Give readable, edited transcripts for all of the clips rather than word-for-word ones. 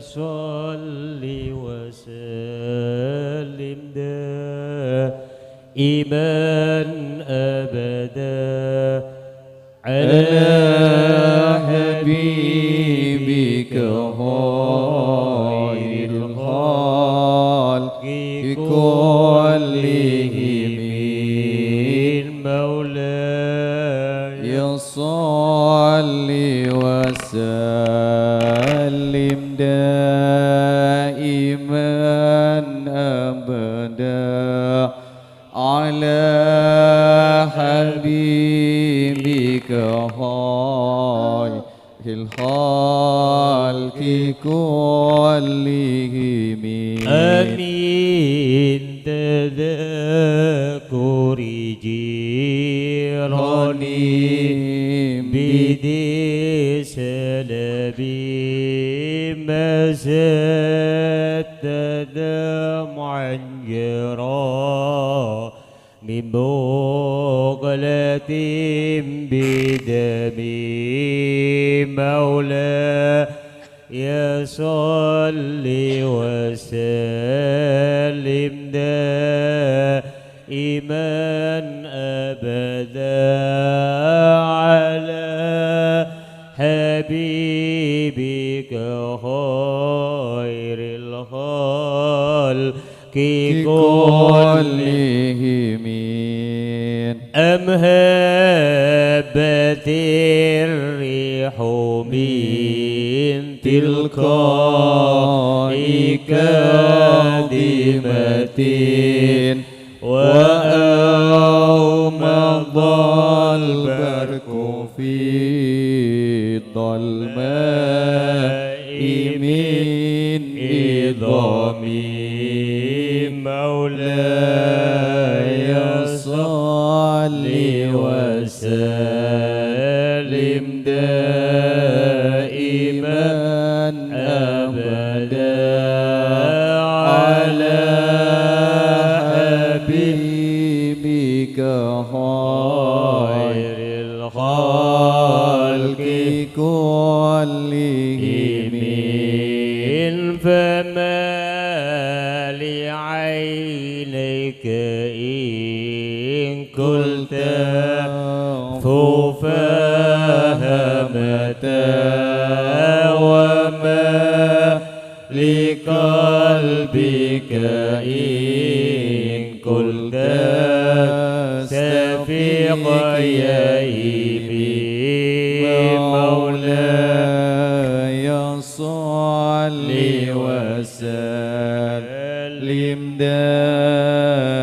صل وسلم دائما أبدا على حبيبك خير الخلق كلهم مولاي صل وسلم دائما أبدا على حبيبك خير الخلق كلهم آمين تذكر جيراني بدي سلبي مسات دمعا جرى من بغلة بدمي مولاي يا صل وسلم دائما أبدا على حبيبك خير الخلق كلهم أم هبت الريح من تلقاء كاذبة وأومض البرق في الظلماء من إضام مولاي صل وسلم دائما أبدا على حبيبك خير الخلق كلهم فما لعينيك إن قلت فهمتا وما لقلبك إن قلت سفيق يهيبي مولاي صل وسلم دائما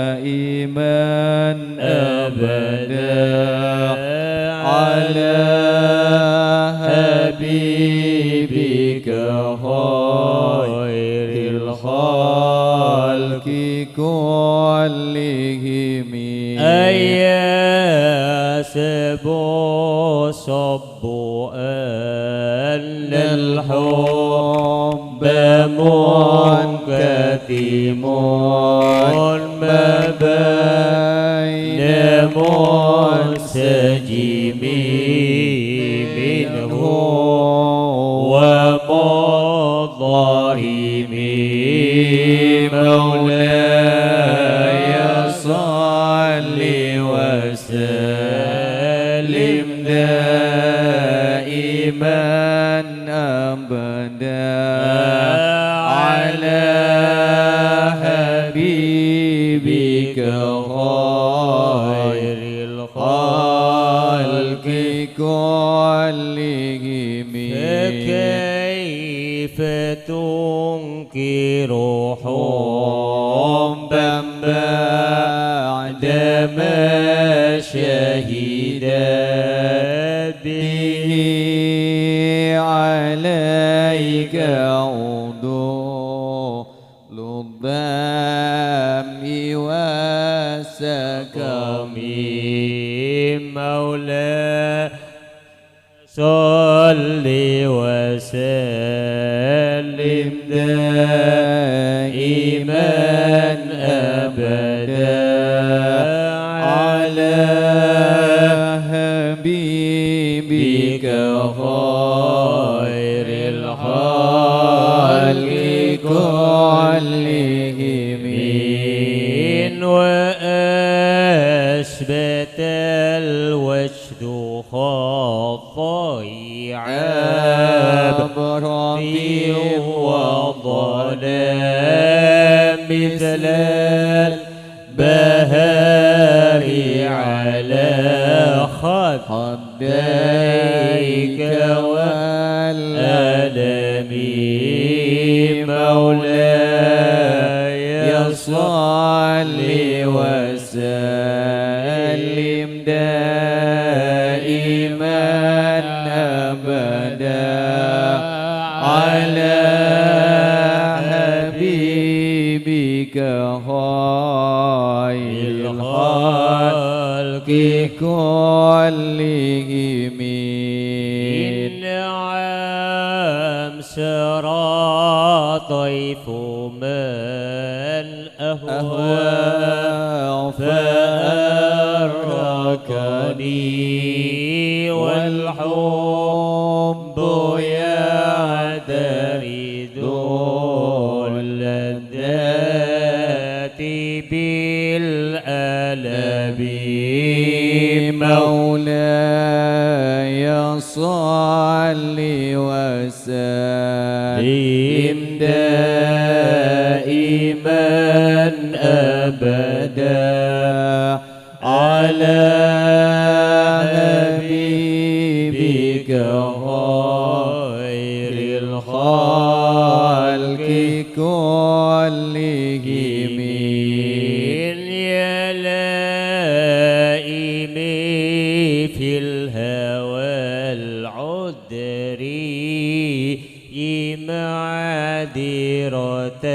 أبدا على حبيبك خير الخلق كلهم أياسب صب أن الحب منكتم ما بين منسجم منه ومضارم مولاي صل وسلم دائما أبدا على حبيبك خير الخلق كلهم فكيف تنكر حبا بعدما شهدت به عليك عضول الدم والسكم مولاي صل وسلم دائما أبدا على حبيبك خير الخلق وظلام مثل البهار على خديك والألم مولاي صل وسلم دائما أبدا على حبيبك خير الخلق كلهم النعم سرى طيف من أهوى فأركني والحب يعترض اللذات بالألم مولاي صل وسلم دائما أبدا على حبيبك خير الخلق كلهم يا لائمي في الهوى العذري معذرة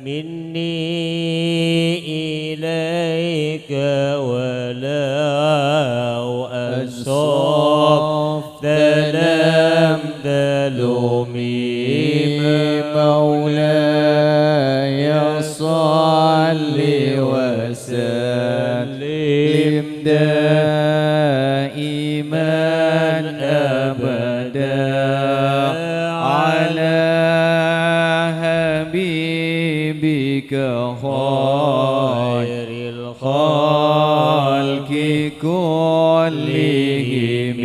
مني إليك ولو أصبت لم تلومي مولاي صل وسلم دائما أبدا على حبيبك خير الخلق كلهم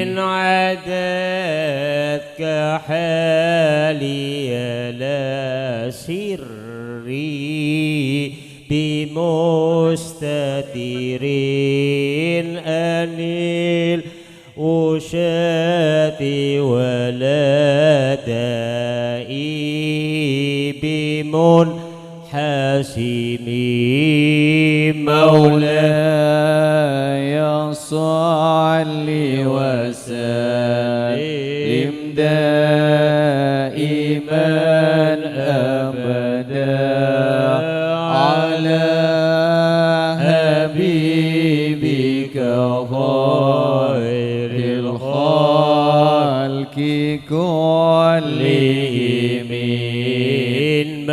إن عدتك حالي لا سري بمستترين أنيل أشاتي ولا دائي بمنحسمي مولاي صل وسلم دائما أبدا على حبيبك خير الخلق كلهم إن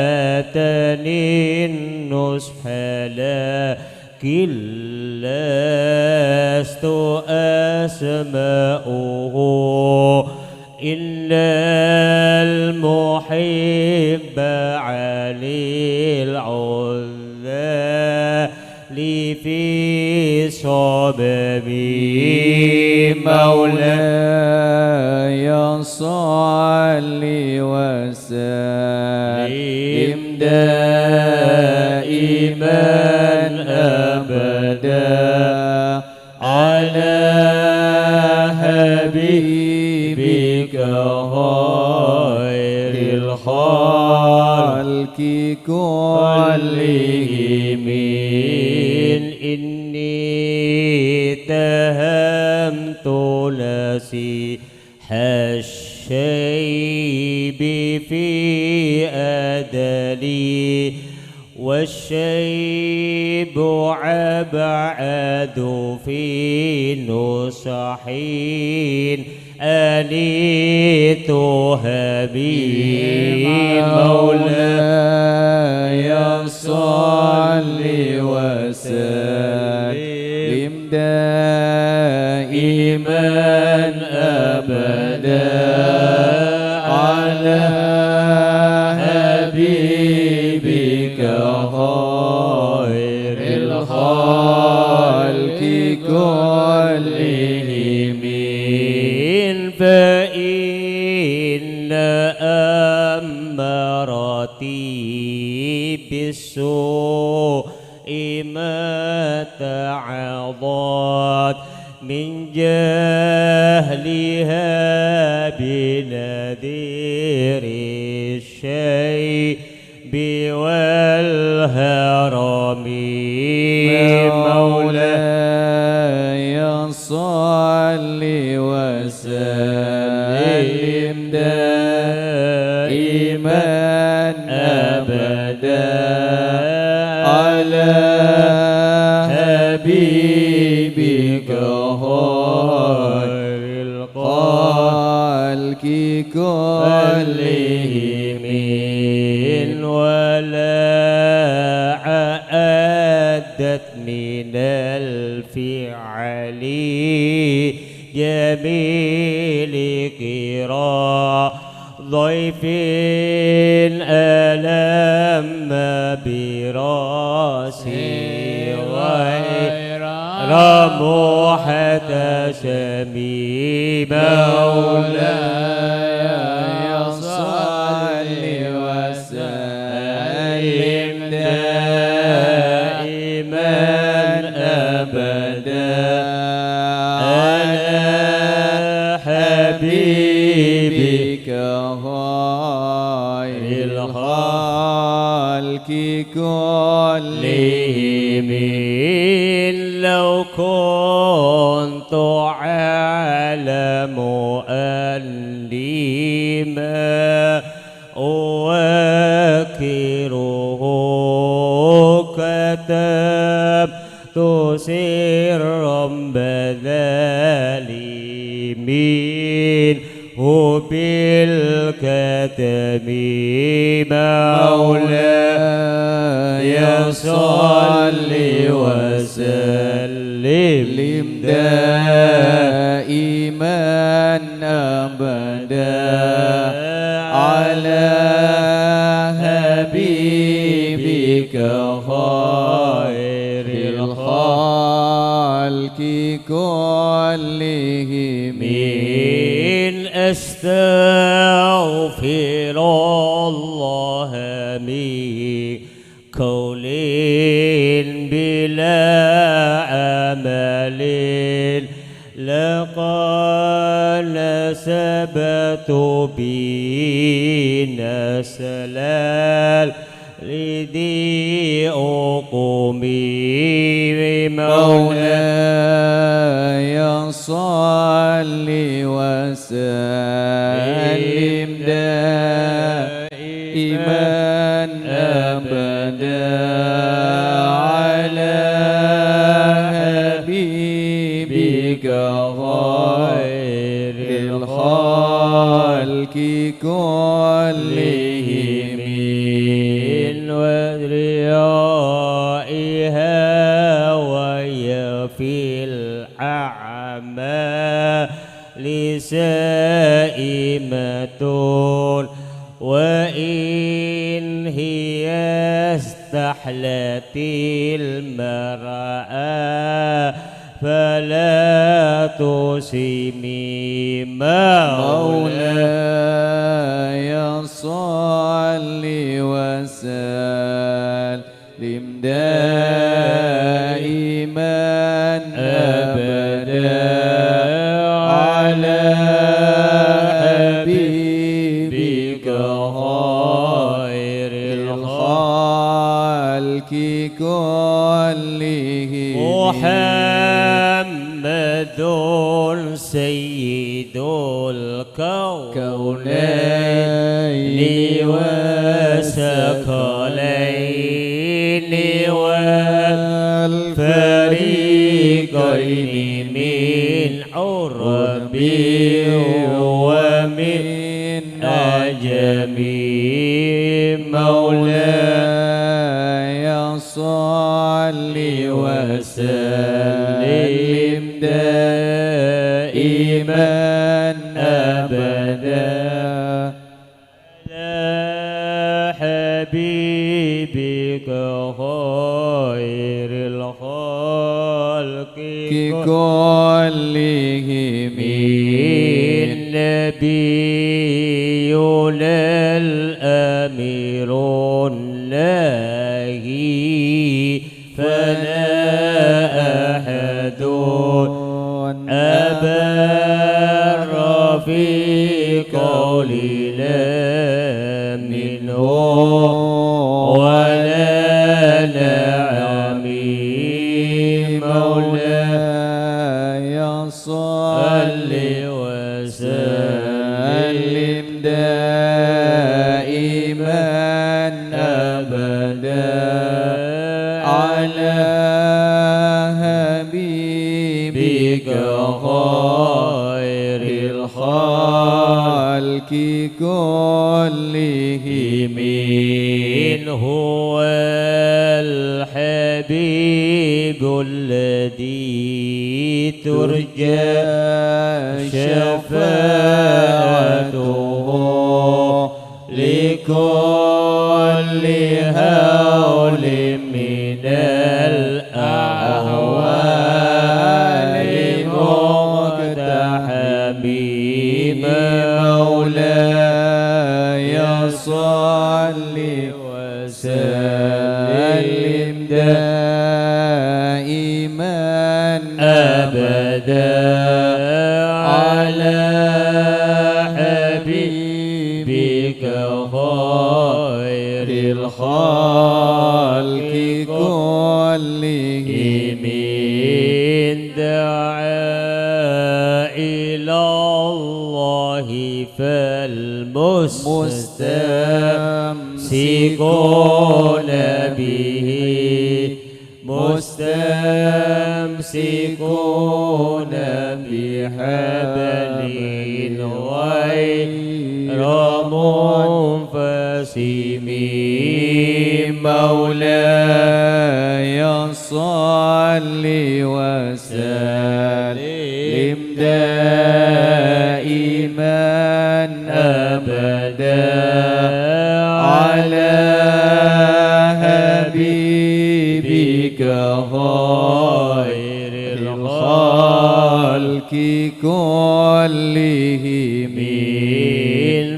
محاتني النصح لكن لست أسمعه إن المحب علي العذال في صببي مولاي صل وسلم دائما أبدا على حبيبك خير الخلق كلهم إني تهمت لسيح الشيب في أدلي والشيب عبعد في نصحين أنيتها بي مولاي صل وسلم دائما أبدا على حبيبك خير الخلق كلهم فإن أمرتي بالسوء ما تعظت من جهلها بنذير الشيء والهرم مولاي صل وسلم دائما أبدا على حبيبك خير الخلق كلهم ولا عادت من الفعل جميل قراء ضيف ألم براسي غير محتشمي مولاي صل وسلم دائما أبدا على حبيبك خير الخلق كلهم لو كنت أعلم أني ما أوكره كتبت سرا بذلي منه بالكتم مولاي صل وسلم دائما أبدا على حبيبك خير الخلق كلهم أستغفر الله من قول بلا عمل لقد نسبت بي نسلا لذي أقومي مولاي صل وسلم دائما أبدا على حبيبك خير الخلق كلهم وريائها وهي في الأعمال سائمة وإن هي استحلت المرأة فلا تسمي مولاي صل وسلم دائما أبدا على حبيبك خير الخلق كلهم محمد سيد الكونين والثقلين والفريقين من عرب ومن عجم مولاي صل وسلم دائما أبدا على حبيبك خير الخلق كلهم إن نبينا الأمير الناهي فلا أحد أبر في قولنا منه ولا نعمي مولاي صل وسلم دائما أبدا على حبيبك خير الخلق كلهم هو الحبيب الذي ترجى شفاعته لكل هول من الأهوال مقتحمين مولاي صل وسلم دائما أبدا على حبيبك خير الخلق كلهم دعا إلى الله فالمستمسكون به مستمسكون بحبل غير منفسم مولاي صل وسلم دائما أبدا على حبيبك خير الخلق كلهم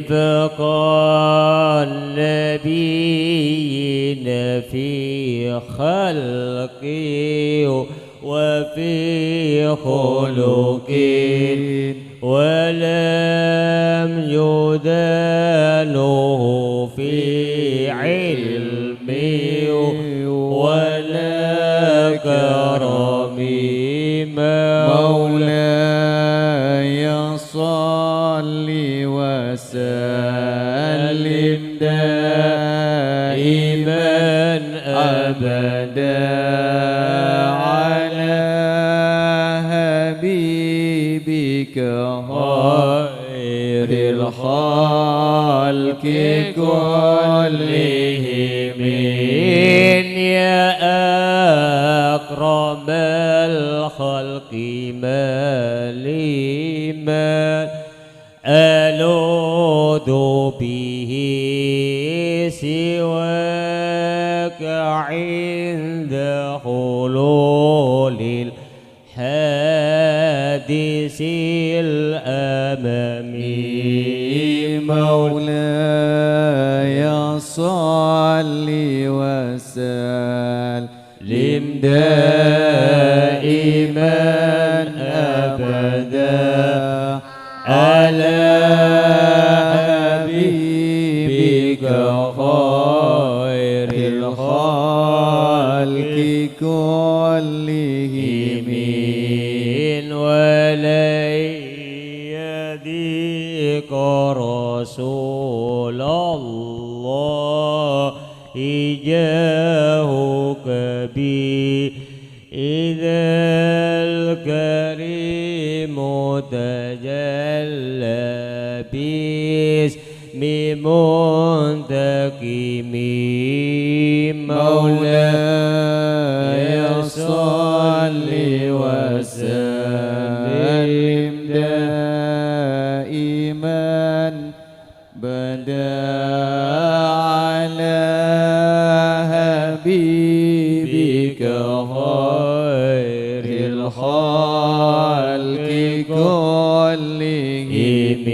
فقال نبينا في خلقه وفي خلق ولم يدانه في علم ولا كرم مولاي صل وسلم دائما أبدا على حبيبك خير الخلق كلهم يا أكرم الخلق ما لي من ألوذ به سواك عند حلول الحادث الأمامي مولاي صل وسلم دائما أبدا على حبيبك خير الخلق كلهم ولن يديك رسول الله إجاهك بي إذا الكريم تجلى باسم منتقم مولاي صل وسلم دائما بدا على حبيبك خير الخلق كلهم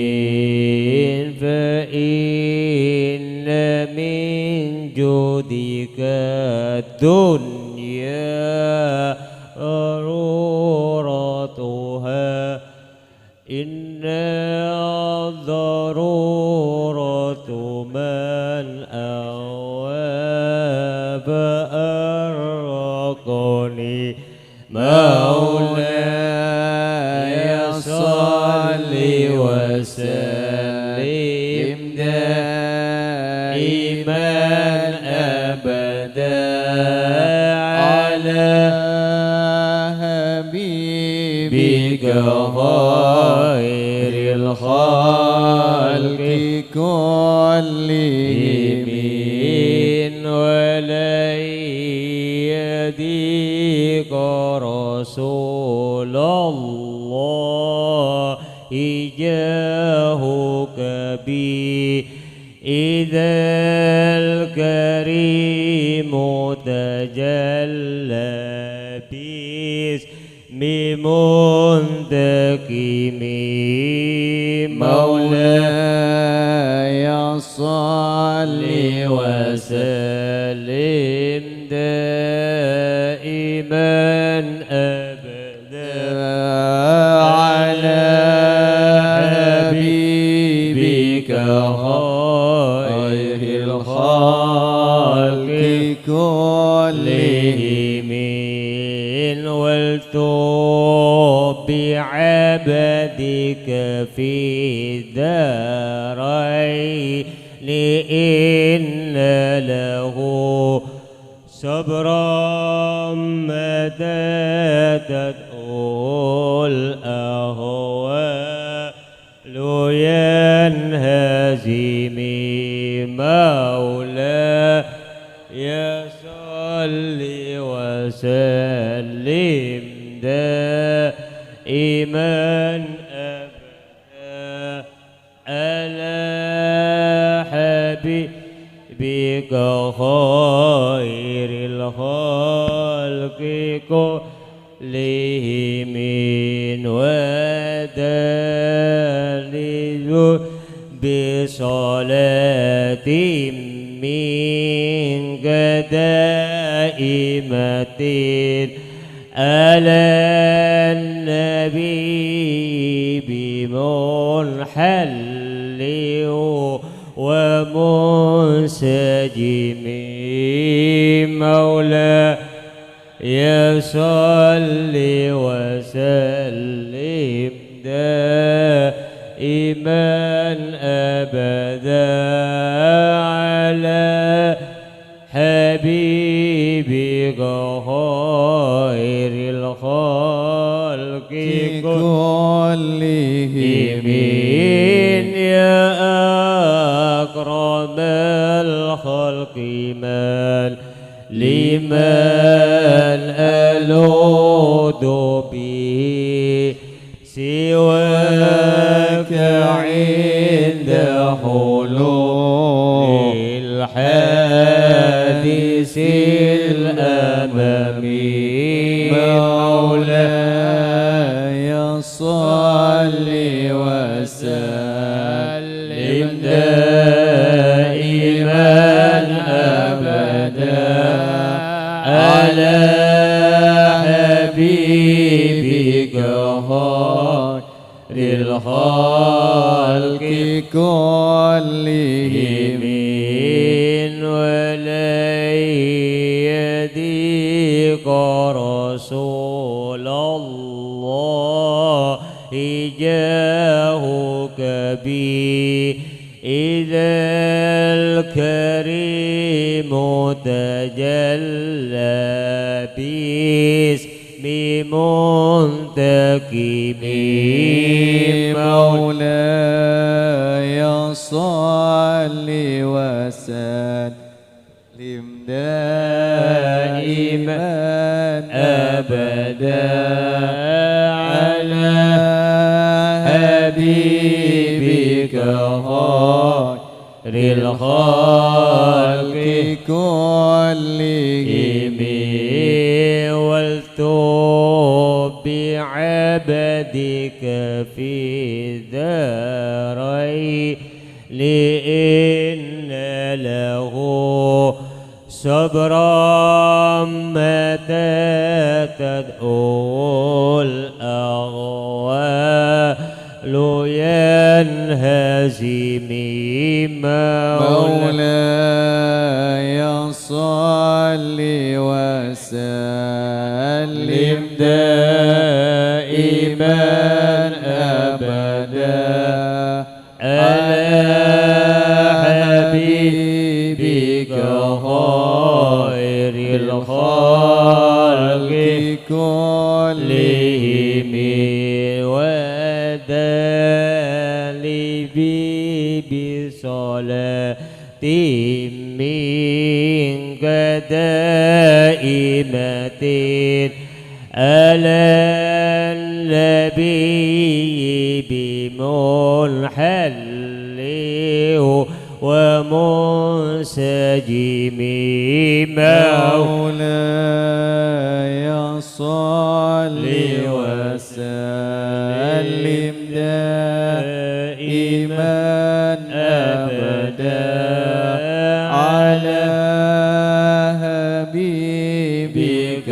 فإن من جودك الدنيا ضرورتها إن الضرورة من أغوى فأرقني مولاي صل وسلم دائما أبدا على حبيبك خير الخلق كلهم ولن يديك رسول الله إجاهك بي إذا الكريم تجلى باسم منتكم مولاي صل وسلم دائما أبدا على حبيبك خير الخلق كلهم والتوب بعبدك في الدارين إن له صبرا متى تدعو الأهوال ينهزم مولاي صل وسلم دائما أبدا على حبيبك خير الخلق كلهم ودلل بصلاة منك دائمة على النبي بمنحل ومنسجم مولاي صل وسلم دائما أبدا على حبيبك خير الخلق كلهم يا أكرم الخلق من لمن ألوذ به سواك عند حلول الحادث الأمامي مولاي صل وسلم دائما أبدا على حبيبك خير الخلق كلهم ولن يديك رسول الله إجاهك بي إذا الكريم تجلى باسم منتكم مولاي صل وسلم دائما أبدا على حبيبك خير الخلق كلهم والتوب بعبدك في الدار لأن له صبرا متى تدعو الأغوال ينهزم مولاي صل وسلم دائما أبدا على حبيبك خير الخلق كلهم ودالي بصلاة منك دائمة على النبي بمنحل ومنسجم مولاي صل وسلم دائما أبدا على حبيبك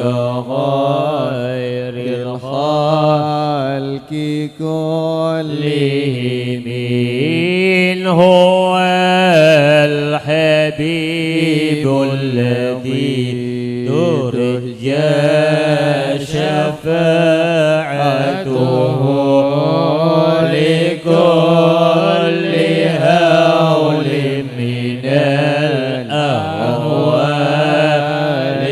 خير الخلق كلهم هو الحبيب الذي ترجى شفاعته لكل هول من الأهوال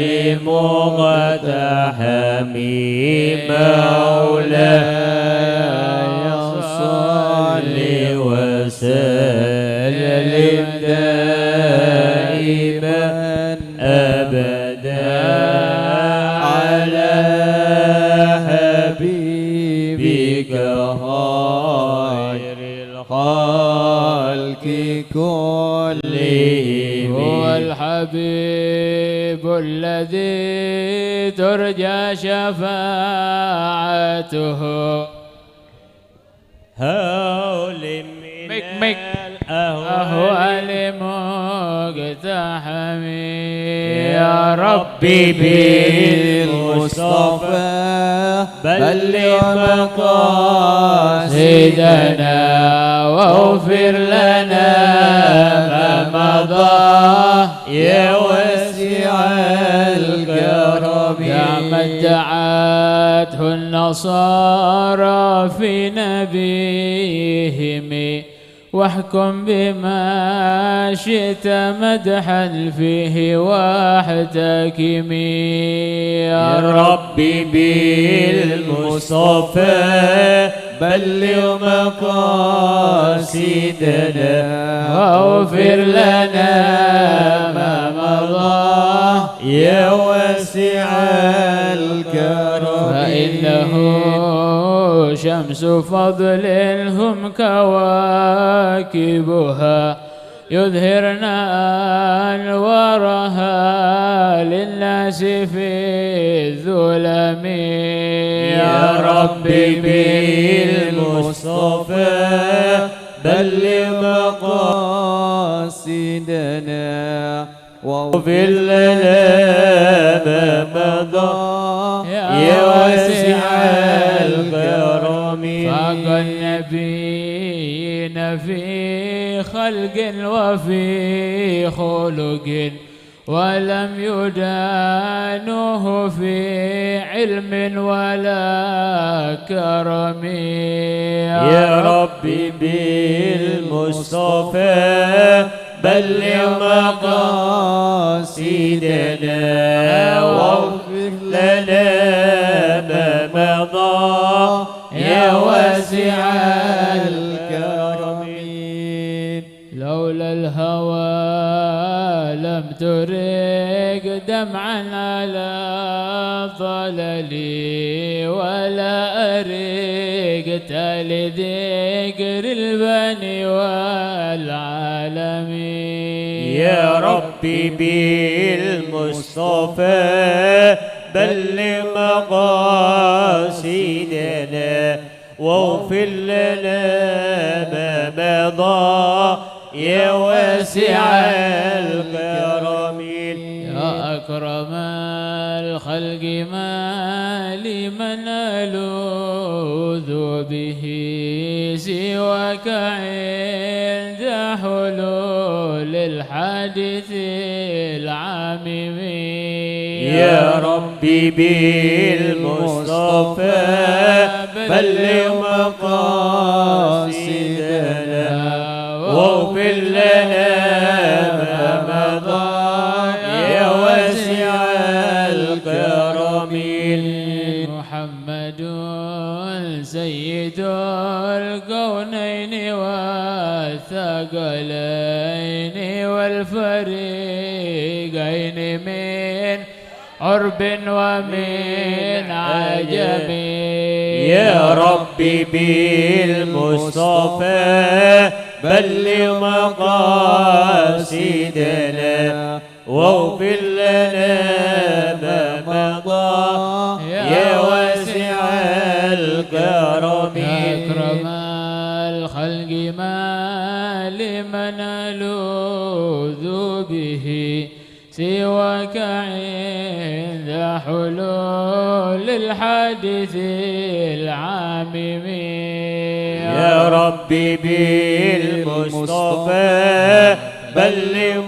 مقتحم مولاي صل وسلم دائما أبدا على حبيبك خير الخلق كلهم هو الحبيب الذي ترجى شفاعته هول من الأهوال مقتحم يا ربي بالمصطفى بلغ مقاصدنا واغفر لنا ما مضى يا واسع الكرم يا من دعته النصارى في نبيهم واحكم بما شئت مدحا فيه واحتكم يا ربي بالمصطفى بلغ مقاصدنا واغفر لنا ما مضى يا واسع الكرم فإنه شمس فضل هم كواكبها يظهرن أنوارها للناس في الظلم يا ربي بالمصطفى بلغ مقاصدنا واغفر لنا ما مضى يا واسع الكرم فاق النبيين في خلق وفي خلق ولم يدانوه في علم ولا كرم يا ربي بالمصطفى بلغ مقاصدنا واغفر لنا ما مضى يا واسع الكرم لولا الهوى لم ترق دمعا على ضللي ولا أرقت لذكر البني والعالمين يا ربي بالمصطفى بلغ مقاصدنا واغفر لنا ما مضى يا واسع الكرم يا أكرم الخلق ما لمن ألوذ به سواك عند حلول الحادث العامم يا ربي بالمصطفى بلغ مقاصدنا واغفر لنا ما مضى يا واسع الكرم محمد سيد الكونين والثقلين والفريقين من عرب ومن عجم يا ربي بالمصطفى بلغ مقاصدنا واغفر لنا ما مضى يا واسع الكرم أكرم الخلق ما لمن ألوذ به سواك عند حلول الحادث العامم يا ربي بالمصطفى بلغ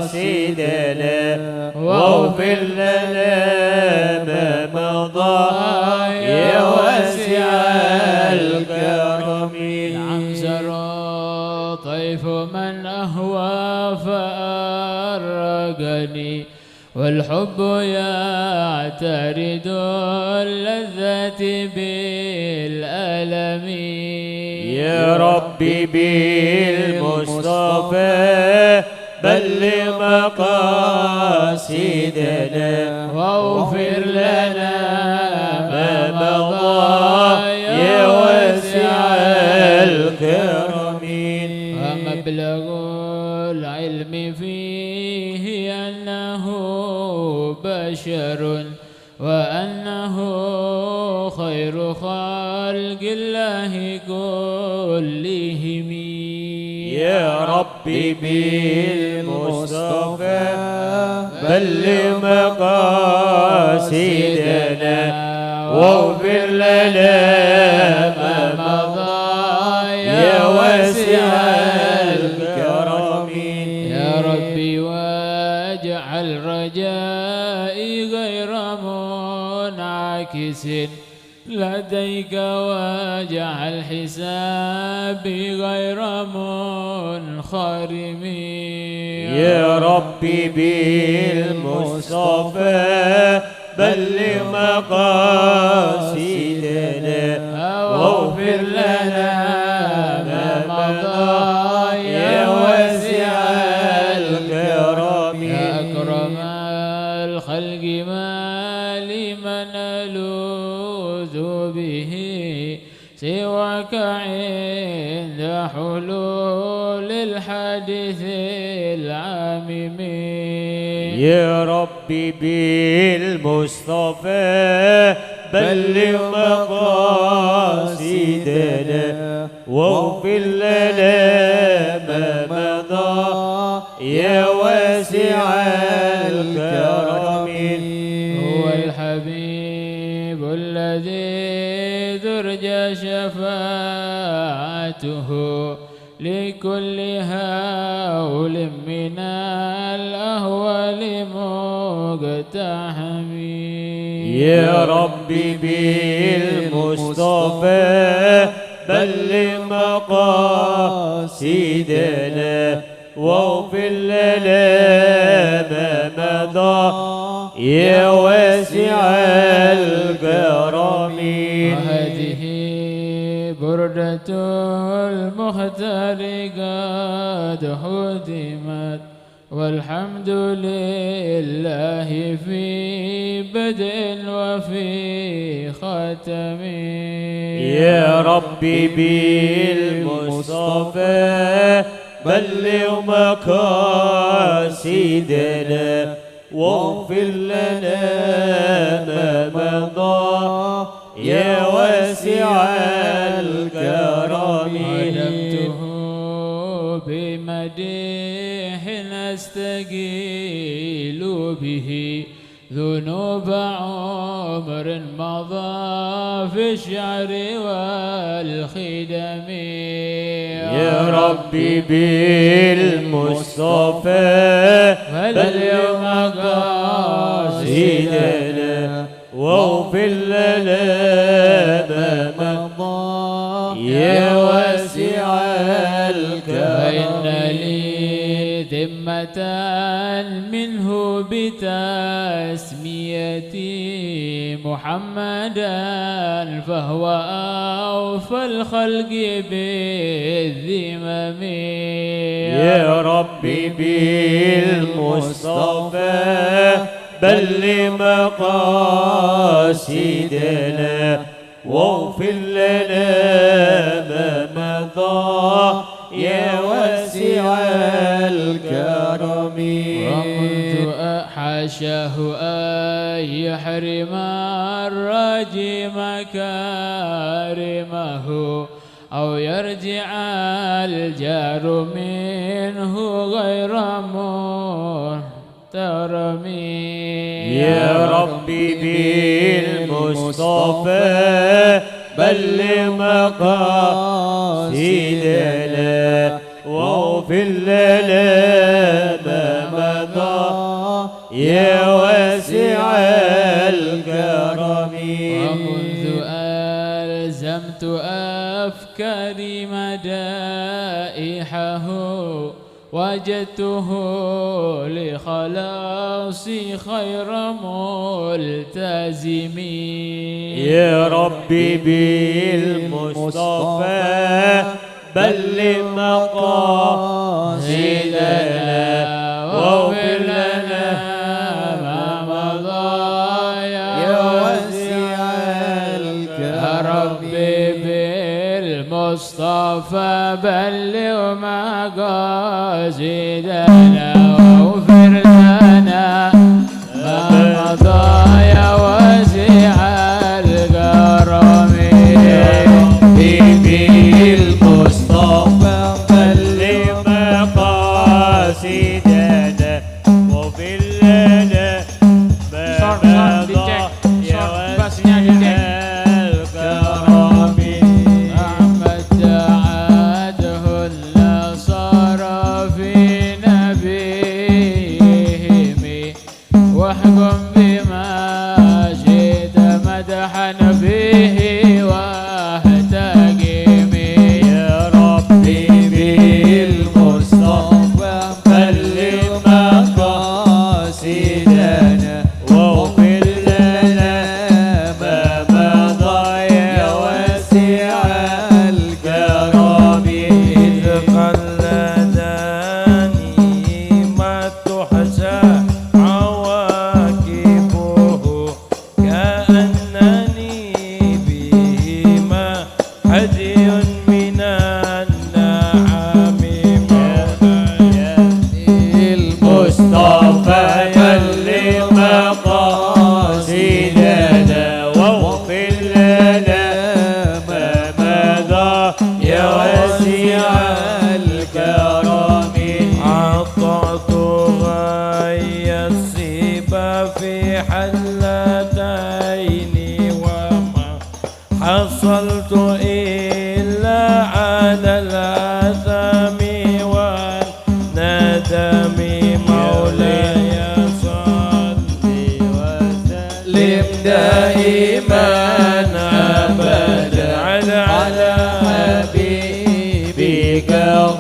مقاصدنا واغفر لنا ما مضى يا واسع الكرم العنزر طيف من أهوى فأرقني والحب يعترض اللذة بالألم يا ربي بالمصطفى بلغ مقاصدنا واغفر لنا ما مضى يا واسع الكرم ومبلغ العلم فيه أنه بشر وأنه خير خلق الله كلهم يا ربي بالمصطفى بلغ مقاصدنا واغفر لنا ما مضى يا واسع الكرم يا ربي واجعل رجائي غير منعكس لديك واجعل حسابي غير منخرم يا ربي بالمصطفى بلغ مقاصدنا واغفر لنا ما مضى يا واسع الكرم يا أكرم الخلق ما لمن ألوذ به سواك عند حلول الحادث العامم يا ربي بالمصطفى بلغ مقاصدنا واغفر لنا ما مضى يا واسع الكرم هو الحبيب الذي ترجى شفاعته لكل هول من الأهوال مقتحم يا ربي بالمصطفى بلغ مقاصدنا واغفر لنا ما مضى يا واسع الكرم وهذه بردة المختار قد هدمت والحمد لله في بدء وفي ختم يا ربي بالمصطفى بلغ مقاصدنا واغفر لنا ما مضى يا واسع الكرم خدمته بمديح أستقيل به ذنوب عمر مضى في الشعر والخدم يا ربي بالمصطفى بلغ مقاصدنا واغفر لنا ما مضى يا واسع الكرم. فإن لي ذمة منه بتسميتي محمدا فهو أوفى الخلق بالذمم. يا ربي بالمصطفى بلغ مقاصدنا واغفر لنا ما مضى يا واسع الكرم. وكنت حاشاه أن يحرم الراجي مكارمه أو يرجع الجار منه غير محترم. يا ربي بالمصطفى بلغ مقاصدنا واغفر لنا ما مضى يا واسع الكرم. ومنذ ألزمت أفكاري مدائحه وجدته لخلاصي خير ملتزم. يا ربي بالمصطفى بلغ مقاصدنا واغفر لنا ما مضى يا واسع الكرم. يا ربي بالمصطفى بلغ مقاصدنا واغفر لنا ما مضى يا واسع الكرم. بالمصطفى بلغ مقاصدنا واغفر لنا ما مضى يا واسع الكرم. أحمد دعته النصارى في نبيهم واحكم بما شئت مدحا به واهتقم. يا ربي بالمصطفى بلغ مقاصدنا واغفر لنا ما مضى يا واسع الكرم. إذ قلدني ما تحشى عواقبه كأنني بهما هدي من النعم مولاي. المصطفى بلغ مقاصدنا واغفر لنا ما مضى يا واسع الكرم. عطعت غاية الصبا في حلتين وما حصلت إلا على الآثام والندم. مولاي صلي وسلم دائما أبدا على حبيبك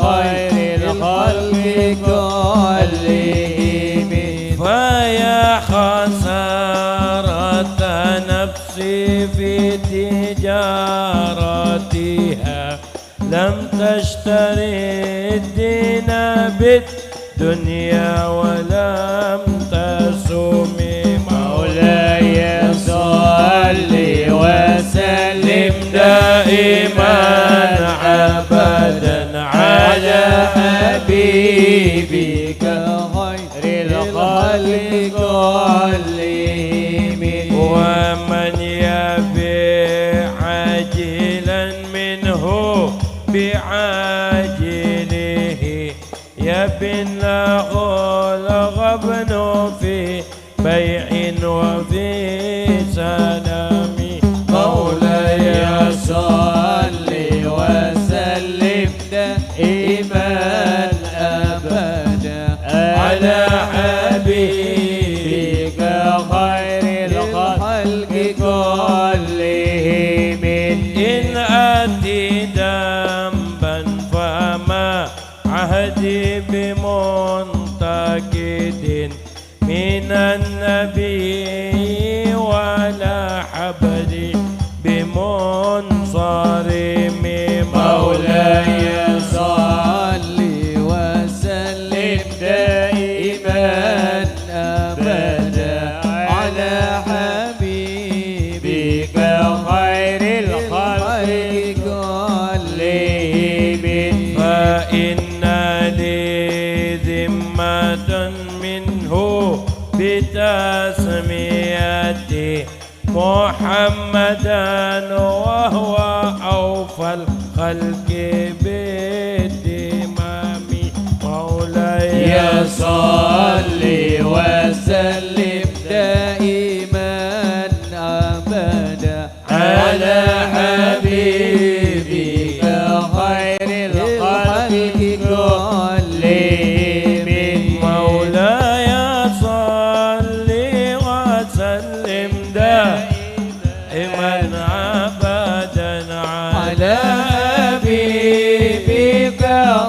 خير الخلق كلهم. فيا خسارة نفسي في تجارتها لم تشتري الدين بالدنيا ولم تسومي. مولاي صل وسلم دائما أبدا على حبيبك خير الخلق كلهم. ومن يبيع عاجلا منه بعاجله يبن له الغبن في بيع وفي سلام. مولاي صل وسلم دائما أبدا على حبيبك خير الخلق كلهم. إن أتي ذنبا فما عهدي بمنتقد من النبي ولا حبدي بمنصرم. مولاي صل وسلم دائما أبدا على حبيبك خير الخلق كلهم. فإن لي ذمة منه بتسميتي محمدا وهو أوفى الخلق بالدمام. مولاي صل وسلم دائما أبدا على حبيبك خير الخلق كلهم. مولاي صل وسلم دائما أبدا على حبيبك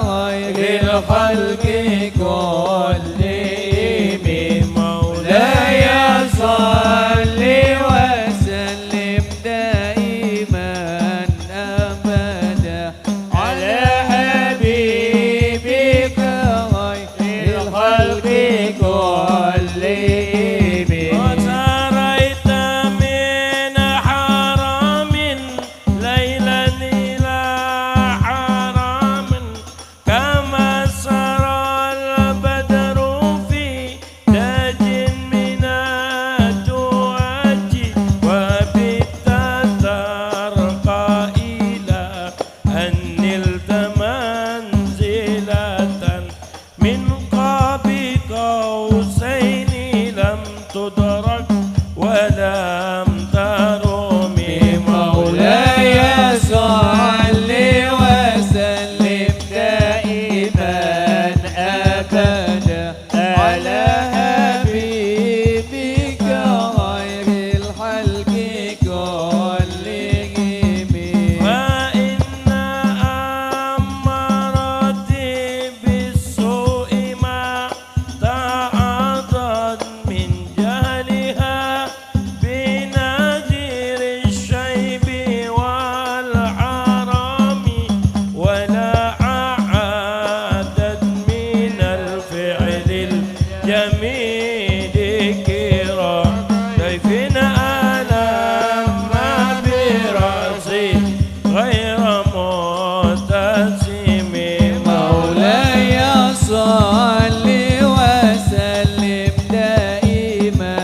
خير الخلق كلهم. مولاي صل وسلم دائما أبدا على حبيبك خير الخلق كلهم. وسريت من حرم ليلا إلى حرم كما سرى البدر في تاج من التوج وبت ترقى إلى أن نلت منزلة من قاب قوسين لم تدرك ولم ترم. مولاي صل وسلم دائما أبدا على حبيبك خير الخلق كلهم. فإن أمرتي بالسوء ما تعاضد من جهلها بنذير الشيب والحرام ولا عادت من الفعل الجميل كرام ضيف ألم برأسي غير متسم. مولاي صل وسلم دائما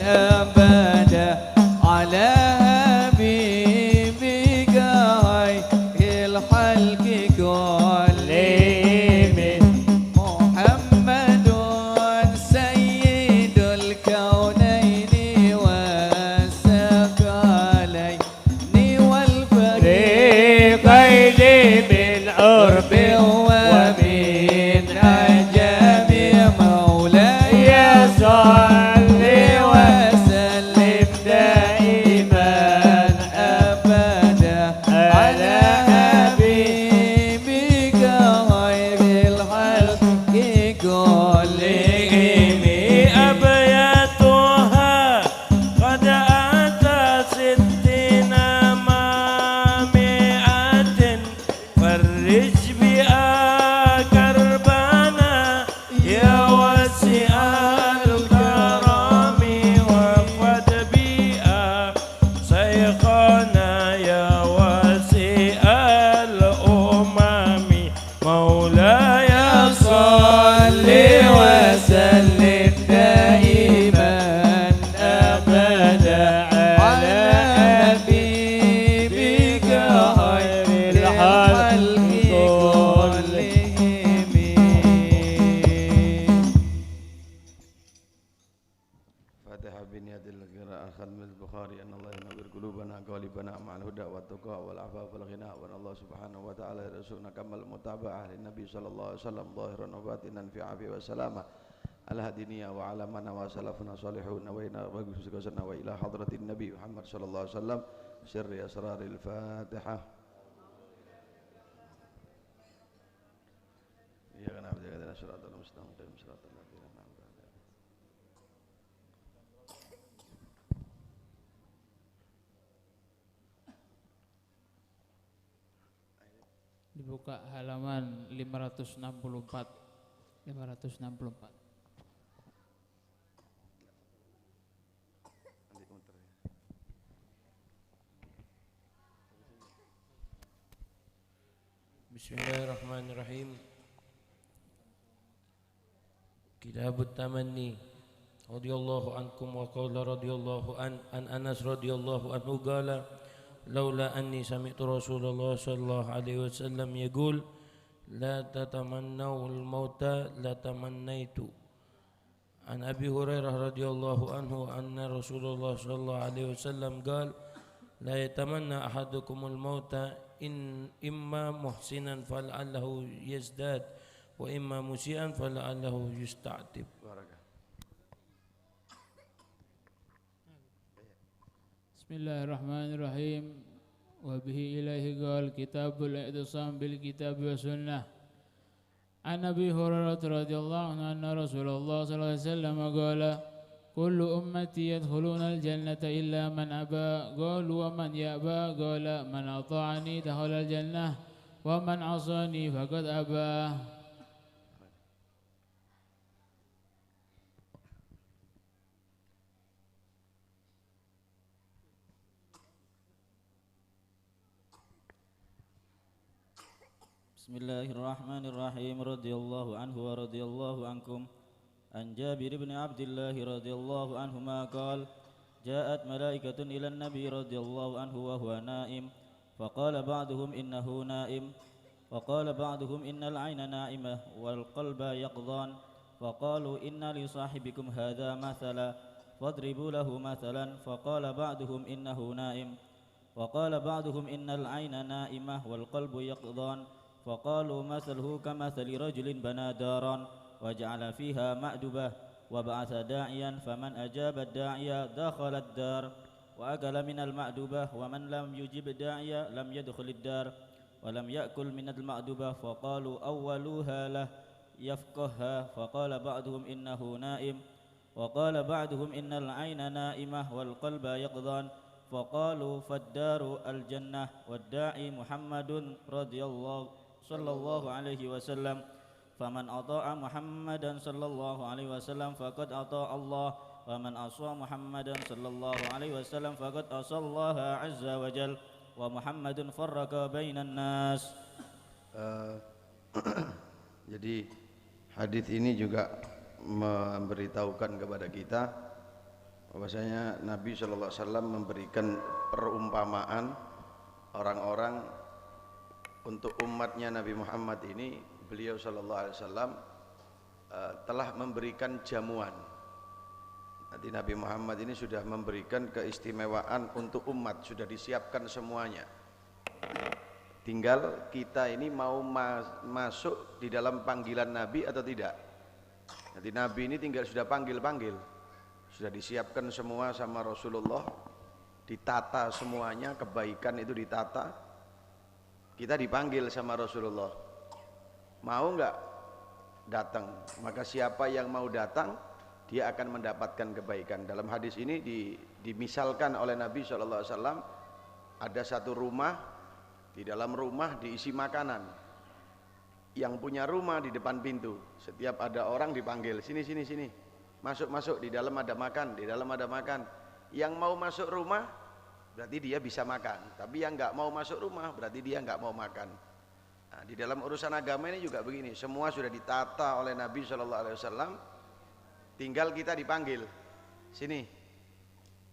أبدا على حبيبك خير الخلق كلهم. محمد سيد الكونين والثقلين والفريقين من عرب ومن عجم. مولاي صل وسلم دائما أبدا على حبيبك خير الخلق كلهم. أبياتها قد أتى 60 مع 100 فرج بها كربنا يا واسع الكرم وقد بها شيخنا يا واسع الأمم. مولاي صل وسلم دائما أبدا على حبيبك خير الخلق كلهم. وجعلنا غالبنا مع الهدى والتقى والعفاف والغنى وأن الله سبحانه وتعالى يرزقنا كمال المتابعة للنبي صلى الله عليه وسلم ظاهرا وباطنا في عافية وسلامة على هدينا وعلى من وسلفنا صالحون وإلى حضرة النبي محمد صلى الله عليه وسلم سر أسرار الفاتحة. إياك نعبد وإياك نستعين صراط المستقيم صراط الذين أنعمت عليهم. Dibuka halaman 564. 564. Bismillahirrahmanirrahim. Kitabut Tamanni radhiyallahu ankum wa qala radhiyallahu an Anas radhiyallahu anhu qala laula anni sami'tu Rasulullah sallallahu alaihi wasallam yaqul la tatamannaw al-mauta la tamannaitu. An Abi Hurairah radhiyallahu anhu anna Rasulullah sallallahu alaihi wasallam qala la yatamanna ahadukumul mauta in imma muhsinan fal'allahu yazdad wa imma musian fal'allahu yusta'tib. Bismillahirrahmanirrahim. Wa bihi ilaihi qal kitabul i'tisam bil kitab wa sunnah. An Abi Hurairah radhiyallahu anhu anna Rasulullah sallallahu alaihi wasallam qala kullu ummati yadkhuluna al-jannata illa man aba. Qalu wa man ya'ba? Qala man ata'ani dakhala al-jannah wa man 'asani faqad aba. Bismillahirrahmanirrahim. Radhiyallahu anhu wa radhiyallahu ankum. An Jabir bin Abdullah radhiyallahu anhuma qala ja'at malaikatun ila an-nabi radhiyallahu anhu wa huwa na'im faqala ba'duhum innahu na'im wa qala ba'duhum innal 'ayna na'imah wal qalba yaqdhan faqalu inna li sahibikum hadha mathala fadribu lahu mathalan faqala ba'duhum innahu na'im wa qala ba'duhum innal 'ayna na'imah wal qalbu yaqdhan faqalu mathaluhu kamathali rajulin bana daran وجعل فيها مأدبة وبعث داعيا فمن أجاب الداعية دخل الدار وأكل من المأدبة ومن لم يجب الداعية لم يدخل الدار ولم يأكل من المأدبة فقالوا أولوها له يفقهها فقال بعضهم إنه نائم وقال بعضهم إن العين نائمة والقلب يقظان فقالوا فالدار الجنة والداعي محمد رضي الله صلى الله عليه وسلم فمن أطاع محمدا صلى الله عليه وسلم فقد أطاع الله ومن عصى محمدا صلى الله عليه وسلم فقد عصى الله عز وجل ومحمد فرق بين الناس. Jadi hadis ini juga memberitahukan kepada kita bahwasanya Nabi sallallahu alaihi wasallam memberikan perumpamaan orang-orang untuk umatnya Nabi Muhammad ini. Beliau sallallahu alaihi wasallam telah memberikan jamuan. Nanti Nabi Muhammad ini sudah memberikan keistimewaan untuk umat, sudah disiapkan semuanya. Tinggal kita ini mau masuk di dalam panggilan Nabi atau tidak. Nanti Nabi ini tinggal sudah panggil-panggil, sudah disiapkan semua sama Rasulullah, ditata semuanya, kebaikan itu ditata. Kita dipanggil sama Rasulullah. Mau enggak datang? Maka siapa yang mau datang dia akan mendapatkan kebaikan. Dalam hadis ini dimisalkan oleh Nabi SAW, ada satu rumah, di dalam rumah diisi makanan. Yang punya rumah di depan pintu, setiap ada orang dipanggil, sini sini sini, masuk masuk, di dalam ada makan, di dalam ada makan. Yang mau masuk rumah berarti dia bisa makan, tapi yang enggak mau masuk rumah berarti dia enggak mau makan. Nah, di dalam urusan agama ini juga begini, semua sudah ditata oleh Nabi SAW, tinggal kita dipanggil, sini,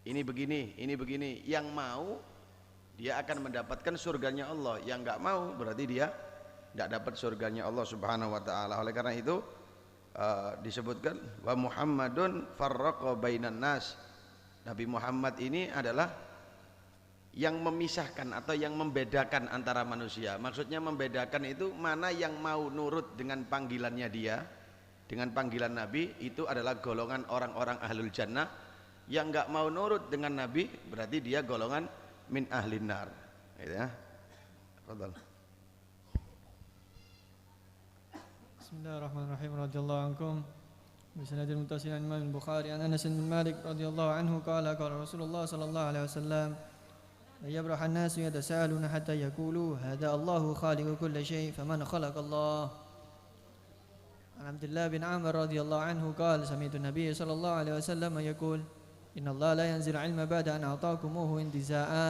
ini begini, ini begini. Yang mau dia akan mendapatkan surganya Allah, yang nggak mau berarti dia nggak dapat surganya Allah Subhanahu Wa Taala. Oleh karena itu disebutkan wa Muhammadun farraqa bainan nas. Nabi Muhammad ini adalah yang memisahkan atau yang membedakan antara manusia. Maksudnya membedakan itu mana yang mau nurut dengan panggilannya dia, dengan panggilan Nabi, itu adalah golongan orang-orang ahlul jannah. Yang enggak mau nurut dengan Nabi berarti dia golongan min ahlin nar. Gitu ya. Fadhal. Bismillahirrahmanirrahim. Radhiyallahu ankum. بسند المتصل عن الإمام البخاري عن أنس بن مالك رضي الله عنه قال رسول الله صلى الله عليه وسلم يبرح الناس يتساءلون حتى يقولوا هذا الله خالق كل شيء فمن خلق الله. عن عبد الله بن عمر رضي الله عنه قال سمعت النبي صلى الله عليه وسلم يقول إن الله لا ينزل علم بعد أن أعطاكموه انتزاعا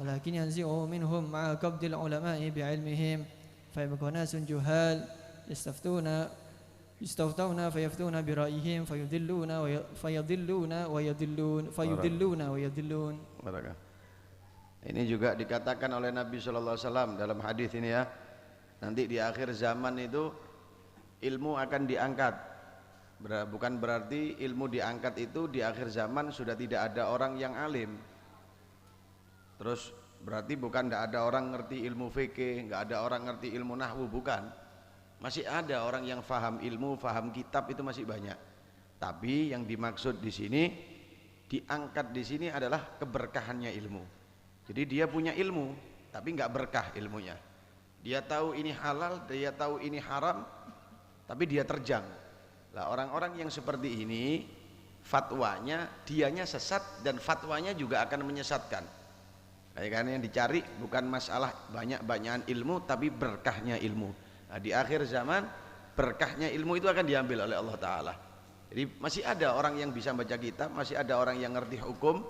ولكن ينزعه منهم مع قبض العلماء بعلمهم فيبقى ناس جهال يستفتون فيفتون برأيهم فيضلون ويضلون. Ini juga dikatakan oleh Nabi sallallahu alaihi wasallam dalam hadis ini ya. Nanti di akhir zaman itu ilmu akan diangkat. Bukan berarti ilmu diangkat itu di akhir zaman sudah tidak ada orang yang alim. Terus berarti bukan tidak ada orang ngerti ilmu fikih, enggak ada orang ngerti ilmu nahwu, bukan. Masih ada orang yang faham ilmu, faham kitab, itu masih banyak. Tapi yang dimaksud di sini, diangkat di sini adalah keberkahannya ilmu. Jadi dia punya ilmu, tapi nggak berkah ilmunya. Dia tahu ini halal, dia tahu ini haram, tapi dia terjang. Lah orang-orang yang seperti ini, fatwanya dianya sesat dan fatwanya juga akan menyesatkan. Karena yang dicari bukan masalah banyak-banyakan ilmu, tapi berkahnya ilmu. Nah, di akhir zaman berkahnya ilmu itu akan diambil oleh Allah Ta'ala. Jadi masih ada orang yang bisa baca kitab, masih ada orang yang ngerti hukum,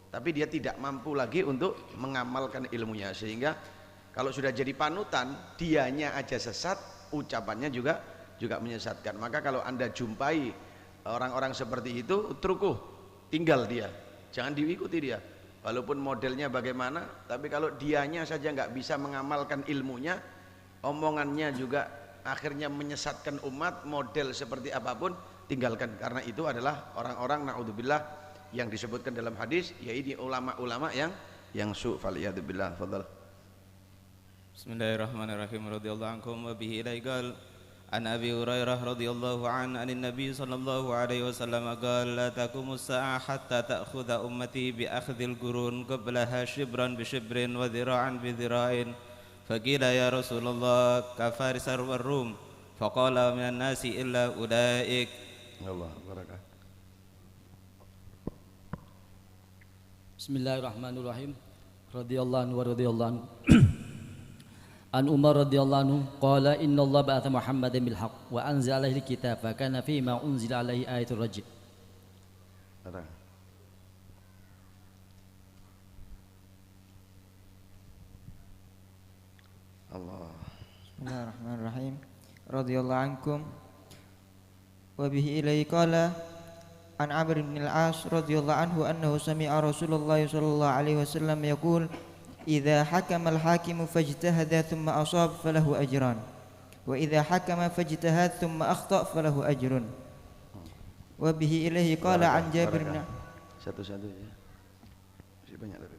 tapi dia tidak mampu lagi untuk mengamalkan ilmunya. Sehingga kalau sudah jadi panutan, dianya aja sesat, ucapannya juga menyesatkan. Maka kalau Anda jumpai orang-orang seperti itu, utrukuh, tinggal dia, jangan diikuti dia. Walaupun modelnya bagaimana, tapi kalau dianya saja nggak bisa mengamalkan ilmunya, omongannya juga akhirnya menyesatkan umat, model seperti apapun tinggalkan. Karena itu adalah orang-orang naudzubillah yang disebutkan dalam hadis, yaitu ulama-ulama yang su'. Faliyadzubillah. Fadhal. Bismillahirrahmanirrahim. Radhiyallahu ankum wa bihi ilaihi an Abi Hurairah radhiyallahu an Nabi sallallahu alaihi wasallam qala la taqumus sa'ah hatta ta'khudha ummati bi akhdhil qurun qablaha shibran bi shibrin wa dhira'an bi dhira'in. فقيل يا رسول الله كفارس والروم فقال من الناس إلا أولئك. Allah barakah. Bismillahirrahmanirrahim. Radhiyallahu anhu wa radhiyallahu anhu. An Umar radhiyallahu anhu qala inna Allah ba'atha Muhammadan bil haqq wa anzala alaihi kitab fa kana fi ma unzila alaihi ayatul rajm. Allah. Bismillahirrahmanirrahim. Radhiyallahu ankum wa bihi ilaihi qala an Amr bin al-As radhiyallahu anhu annahu sami'a Rasulullah sallallahu alaihi wasallam yaqul idza hakama al-hakimu fajtahada thumma asab falahu ajran wa idza hakama fajtahada thumma akhta falahu ajrun. Wa bihi ilaihi qala an Jabir bin satu-satu ya. Masih banyak tapi.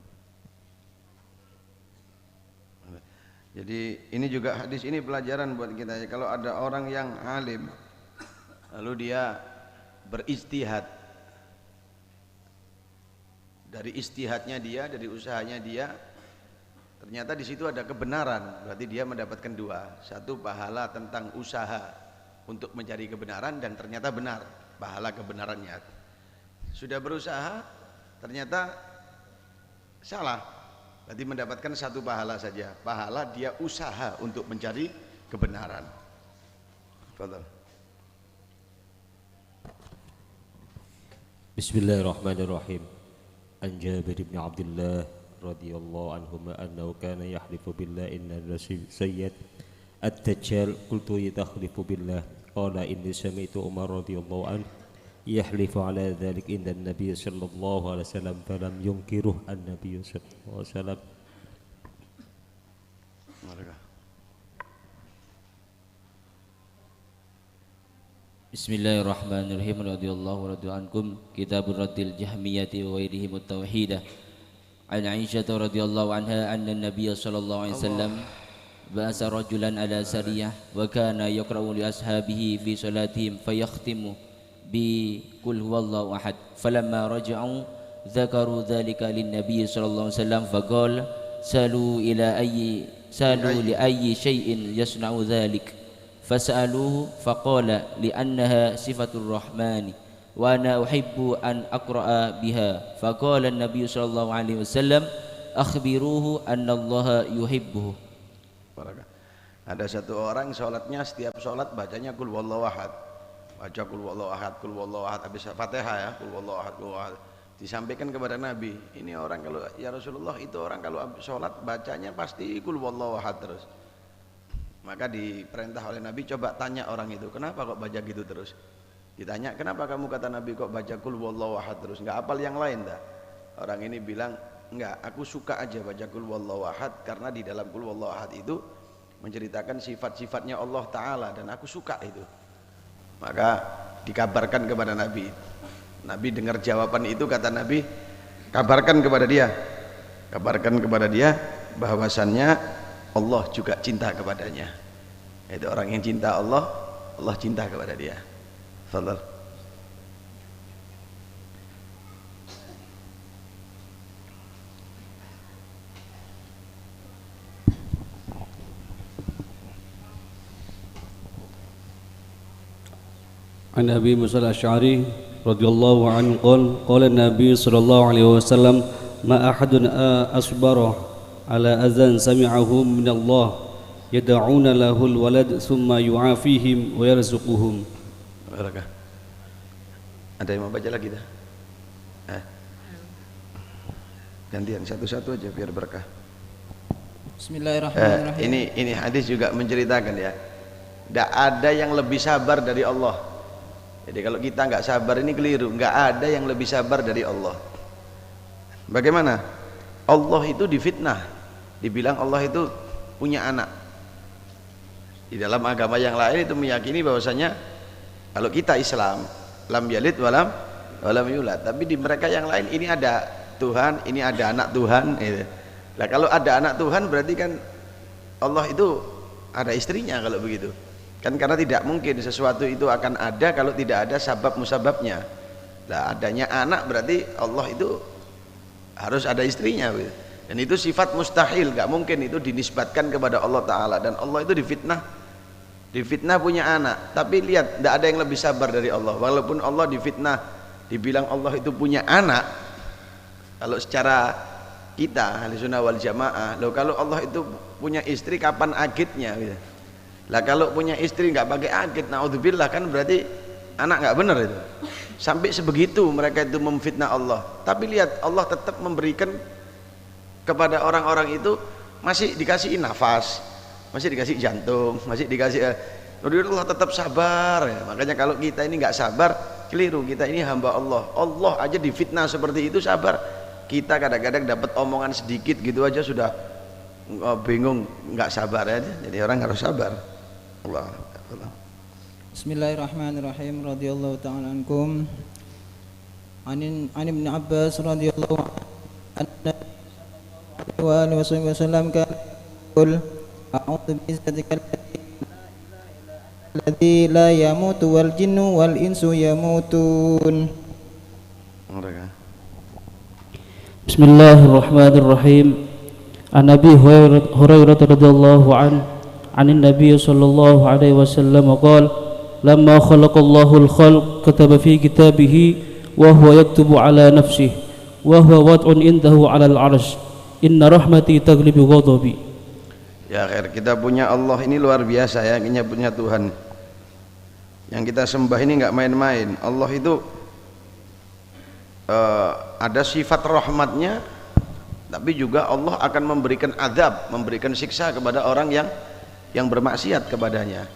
Jadi ini juga hadis ini pelajaran buat kita ya. Kalau ada orang yang alim lalu dia beristihad, dari istihadnya dia, dari usahanya dia, ternyata di situ ada kebenaran, berarti dia mendapatkan dua. Satu, pahala tentang usaha untuk mencari kebenaran, dan ternyata benar, pahala kebenarannya. Sudah berusaha ternyata salah, berarti mendapatkan satu pahala saja, pahala dia usaha untuk mencari kebenaran. Fadhal. Bismillahirrahmanirrahim. An Jabir bin Abdullah radhiyallahu anhuma annahu kana yahlifu billah inna rasul sayyid at-tajjal qultu yahlifu billah qala inni sami'tu Umar radhiyallahu anhu yahlifu ala dhalik inda an-nabiy sallallahu alaihi wasallam falam yunkiruh an-nabiy sallallahu alaihi wasallam. Bismillahirrahmanirrahim. Radhiyallahu ankum. Kitabur Raddil Jahmiyati wa ghairihim at-tauhidah. عن عائشة رضي الله عنها أن النبي صلى الله عليه وسلم بعث رجلا على سرية وكان يقرأ لأصحابه في صلاتهم فيختم بقل هو الله أحد فلما رجعوا ذكروا ذلك للنبي صلى الله عليه وسلم فقال سألوا لأي شيء يصنع ذلك فسألوه فقال لأنها صفة الرحمن وأنا أحب أن أقرأ بها فقال النبي صلى الله عليه وسلم أخبروه أن الله يحبه. Ada satu orang sholatnya setiap sholat bacanya kul wallahu ahad, baca kul wallahu ahad, kul wallahu ahad, habis Fatihah ya, kul wallahu ahad, kul wallahu ahad. Disampaikan kepada Nabi, ini orang kalau ya Rasulullah itu orang kalau sholat bacanya pasti kul wallahu ahad terus. Maka diperintah oleh Nabi, coba tanya orang itu, kenapa kok baca gitu terus? Ditanya, kenapa kamu kata Nabi kok baca kul wallahu ahad terus, nggak hafal yang lain dah? Orang ini bilang, enggak, aku suka aja baca kul wallahu ahad karena di dalam kul wallahu ahad itu menceritakan sifat-sifatnya Allah Ta'ala dan aku suka itu. Maka dikabarkan kepada Nabi. Nabi dengar jawaban itu, kata Nabi, kabarkan kepada dia bahwasannya Allah juga cinta kepadanya. Itu orang yang cinta Allah, Allah cinta kepada dia. Fadhal. عن أبي موسى الأشعري رضي الله عنه قال النبي صلى الله عليه وسلم ما أحد أصبر على أذى سمعه من الله يدعون له الولد ثم يعافيهم ويرزقهم. Ada yang mau baca lagi dah? Gantian satu-satu aja biar berkah. Bismillahirrahmanirrahim. Ini hadis juga menceritakan ya, tidak ada yang lebih sabar dari Allah. Jadi kalau kita nggak sabar ini keliru, nggak ada yang lebih sabar dari Allah. Bagaimana? Allah itu difitnah, dibilang Allah itu punya anak. Di dalam agama yang lain itu meyakini bahwasanya kalau kita Islam lam yalid walam yulad, tapi di mereka yang lain ini ada Tuhan, ini ada anak Tuhan. Nah kalau ada anak Tuhan berarti kan Allah itu ada istrinya kalau begitu. Kan karena tidak mungkin sesuatu itu akan ada kalau tidak ada sabab musababnya. Nah adanya anak berarti Allah itu harus ada istrinya, dan itu sifat mustahil, gak mungkin itu dinisbatkan kepada Allah Ta'ala. Dan Allah itu difitnah punya anak. Tapi lihat, tidak ada yang lebih sabar dari Allah. Walaupun Allah difitnah, dibilang Allah itu punya anak, kalau secara kita ahli sunnah wal jamaah, loh kalau Allah itu punya istri kapan agitnya gitu. Lah kalau punya istri nggak pakai agit, naudzubillah, kan berarti anak nggak benar itu. Sampai sebegitu mereka itu memfitnah Allah. Tapi lihat, Allah tetap memberikan kepada orang-orang itu masih dikasih nafas, masih dikasih jantung, masih dikasih Allah tetap sabar ya. Makanya kalau kita ini nggak sabar, keliru. Kita ini hamba Allah. Allah aja difitnah seperti itu sabar. Kita kadang-kadang dapat omongan sedikit gitu aja sudah bingung, nggak sabar ya. Jadi orang harus sabar. Allah. Bismillahirrahmanirrahim. Radhiyallahu ta'ala ankum. An Ibn Abbas radhiyallahu anhu wa alihi wasallam kana yaqul a'udzu bi'izzatika alladzi la yamutu wal jinnu wal insu yamutun. Bismillahirrahmanirrahim. An Abi Hurairah radhiyallahu anhu عن النبي صلى الله عليه وسلم قال لما خلق الله الخلق كتب في كتابه وهو يكتب على نفسه وهو وضع عنده على العرش إن رحمتي تغلب غضبي. Ya khair, kita punya Allah ini luar biasa ya, kita punya Tuhan yang kita sembah ini nggak main-main. Allah itu ada sifat rahmatnya, tapi juga Allah akan memberikan azab, memberikan siksa kepada orang yang bermaksiat kepadanya.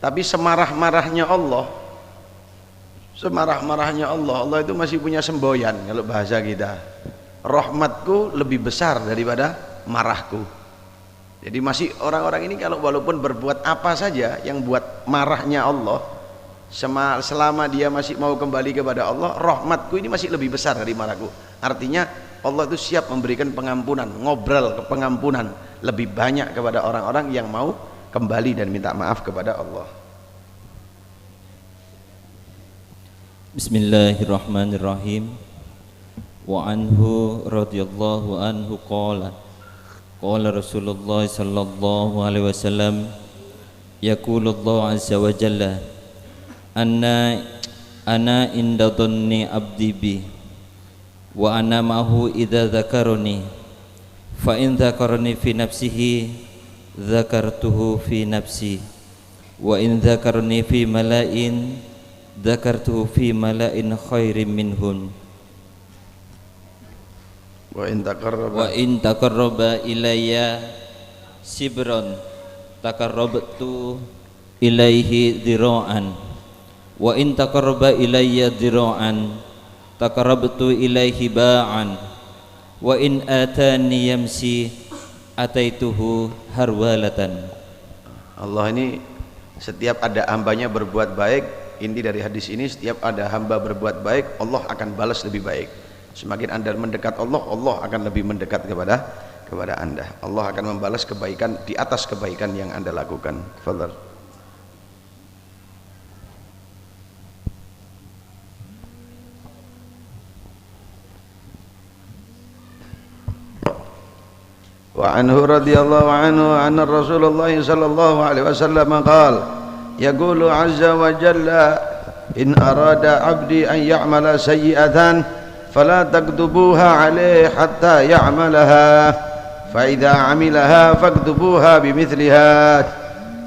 Tapi semarah-marahnya Allah, Allah itu masih punya semboyan. Kalau bahasa kita, rahmatku lebih besar daripada marahku. Jadi masih orang-orang ini kalau walaupun berbuat apa saja yang buat marahnya Allah, selama dia masih mau kembali kepada Allah, rahmatku ini masih lebih besar dari marahku. Artinya Allah itu siap memberikan pengampunan, ngobrol ke pengampunan lebih banyak kepada orang-orang yang mau kembali dan minta maaf kepada Allah. Bismillahirrahmanirrahim. Wa anhu radhiyallahu anhu qala Rasulullah sallallahu alaihi wasallam yaqulu Allah azza wa jalla ana inda dhanni abdi bi wa ana ma'hu idza dzakarani fa in dzakarani fi nafsihi dzakartuhu fi nafsi wa in dzakarani fi mala'in dzakartuhu fi mala'in khairin minhun wa in taqarraba ilayya sibran taqarrabtu ilaihi dhira'an wa in taqarraba ilayya dhira'an taqarrabtu ilaihi ba'an wa in atani yamsi ataituhu harwalatan. Allah ini setiap ada hambanya berbuat baik, inti dari hadis ini setiap ada hamba berbuat baik Allah akan balas lebih baik. Semakin Anda mendekat Allah, Allah akan lebih mendekat kepada Anda. Allah akan membalas kebaikan di atas kebaikan yang Anda lakukan. Fadhal. Wa anhu radhiyallahu anhu anna Rasulullah sallallahu alaihi wasallam qala yaqulu azza wa jalla in arada 'abdi an ya'mala sayyi'atan fala taktubuha alayhi hatta ya'malaha fa idza 'amilaha faktubuha bimithliha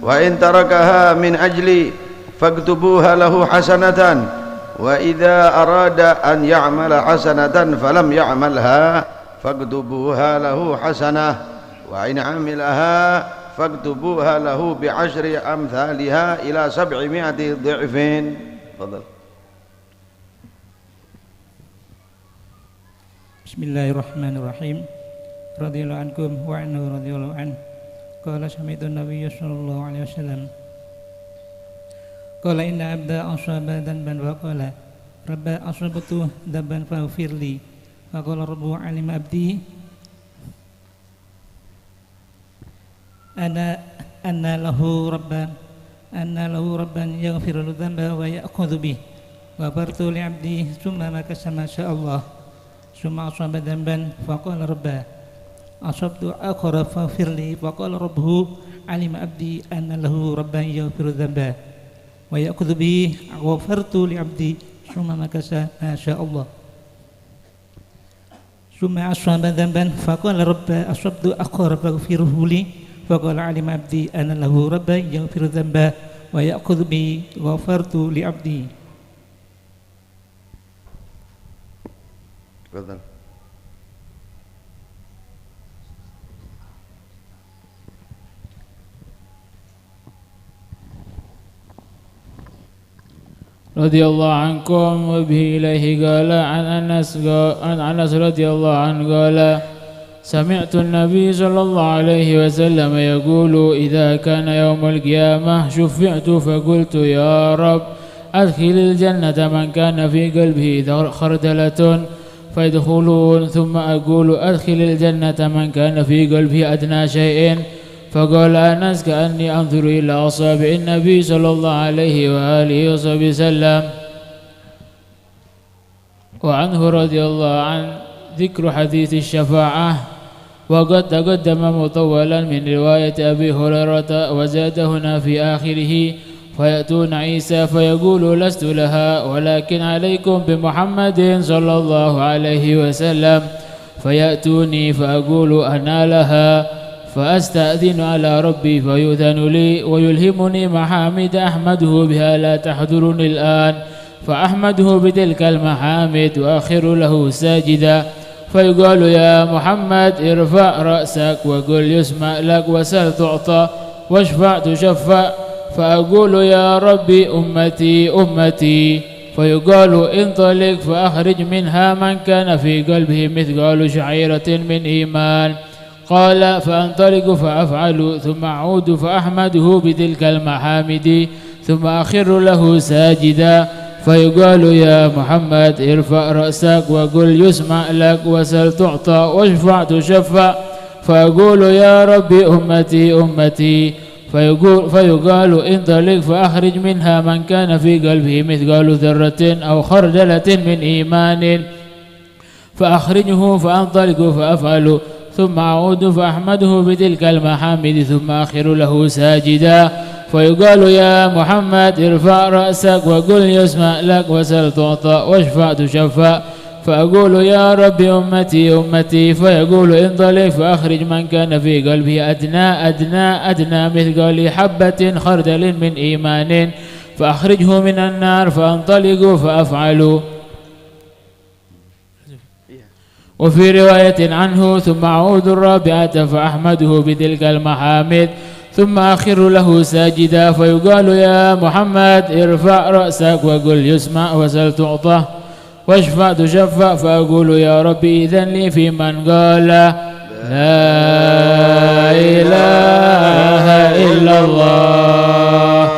wa in tarakaha min ajli faktubuha lahu hasanatan wa idza arada an ya'mala hasanatan falam ya'malha faktubuha lahu hasanah wa in 'amilaha faktubuha lahu bi'ashri amthaliha ila 700 dhi'fin. Fadhal. Bismillahirrahmanirrahim. Radhiyallahu ankum wa anhu radhiyallahu an. Qala sami'tu an-nabiy sallallahu alaihi wasallam. Qala inna abda asaba dhanban wa qala rabba asabtu dhanban faghfirli. Wa qala rabbu alim abdi anna lahu rabban yaghfiru dhanba wa ya'khudhu bih. Wa bartu li abdi summa makasa ma sya Allah. Summa asaba dhanban faqala rabba asabtu akhara faghfirli faqala rabbuhu alima abdi anna lahu rabban yaghfiru dhanba wa ya'khudhu bihi ghafartu li abdi summa makasa ma sya Allah. Summa asaba dhanban faqala rabba asabtu akhara faghfirhu li faqala alima abdi anna lahu rabban yaghfiru dhanba wa ya'khudhu bihi ghafartu li abdi. Betul. radhiyallahu ankum wa bihi ilaihi qala an Anas radhiyallahu anhu qala sami'tu an-nabiy sallallahu alaihi wasallam yaqulu idza kana yawmul qiyamah syuffi'tu faqultu ya rab adkhilil jannata man kana fi qalbihi khardalatun فيدخلون ثم أقول أدخل الجنة من كان في قلبه أدنى شيء فقال أنس كأني أنظر إلى أصابع النبي صلى الله عليه وآله وصحبه وسلم. وعنه رضي الله عنه ذكر حديث الشفاعة وقد تقدم مطولا من رواية أبي هريرة وزاد هنا في آخره فيأتون عيسى فيقول لست لها ولكن عليكم بمحمد صلى الله عليه وسلم فيأتوني فأقول أنا لها فأستأذن على ربي فيؤذن لي ويلهمني محامد أحمده بها لا تحضرني الآن فأحمده بتلك المحامد وآخر له ساجدا فيقال يا محمد ارفع رأسك وقل يسمع لك وسل تعطى واشفع تشفع فأقول يا ربي أمتي أمتي فيقال انطلق فأخرج منها من كان في قلبه مثقال شعيرة من إيمان قال فأنطلق فأفعل ثم أعود فأحمده بتلك المحامد ثم أخر له ساجدا فيقال يا محمد ارفع رأسك وقل يسمع لك وسل تعطى واشفع تشفع فيقول يا ربي أمتي أمتي فيقال انطلق فأخرج منها من كان في قلبه مثقال ذرة أو خردلة من إيمان فأخرجه فأنطلق فأفعل ثم أعود فأحمده بتلك المحامد ثم آخر له ساجدا فيقال يا محمد ارفع رأسك وقل يسمع لك وسل تعطى واشفع تشفع فأقول يا رب أمتي أمتي فيقول انطلق فأخرج من كان في قلبه أدنى مثقال حبة خردل من إيمان فأخرجه من النار فأنطلق فأفعل. وفي رواية عنه ثم أعود الرابعة فأحمده بتلك المحامد ثم آخر له ساجدا فيقال يا محمد ارفع رأسك وقل يسمع وسل تعطى واشفع تشفع فأقول يا ربي إذن لي في من قال لا إله إلا الله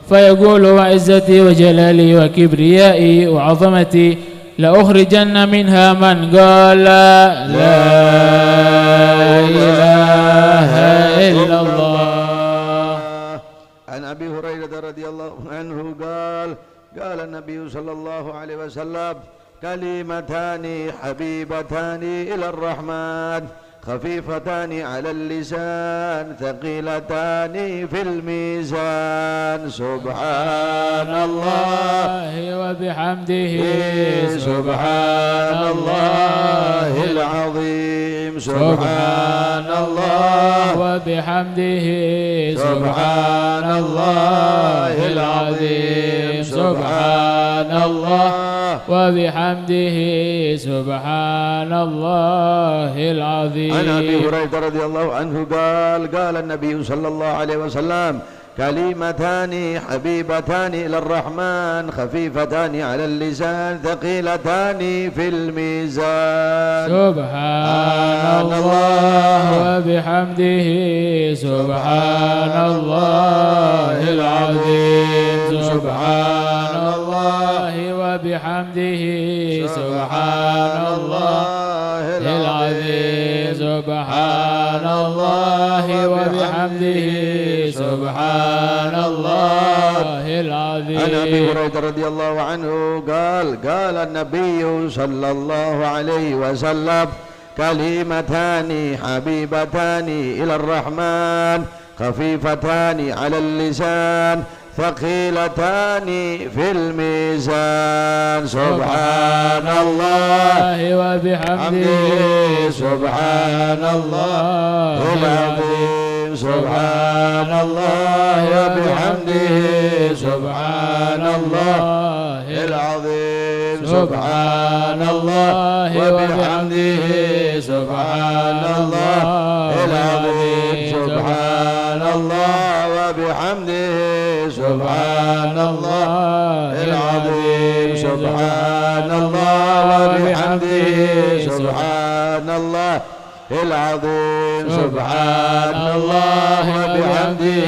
فيقول وعزتي وجلالي وكبريائي وعظمتي لأخرجن منها من قال لا إله إلا الله. عن أبي هريرة رضي الله عنه قال النبي صلى الله عليه وسلم كلمتان حبيبتان إلى الرحمن خفيفتان على اللسان ثقيلتان في الميزان سبحان الله وبحمده سبحان الله العظيم سبحان الله وبحمده سبحان الله العظيم سبحان الله وبحمده سبحان الله العظيم. عن أبي هريرة رضي الله عنه قال النبي صلى الله عليه وسلم كلمتان حبيبتان إلى الرحمن خفيفتان على اللسان ثقيلتان في الميزان سبحان الله وبحمده سبحان الله العظيم سبحان الله وبحمده سبحان الله العظيم سبحان الله وبحمده سبحان الله العظيم. عن أبي هريرة رضي الله عنه قال النبي صلى الله عليه وسلم كلمتان حبيبتان إلى الرحمن خفيفتان على اللسان ثقيلتان في الميزان سبحان الله وبحمده سبحان الله العظيم سبحان الله وبحمده سبحان الله العظيم سبحان الله وبحمده سبحان الله العظيم سبحان الله وبحمده سبحان الله العظيم سبحان الله وبحمده سبحان الله العظيم سبحان الله وبحمده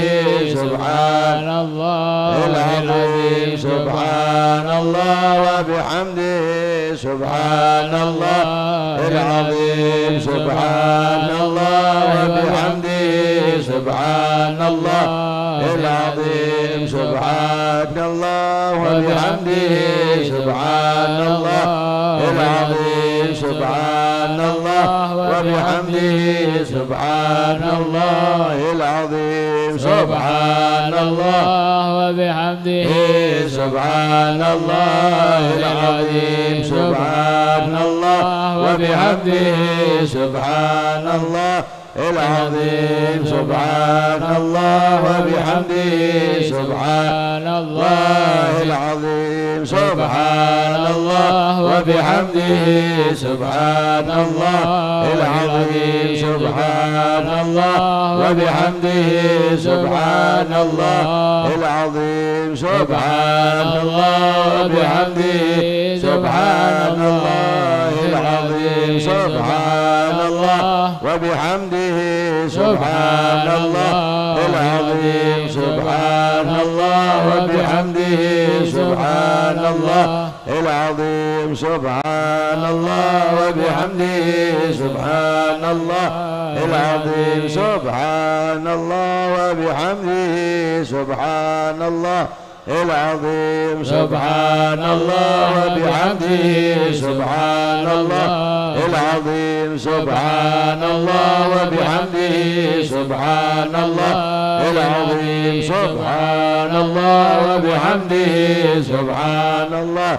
سبحان الله العظيم سبحان الله وبحمده سبحان الله العظيم سبحان الله وبحمده سبحان الله العظيم سبحان الله وبحمده سبحان الله العظيم سبحان الله وبحمده سبحان الله العظيم سبحان الله وبحمده سبحان الله العظيم سبحان الله وبحمده سبحان الله العظيم سبحان الله وبحمده سبحان الله العظيم سبحان الله وبحمده سبحان الله العظيم سبحان الله وبحمده سبحان الله العظيم سبحان الله وبحمده سبحان الله العظيم سبحان الله وبحمده سبحان الله العظيم سبحان الله وبحمده سبحان العظيم سبحان الله وبحمده سبحان الله العظيم سبحان الله وبحمده سبحان الله العظيم سبحان الله وبحمده سبحان الله العظيم سبحان الله وبحمده سبحان الله العظيم سبحان الله وبحمده سبحان الله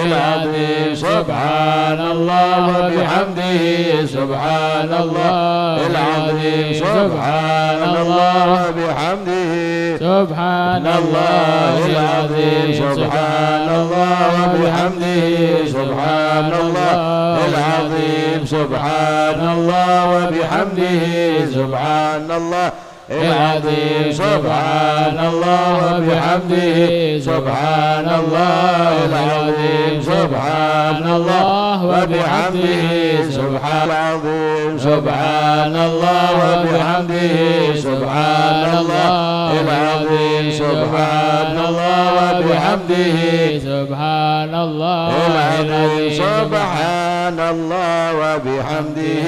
العظيم سبحان الله وبحمده سبحان الله العظيم سبحان الله وبحمده سبحان الله العظيم سبحان الله وبحمده سبحان الله العظيم سبحان الله وبحمده سبحان الله العظيم سبحان الله وبحمده سبحان الله العظيم سبحان الله وبحمده سبحان العظيم سبحان الله وبحمده سبحان الله العظيم سبحان الله وبحمده سبحان الله العظيم سبحان الله وبحمده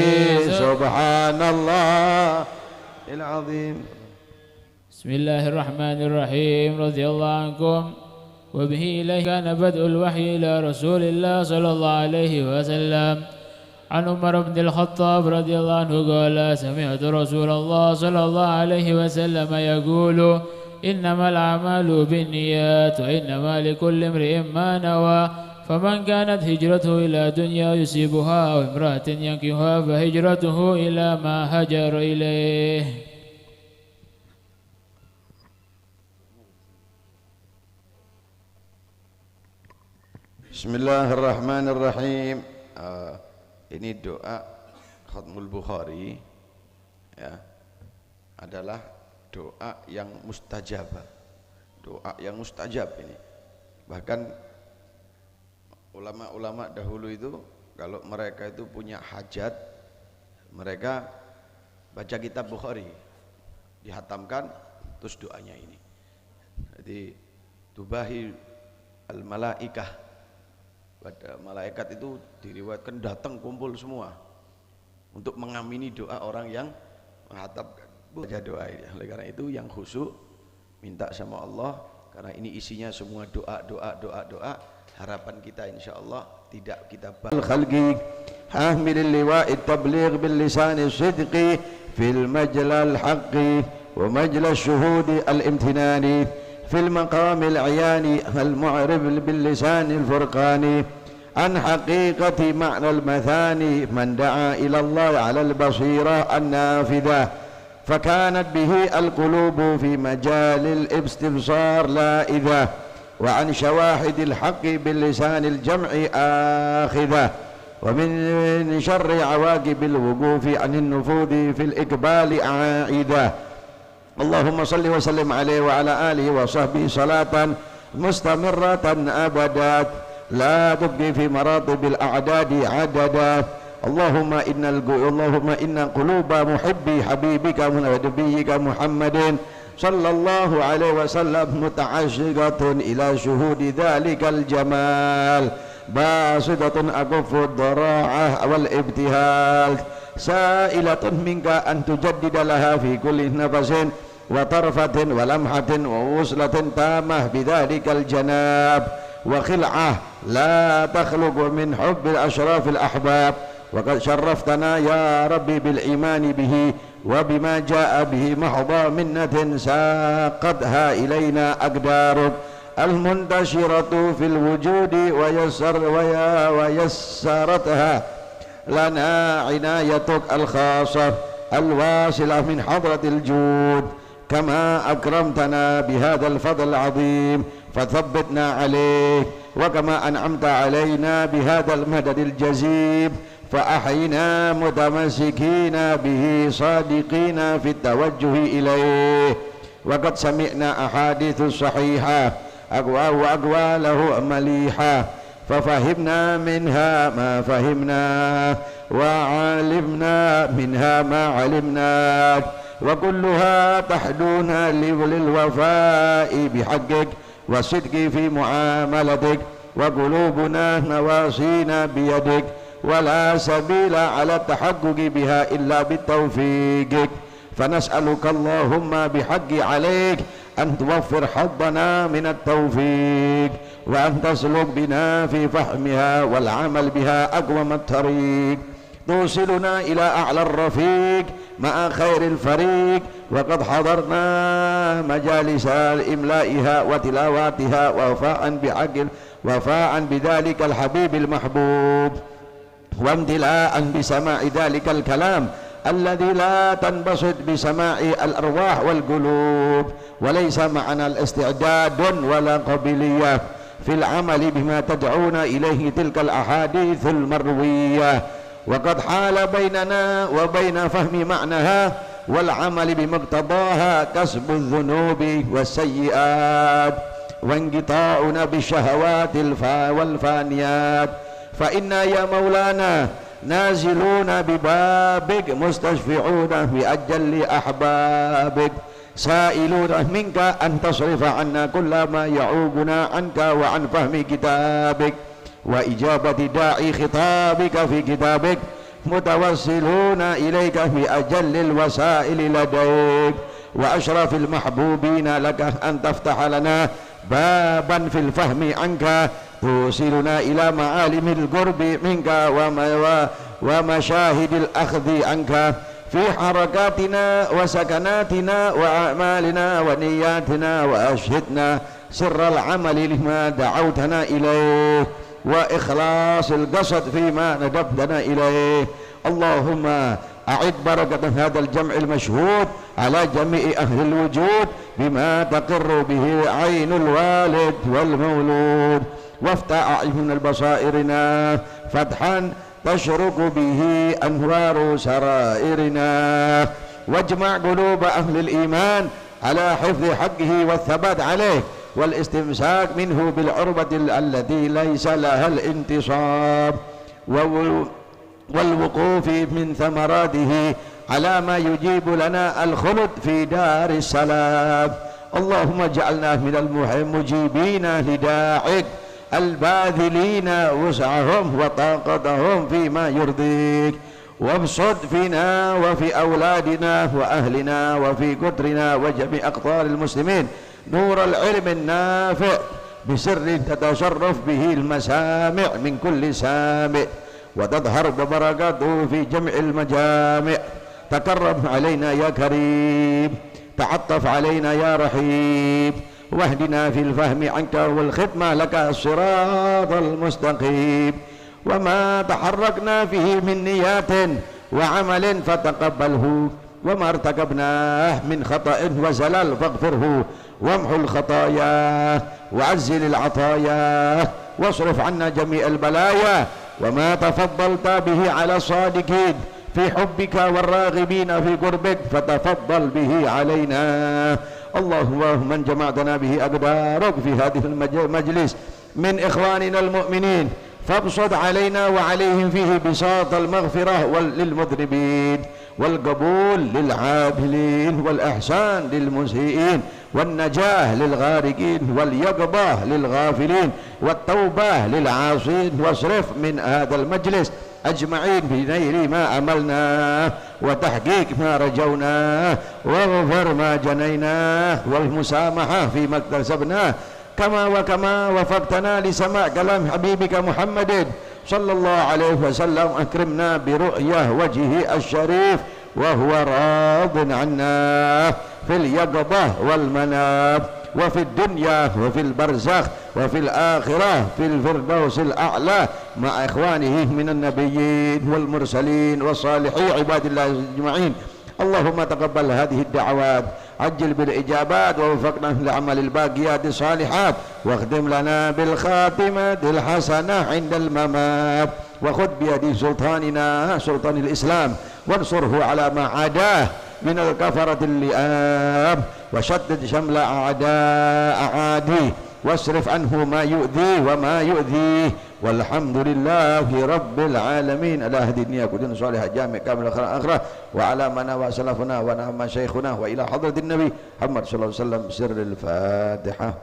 سبحان الله العظيم. بسم الله الرحمن الرحيم. رضي الله عنكم وبه إليه كان بدء الوحي إلى رسول الله صلى الله عليه وسلم. عن عمر بن الخطاب رضي الله عنه قال سمعت رسول الله صلى الله عليه وسلم يقول إنما الأعمال بالنيات وإنما لكل امرئ ما نوى فمن كانت هجرته إلى دنيا يصيبها أو امرأة ينكحها فهجرته إلى ما هجر إليه. Bismillahirrahmanirrahim. Ini doa Khatmul Bukhari ya, adalah doa yang mustajab. Doa yang mustajab ini. Bahkan ulama-ulama dahulu itu kalau mereka itu punya hajat, mereka baca kitab Bukhari, dihatamkan, terus doanya ini. Jadi tubahi al-malaikah, pada malaikat itu diriwayatkan datang kumpul semua untuk mengamini doa orang yang menghatamkan baca doa ini. Oleh karena itu yang khusyuk minta sama Allah, karena ini isinya semua doa. Harapan kita insyaallah tidak kita khalqi hamil liwa' at-tabligh bil lisan as-sidqi fil majlal haqqi wa majlal shuhudi al-imtinani fil maqam al-'ayani al-mu'rib bil lisan al-furqani an haqiqati ma'na al-mathani man da'a ila Allah 'ala al-basirah an-nafidah فكانت به القلوب في مجال الاستبصار لائذة وعن شواهد الحق باللسان الجمع آخذة ومن شر عواقب الوقوف عن النفوذ في الإقبال عائدة. اللهم صل وسلم عليه وعلى آله وصحبه صلاة مستمرة أبدا لا تبقي في مراتب الأعداد عددا. اللهم إن قلوب محبي حبيبك ونبيك محمد صلى الله عليه وسلم متعشقة إلى شهود ذلك الجمال باسطة أكف الضراعة والابتهال سائلة منك أن تجدد لها في كل نفس وطرفة ولمحة ووصلة تامة بذلك الجناب وخلعة لا تخلق من حب الأشراف الأحباب. وقد شرفتنا يا ربي بالإيمان به وبما جاء به محضى منة ساقتها إلينا أقدارك المنتشرة في الوجود ويسرتها لنا عنايتك الخاصة الواصلة من حضرة الجود كما أكرمتنا بهذا الفضل العظيم فثبتنا عليه وكما أنعمت علينا بهذا المدد الجزيل فأحينا متمسكين به صادقين في التوجه إليه. وقد سمعنا أحاديث صحيحة وأقواله مليحة ففهمنا منها ما فهمنا وعلمنا منها ما علمنا وكلها تحدونا للوفاء بحقك والصدق في معاملتك وقلوبنا نواصينا بيدك ولا سبيل على التحقق بها إلا بالتوفيق فنسألك اللهم بحق عليك أن توفر حظنا من التوفيق وأن تسلك بنا في فهمها والعمل بها أقوم الطريق توصلنا إلى أعلى الرفيق مع خير الفريق وقد حضرنا مجالس إملائها وتلاواتها وفاء بذلك الحبيب المحبوب وامتلاء بسماع ذلك الكلام الذي لا تنبسط بسماع الأرواح والقلوب وليس معنا الاستعداد ولا قابلية في العمل بما تدعون إليه تلك الأحاديث المروية وقد حال بيننا وبين فهم معناها والعمل بمقتضاها كسب الذنوب والسيئات وانقطاعنا بالشهوات والفانيات فإنا يا مولانا نازلون ببابك مستشفعون بأجل أحبابك سائلون منك أن تصرف عنا كل ما يعوقنا عنك وعن فهم كتابك وإجابة داعي خطابك في كتابك متوسلون إليك في أجل الوسائل لديك وأشرف المحبوبين لك أن تفتح لنا بابا في الفهم عنك توصلنا إلى معالم القرب منك ومشاهد الأخذ عنك في حركاتنا وسكناتنا وأعمالنا ونياتنا وأشهدنا سر العمل لما دعوتنا إليه وإخلاص القصد فيما ندبتنا إليه اللهم أعد بركة هذا الجمع المشهود على جميع أهل الوجود بما تقر به عين الوالد والمولود وافتح أعين البصائرنا فتحا تشرق به أنوار سرائرنا واجمع قلوب أهل الإيمان على حفظ حقه والثبات عليه والاستمساك منه بالعربة التي ليس لها الانتصاب والوقوف من ثمراته على ما يجيب لنا الخلد في دار السلام اللهم اجعلنا من المجيبين لداعك الباذلين وسعهم وطاقتهم فيما يرضيك وابسط فينا وفي أولادنا وأهلنا وفي قدرنا وجميع أقطار المسلمين نور العلم النافع بسر تتشرف به المسامع من كل سامع وتظهر ببركاته في جمع المجامع تكرم علينا يا كريم تعطف علينا يا رحيم واهدنا في الفهم عنك والخدمة لك الصراط المستقيم وما تحركنا فيه من نيات وعمل فتقبله وما ارتكبناه من خطأ وزلل فاغفره وامحو الخطايا وعزل العطايا واصرف عنا جميع البلايا وما تفضلت به على الصادقين في حبك والراغبين في قربك فتفضل به علينا اللهم من جمعتنا به أقدارك في هذه المجلس من إخواننا المؤمنين فابسط علينا وعليهم فيه بساط المغفرة للمذنبين والقبول للعابلين والإحسان للمسيئين والنجاة للغارقين واليقظة للغافلين والتوبة للعاصين واصرف من هذا المجلس أجمعين بنيل ما أملنا وتحقيق ما رجونا واغفر ما جنيناه والمسامحة فيما اكتسبناه كما وفقتنا لسماع كلام حبيبك محمد صلى الله عليه وسلم أكرمنا برؤية وجهه الشريف وهو راض عنا في اليقظة والمنام وفي الدنيا وفي البرزخ وفي الآخرة في الفردوس الأعلى مع إخوانه من النبيين والمرسلين والصالحين عباد الله أجمعين اللهم تقبل هذه الدعوات عجل بالإجابات ووفقنا لعمل الباقيات الصالحات واخدم لنا بالخاتمة الحسنة عند الممات وخذ بيد سلطاننا سلطان الإسلام وانصره على ما عاداه من الكفرة اللئام وشدد شمل أعداء عاديه واصرف عنه ما يؤذيه وما يؤذيه والحمد لله رب العالمين. على هذه النية كلنا صالحة جامع كامل آخرة وعلى من وسلفنا ونعم شيخنا وإلى حضرة النبي محمد صلى الله عليه وسلم. سر الفاتحة.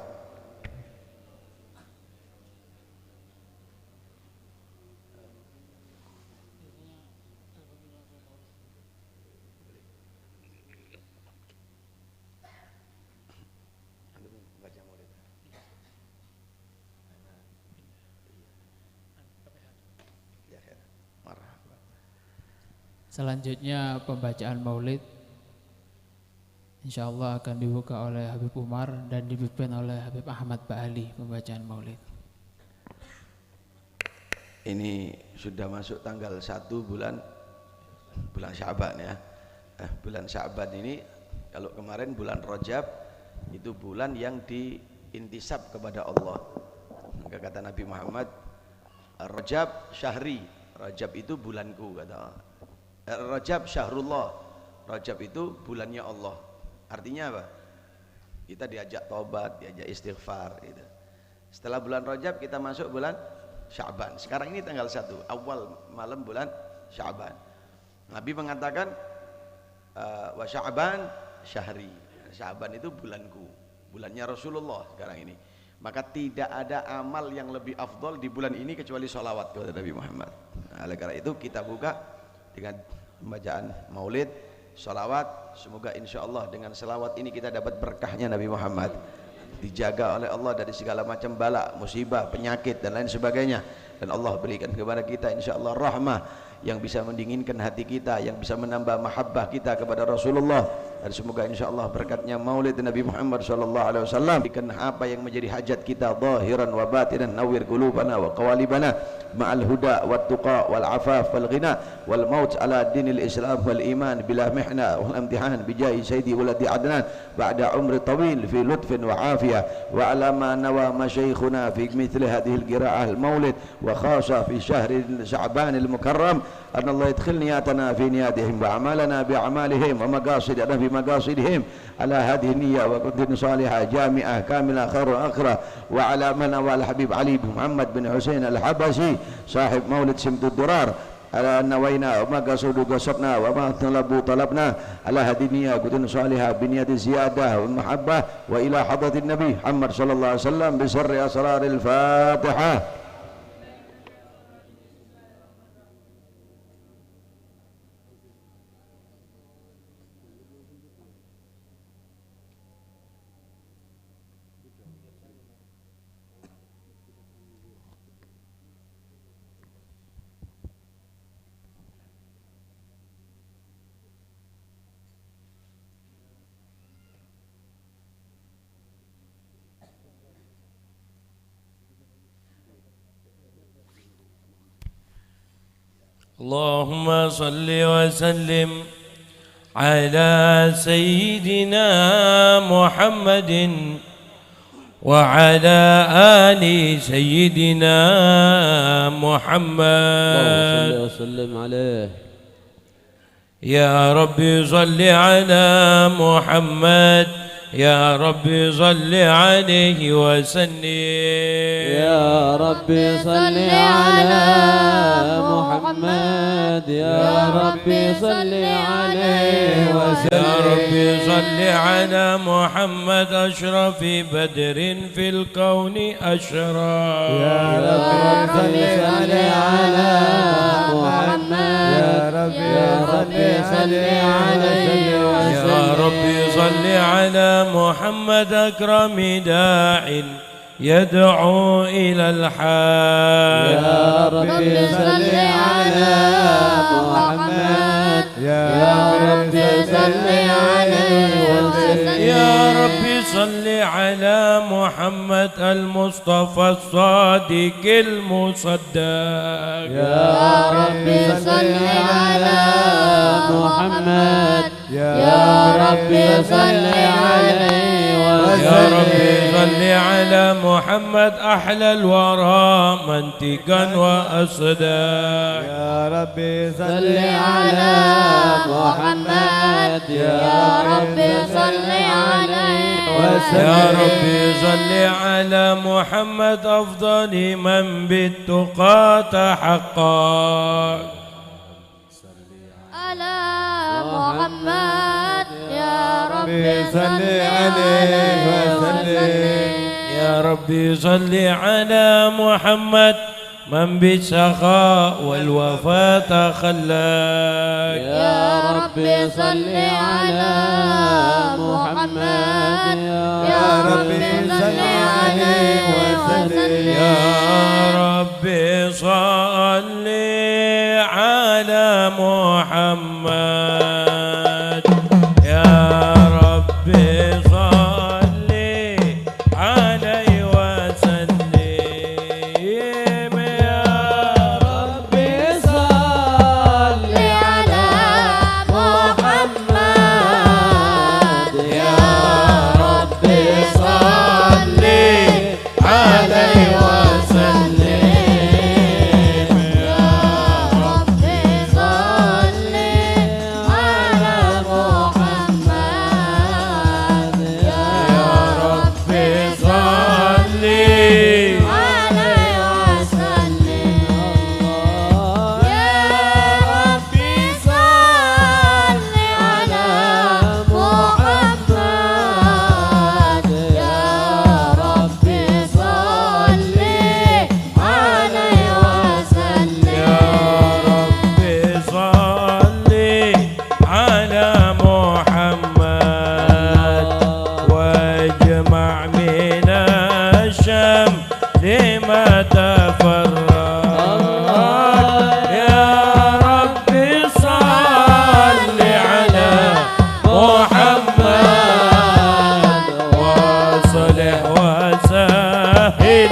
Selanjutnya pembacaan maulid insyaallah akan dibuka oleh Habib Umar dan dipimpin oleh Habib Ahmad Ba'ali pembacaan maulid. Ini sudah masuk tanggal 1 bulan Sya'ban ya. Bulan Sya'ban ini, kalau kemarin bulan Rajab itu bulan yang diintisab kepada Allah. Maka kata Nabi Muhammad, Rajab syahri, Rajab itu bulanku kata. Rajab syahrullah, Rajab itu bulannya Allah. Artinya apa? Kita diajak taubat, diajak istighfar gitu. Setelah bulan Rajab kita masuk bulan Sya'ban. Sekarang ini tanggal 1, awal malam bulan Sya'ban. Nabi mengatakan wa Sya'ban syahri. Sya'ban itu bulanku, bulannya Rasulullah sekarang ini. Maka tidak ada amal yang lebih afdol di bulan ini kecuali sholawat kepada Nabi Muhammad. Nah, oleh karena itu kita buka dengan pembacaan maulid, sholawat. Semoga insya Allah dengan sholawat ini kita dapat berkahnya Nabi Muhammad, dijaga oleh Allah dari segala macam bala, musibah, penyakit dan lain sebagainya, dan Allah berikan kepada kita insya Allah rahmah yang bisa mendinginkan hati kita, yang bisa menambah mahabbah kita kepada Rasulullah. Dan semoga insya Allah berkatnya maulid Nabi Muhammad SAW berikan apa yang menjadi hajat kita zahiran wa batinan, nawwir qulubana wa qawalibana ma'al huda wat tuqa wal afaf wal ghina wal maut ala dinil islam wal iman bila mihna wal imtihan bijahi sayyidi waladi adnan ba'da umri tawil fi lutfin wa afiyah wa ala ma nawa masyayikhuna fi mithli hadhihi al qira'ah al maulid wa khasa fi shahri sya'ban al mukarram أن الله يدخل نياتنا في نياتهم وأعمالنا بأعمالهم ومقاصدنا في مقاصدهم على هذه النية وكنت صالحة جامعة كاملة خير آخرة وعلى من والحبيب علي بن محمد بن حسين الحبشي صاحب مولد سمت الدرار على أن نوينا وما قصدوا قصدنا وما طلبوا طلبنا على هذه النية كنت صالحة بنية الزيادة والمحبة وإلى حضرة النبي محمد صلى الله عليه وسلم بسر أسرار الفاتحة. اللهم صل وسلم على سيدنا محمد وعلى آل سيدنا محمد اللهم صل وسلم عليه. يا رب صل على محمد يا رب صل عليه وسلم. يا رب صل على محمد يا رب صل عليه وسلم. يا رب صل على محمد أشرف بدر في الكون أشرف. يا رب صل على محمد يا رب صل عليه وسلم. يا رب صل على محمد أكرم داع يدعو إلى الحق. يا رب صل على محمد يا رب صل عليه وسلم. يا رب صل على محمد المصطفى الصادق المصدق. يا رب صل على محمد يا رب صل عليه وسلم. يا رب صل على محمد أحلى الورى منطقا وأصداق. يا رب صل على محمد يا رب صل عليه وسلم. يا رب صل على محمد أفضل من بالتقى تحقق. على محمد يا رب صل عليه وسلم. يا رب صل على محمد من بالسخاء والوفاء تخلق. يا رب صل على محمد يا رب صل عليه وسلم. يا رب صل على محمد الشمل ما تفرق يا ربي صل على محمد وصلح وسهل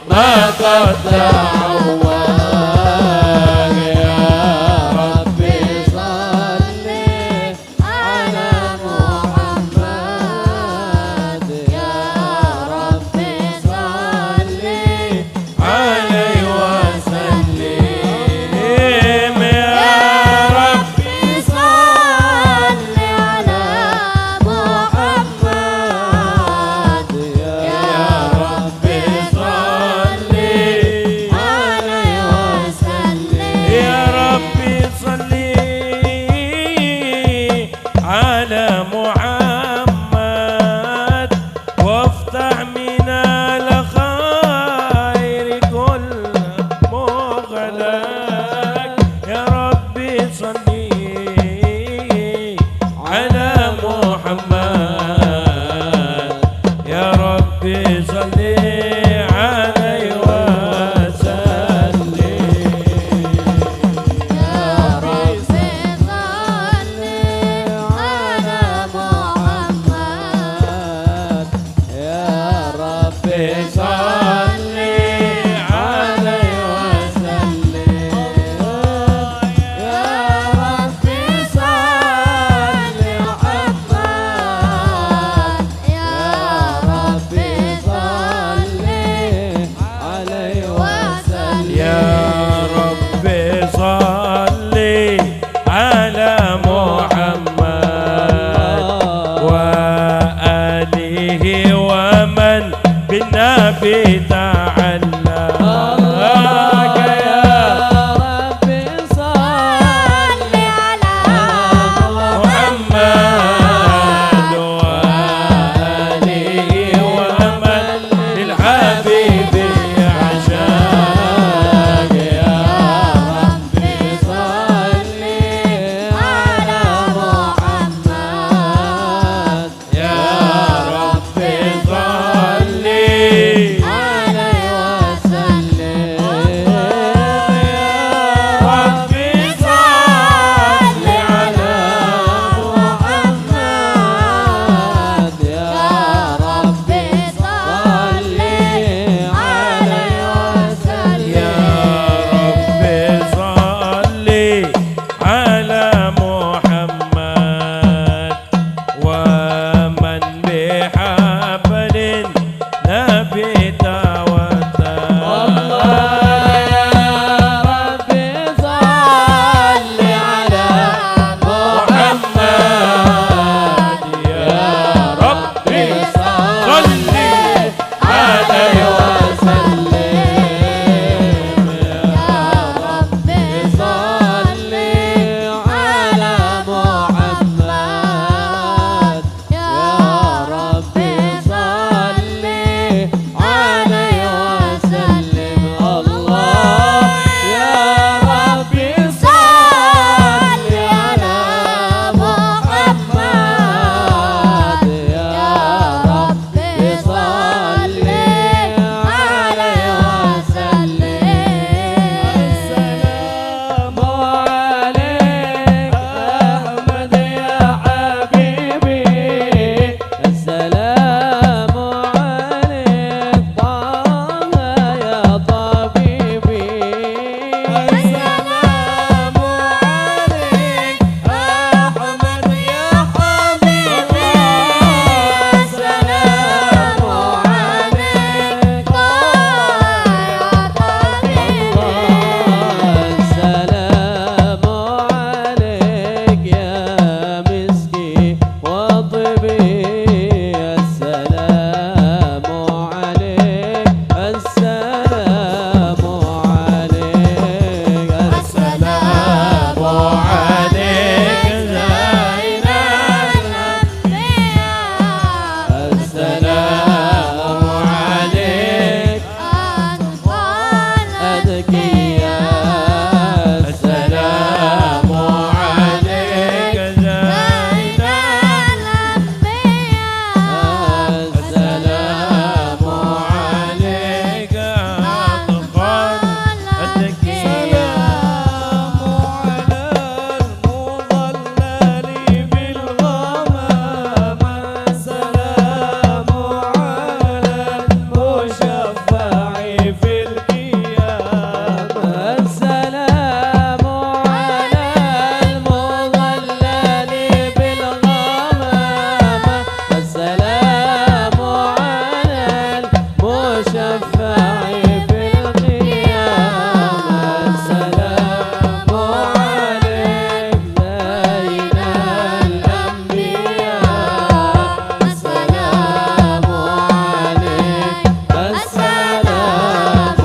ما قد تعود يا ربي صل على محمد يا ربي صل عليه وسلم يا ربي صل على محمد يا ربي صل عليه وسلم يا ربي صل على محمد وافتح من الخير كل مغلق يا ربي صل على محمد يا ربي صل عليه وسلم يا ربي صل على محمد يا ربي صل عليه وسلم يا ربي صل محمد يا ربي صل عليه وسلم يا ربي صل على محمد وآله ومن بالنبي تعلق يا ربي صل على محمد وآله ومن للحبيب عشاق يا ربي صل على محمد يا ربي صل عليه وسلم شفاعي في القيامة السلام عليك زين الأنبياء السلام عليك السلام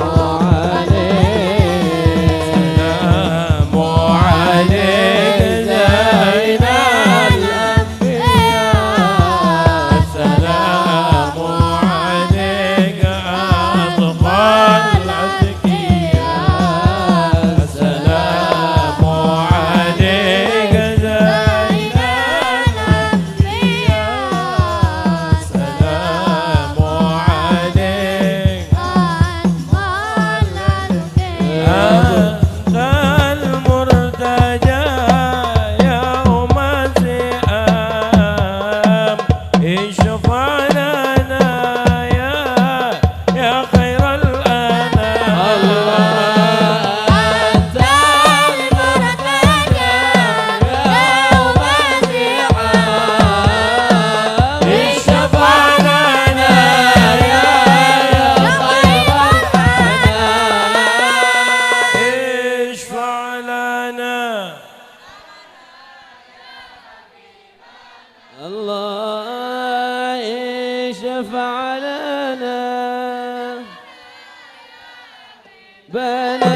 حبيبنا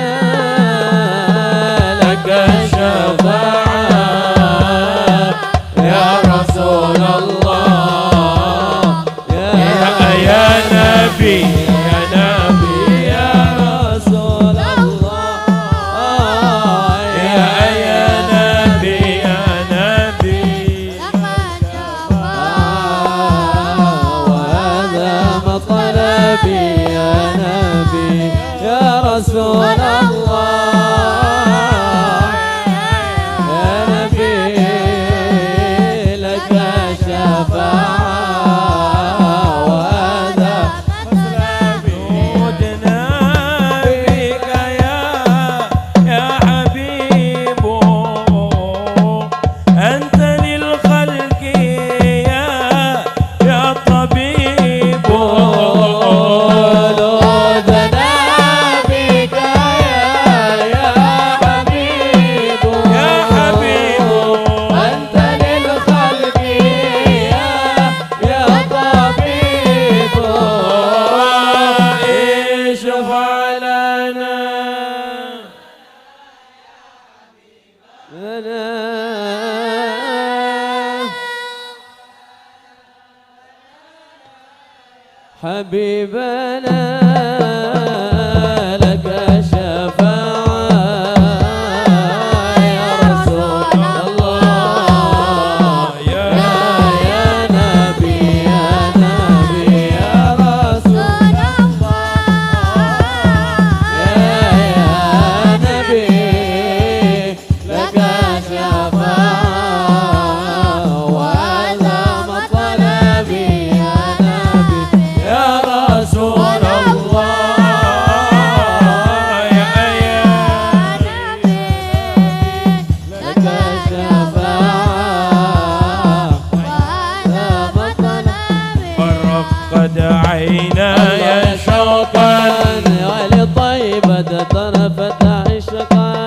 لك شفاعة يا رسول الله يا نبي يا نبي يا رسول الله يا نبي لك شفاعة وهذا مطلبي يا نبي يا رسول الله يا نبي لك شفاعة وهذا مطلبي فرقد عيناي شوقا ولطيبة طرفة عشقا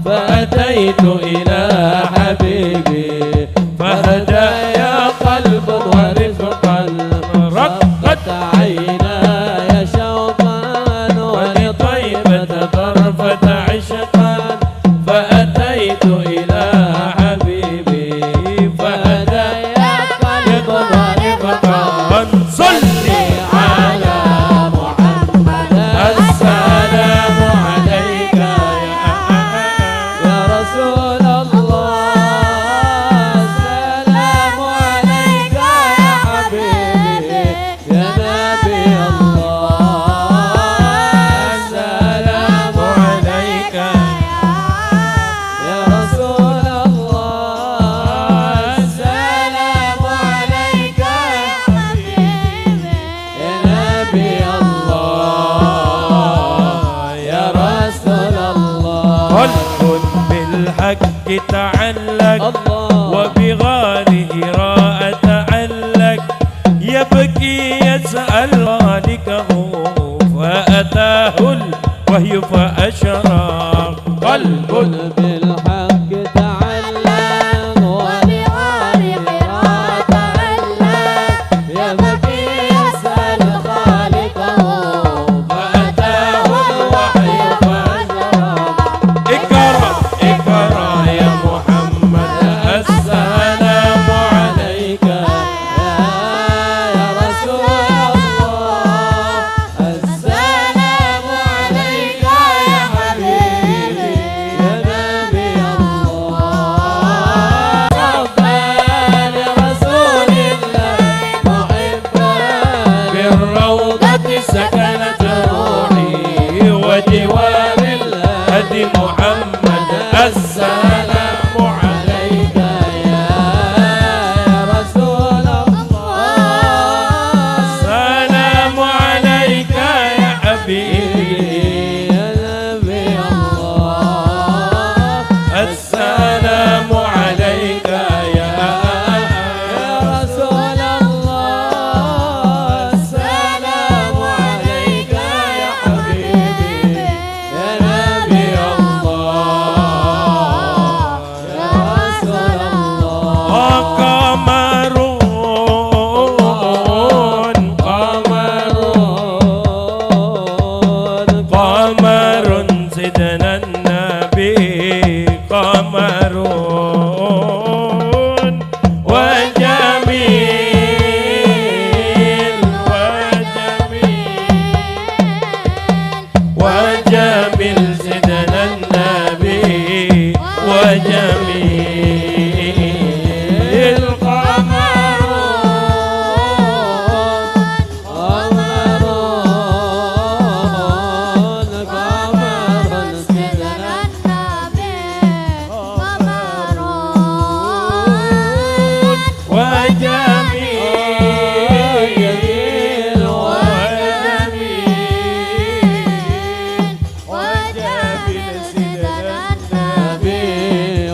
فأتيت إلى حبيبي فهدايا قلب ورفقا رقت عيناي شوقا ولطيبة طرفة عشقا فأتيت إلى حبيبي فهدايا قلب ورفقا صلي على محمد السلام عليك يا رسول الله السلام عليك يا حبيبي يا نبي الله السلام عليك يا رسول الله السلام عليك يا حبيبي يا نبي الله يا رسول الله قلب بالحق تعلق وبغاره راء تعلق يبكي يسأل خالقه الوحي فأشرق قلب بالحق تعلق وبغار حراء تعلق يا مكي يسأل خالقه فأتاه الوحي فأشرق اقرأ اقرأ يا محمد السلام عليك يا رسول الله السلام عليك يا حبيبي يا نبي الله حبا لرسول الله محبا بالروضة سكنت روحي وجوار الهدي محمد السلام عليك يا رسول الله السلام عليك يا حبيبي يا نبي الله السلام عليك يا رسول الله السلام عليك يا حبيبي يا نبي الله يا رسول الله قمر سيدنا النبي قمر وجميل وجميل سيدنا النبي وجميل وجميل وجميل سيدنا النبي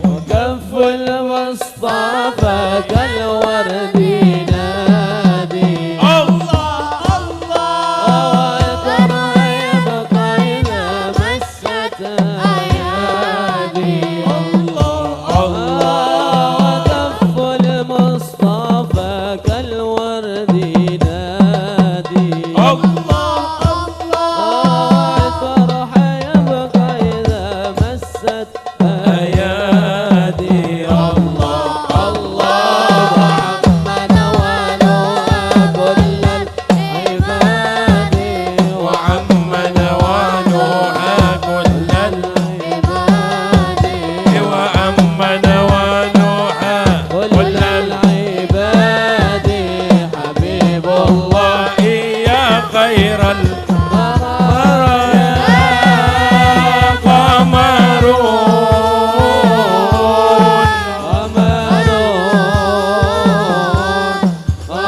وكف المصطفى كالورد نادي الله الله وترى يبقى إذا مست أيادي وكف المصطفى كالورد نادي الفرح يبقى إذا مست أيادي الله الله محمد ونوى كل العباد وعمد ونوحى كل وعمد ونوحى كل العباد حبيب الله الله يا خير البرايا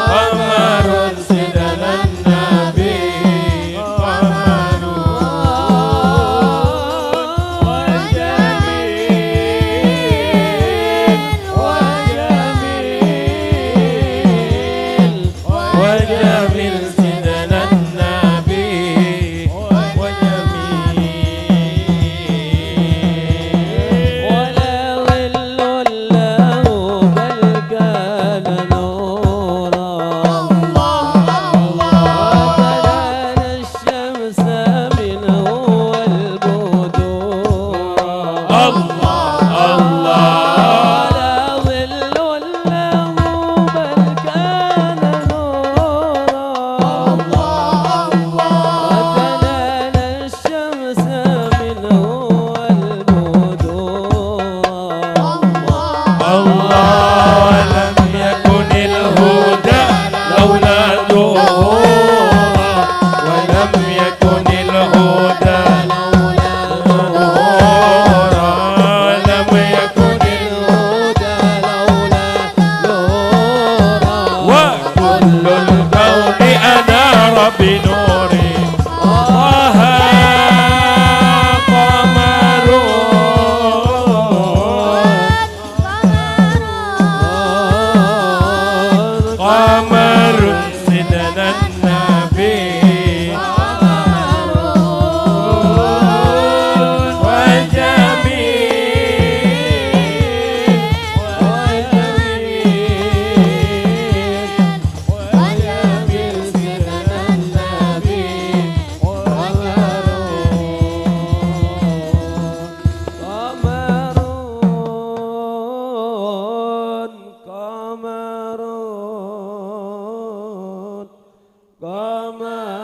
قمر سيدنا النبي قمر وجميل سيدنا النبي وجميل ولا ظل له بل كان نورا وتنال الشمس منه والبدور الله الله ولا ظل له بل كان نورا وتنال الشمس منه والبدور الله لم يكن الهدى لولا نورا ولم يكن الهدى لولا نورا لم يكن الهدى لولا نورا وكل الكون أنار بنوري طه قمر قمر سيدنا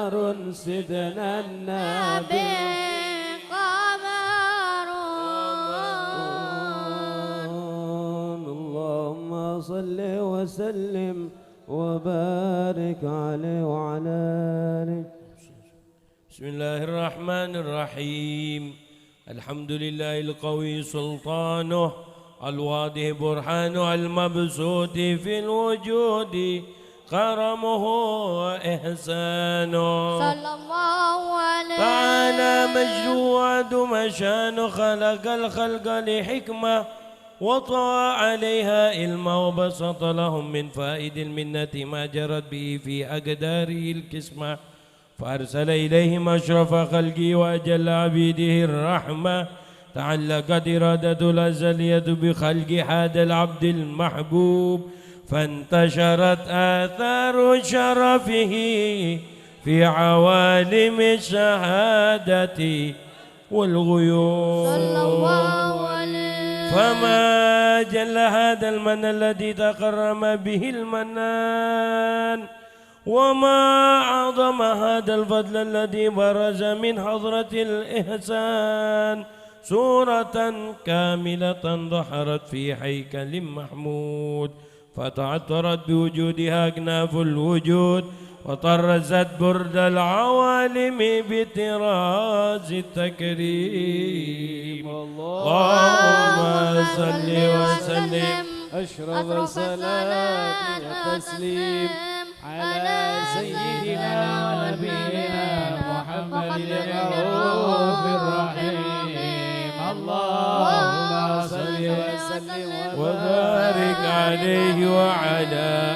قمر سيدنا النبي قمر اللهم صل وسلم وبارك عليه وعلى آله. بسم الله الرحمن الرحيم. الحمد لله القوي سلطانه الواضح برهانه المبسوط في الوجود كرمه وإحسانه صلى الله عليه تعالى مجده وعدم شانه خلق الخلق لحكمة وطوى عليها علما وبسط لهم من فائد المنة ما جرت به في أقداره الكسمة فأرسل إليهم أشرف خلقه وأجل عبيده الرحمة تعلقت إرادة الأزلية بخلق هذا العبد المحبوب فانتشرت آثار شرفه في عوالم الشهادة والغيوب صلى الله عليه فما جل هذا المن الذي تكرم به المنان وما أعظم هذا الفضل الذي برز من حضرة الإحسان سورة كاملة ظهرت في هيكل محمود فتعطرت بوجودها أكناف الوجود وطرزت برد العوالم بطراز التكريم اللهم صل وسلم أشرف صلاة وتسليم على سيدنا ونبينا محمد الرؤوف الرحيم اللهم صل وسلم وبارك عليه وعلى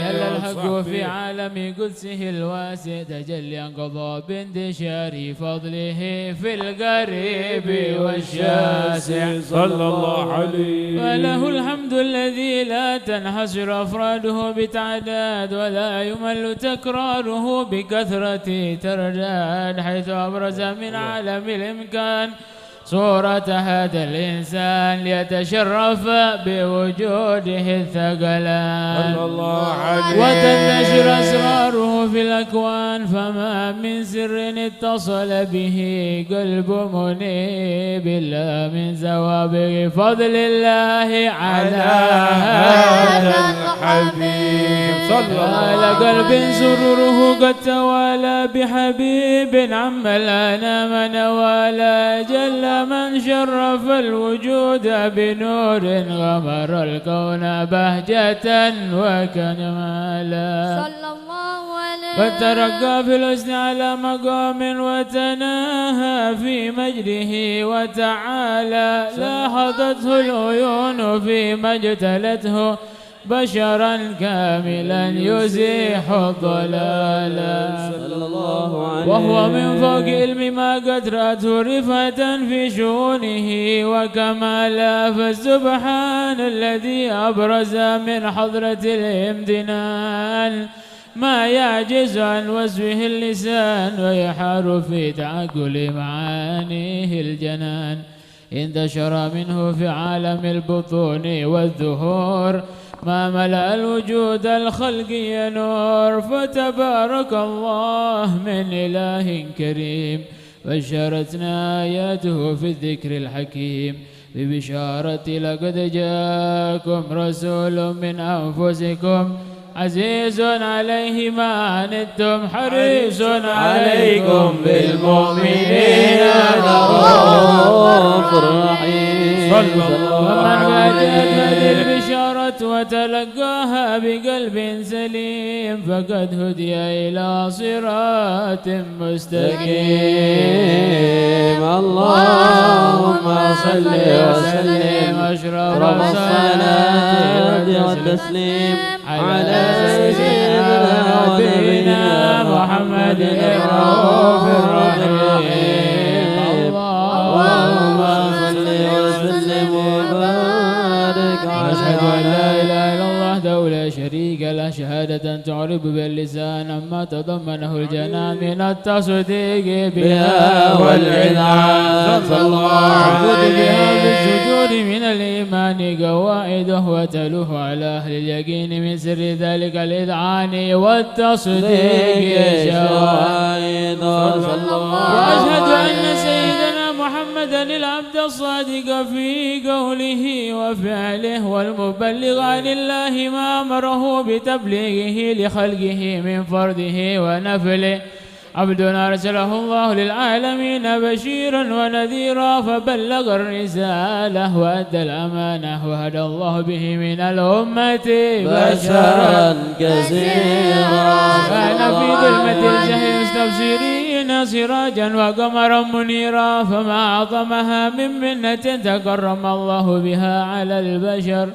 جل آله الحق في وصحبه عالم قدسه الواسع تجلي انقضى بانتشار فضله في القريب والشاسع صلى الله عليه وله الحمد الذي لا تنحصر أفراده بتعداد ولا يمل تكراره بكثرة ترداد حيث أبرز من عالم الإمكان صورة هذا الإنسان ليتشرف بوجوده الثقلان وتنتشر أسراره في الأكوان فما من سر اتصل به قلب منيب إلا من زوابق فضل الله على هذا الحبيب على قلب سرره قد توالى بحبيب عم الأنام نوالا جل من شرف الوجود بنور غمر الكون بهجة وكمالا صلى الله عليه قد ترقى في الحسن على مقام وتناهى في مجده وتعالى لاحظته العيون فيما اجتلته بشرا كاملا يزيح الضلال وهو من فوق علم ما قد رأته رفعة في شؤونه وكمالا فسبحان الذي أبرز من حضرة الامتنان ما يعجز عن وصفه اللسان ويحار في تعقل معانيه الجنان انتشر منه في عالم البطون والظهور ما ملأ الوجود الخلقي نور فتبارك الله من إله كريم بشرتنا آياته في الذكر الحكيم ببشارة لقد جاءكم رسول من أنفسكم عزيز عليه ما عنتم حريص عليكم بالمؤمنين رؤوف رحيم ومن واجهت هذه البشارة وتلقاها بقلب سليم فقد هدي إلى صراط مستقيم اللهم صل وسلم أشرف الصلاة والتسليم على سيدنا ونبينا محمد الرؤوف الرحيم اللهم صل وسلم وبارك على أشهد أن لا إله إلا الله وحده لا شريك له له شهادة تعرب باللسان أما تضمنه الجنان من التصديق بها والإذعان صلى الله بها بالسجود من الإيمان قواعده وتلوه على أهل اليقين من سر ذلك الإذعان والتصديق شواهد صلى الله. وأشهد أن سيدنا محمدا العبد الصادق في قوله وفعله والمبلغ عن الله ما أمره بتبليغه لخلقه من فرده ونفله. عبد أرسله الله للعالمين بشيرا ونذيرا فبلغ الرسالة وأدى الأمانة وهدى الله به من الأمة بشرا كثيرا. كان في ظلمة الجهل مستبصرين سراجا وقمرا منيرا فما أعظمها من منة تكرم الله بها على البشر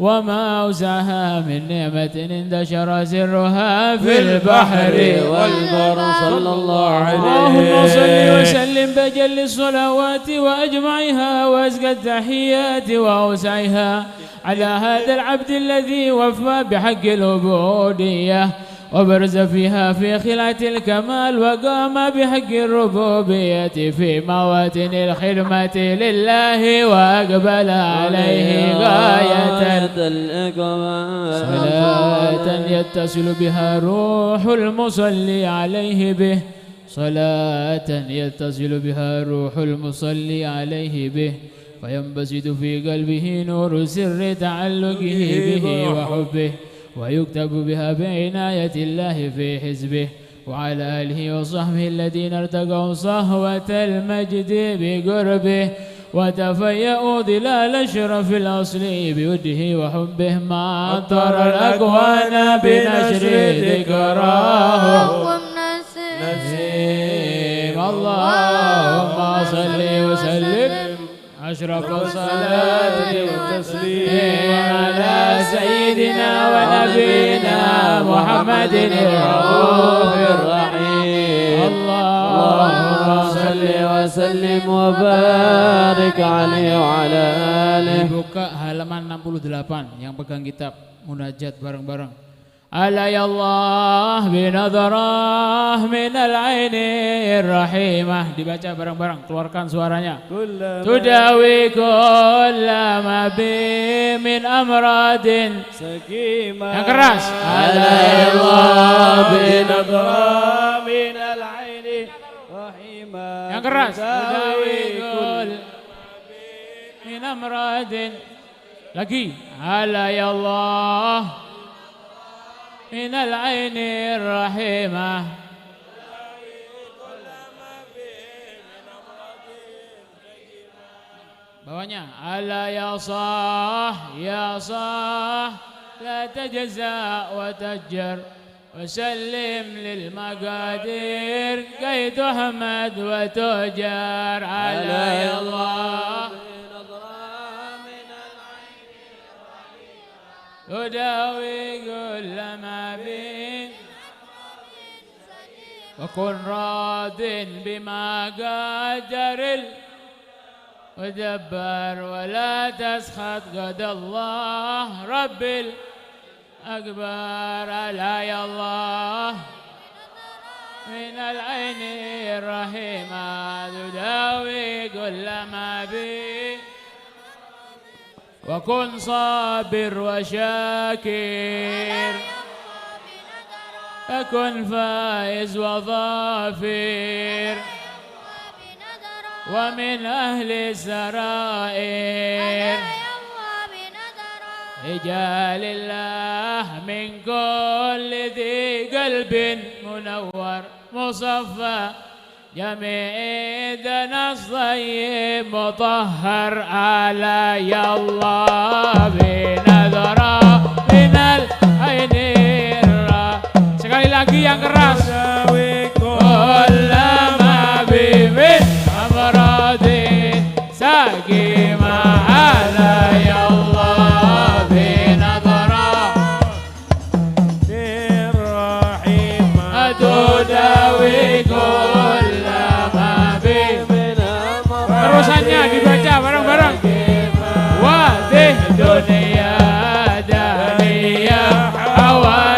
وما أوسعها من نعمة اندشر سرها في البحر والبر صلى الله عليه. اللهم صل وسلم بجل الصلوات وأجمعها وأزكى التحيات وأوسعها على هذا العبد الذي وفى بحق العبودية وبرز فيها في خلعة الكمال وقام بحق الربوبية في مواتن الخدمة لله وأقبل عليه غاية الإقبال. صلاة يتصل بها روح المصلي عليه به صلاة يتصل بها روح المصلي عليه به فينبسط في قلبه نور سر تعلقه به وحبه ويكتب بها بعناية الله في حزبه وعلى آله وصحبه الذين ارتقوا صهوة المجد بقربه وتفيأوا ظلال الشرف الأصلي بوده وحبه ما أطر الأكوان بنشر ذكراه نسيم. اللهم صل وسلم أشرف الصلاة والتسليم على سيدنا ونبينا محمد الرؤوف الرحيم. اللهم صل وسلم وبارك عليه وعلى آله. Buka halaman 68 yang pegang kitab munajat bareng-bareng. ألا يا الله بنظرة من العين الرحيمة. Dibaca bareng-bareng, keluarkan suaranya. تداوي كل ما بي من أمراض سقيمة. Yang keras. ألا يا الله بنظرة من العين الرحيمة. Yang keras. تداوي كل من أمراض. Lagi. ألا يا الله من العين الرحيمة. bawahnya ألا يا صاح يا صاح لا تجزع وتجر وسلم للمقادير كي تحمد وتجر. ألا يا الله تداوي كل ما بين وكن راض بما قدر ودبر ولا تسخط قد الله رب الأكبر. ألا يا الله من العين الرحيمة تداوي كل ما بين وكن صابر وشاكر فكن فائز وظافر ومن أهل السرائر رجال الله من كل ذي قلب منور مصفى جميع دنس طيب مطهر. ألا يا الله بنظرة من العين الرحيمة. Sekali lagi yang keras. كل ما بي من أمراض سقيمة. ألا يا الله بنظرة الرحيمة تداوي كل terusannya dibaca bareng-bareng. Wadih dunia daniyah awal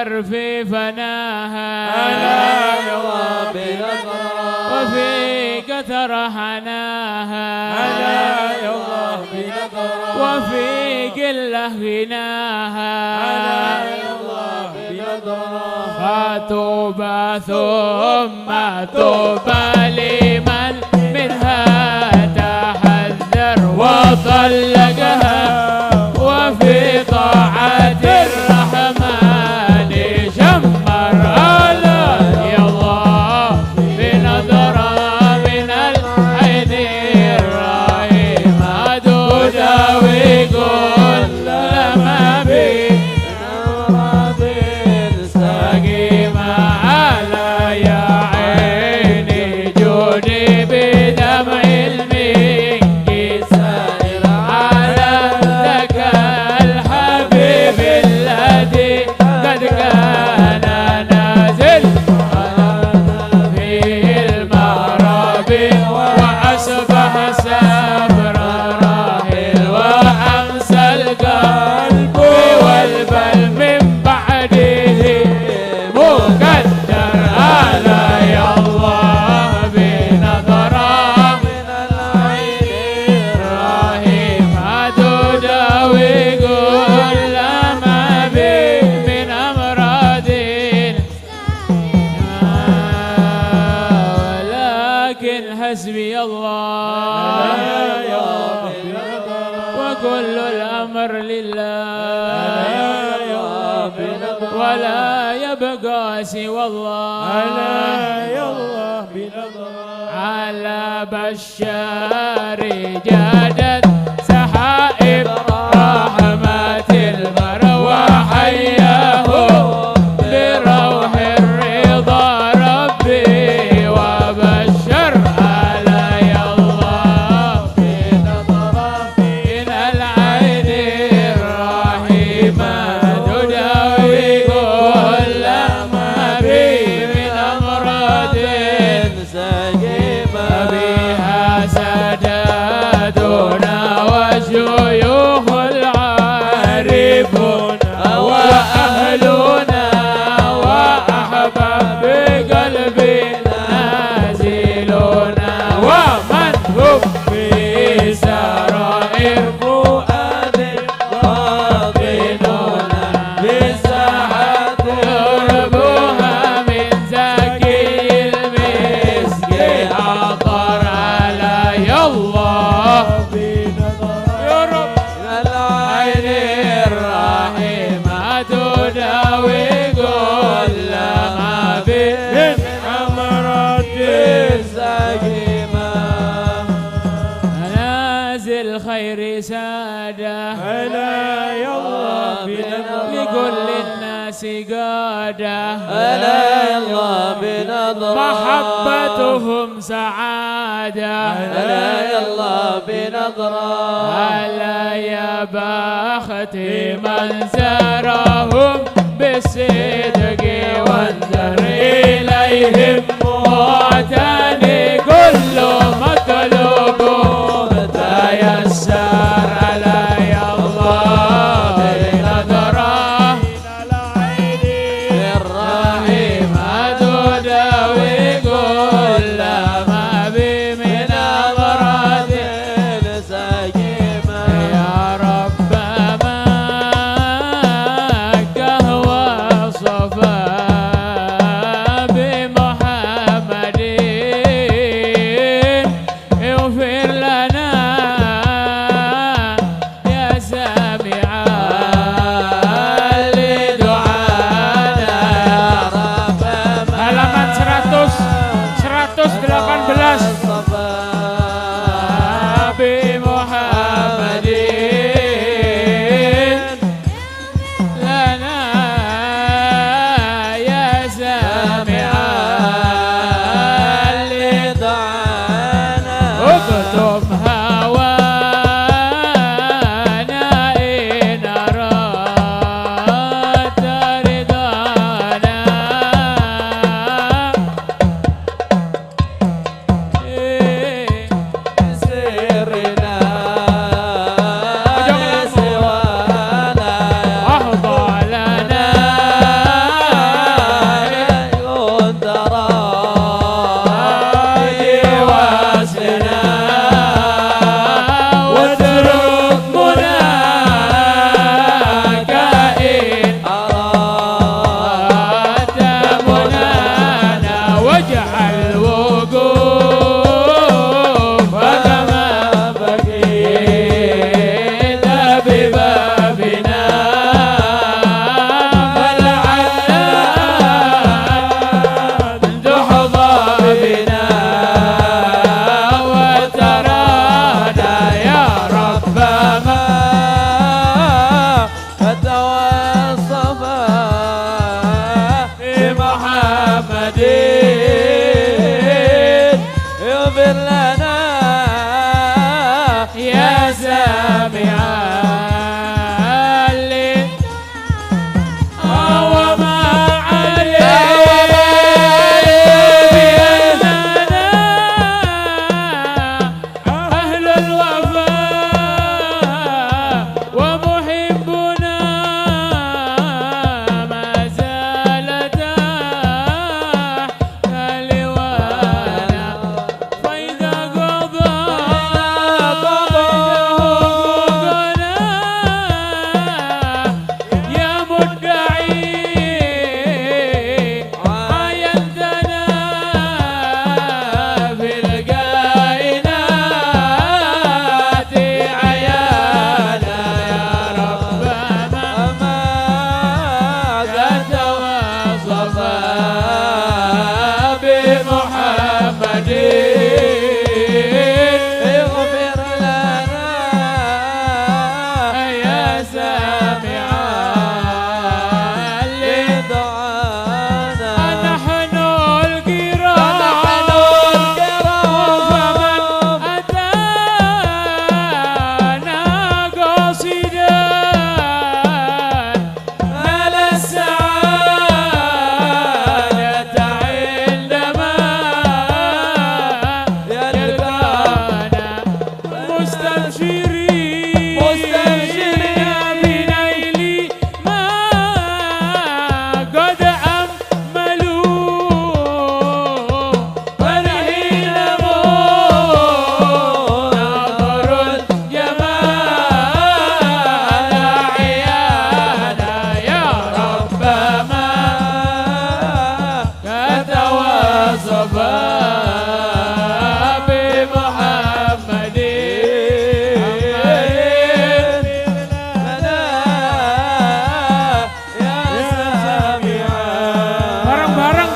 الدر في فناها ألا يرضى بنظرة وفي كثر حناها ألا يرضى بنظرة وفي قلة غناها ألا يرضى بنظرة فطوبى ثم طوبى لمن منها تحذر وطلقها وفي طاعة الرحمن شمر ألا يرضى بنظرة من العين الرحيمة تداوي كل ما بي حسبي الله وكل الأمر لله ولا يبقى سوى الله على بشار جادت سحائب رحمة البر وحياه بروح الرضا ربي وبشر علي الله بنظرة من العين الرحيمة تداوي كل ما بي من أمراض سقيمة بها ساداتنا وشيوخ العارفون وأهلنا وأحباب بقلبي نازلون ومن هم في سرائر فؤاد باطنون بساحة يربوها من زكي المسك عطر علي الله يا رب العين الرحيمة تداوي كل ما من أمراض السقيمة منازل خير سادة ألا يلا لكل الناس قادة ألا يلا بنظرة محبتهم سعادة ألا يلا بنظرة ألا يا بختي من زارهم بالصدق وانظر إليهم معتني كل مطلوب تيسر علي الله بنظرة الرحيمة تداوي كل ما بي من أمراض سقيمة يا رب مكة وصفا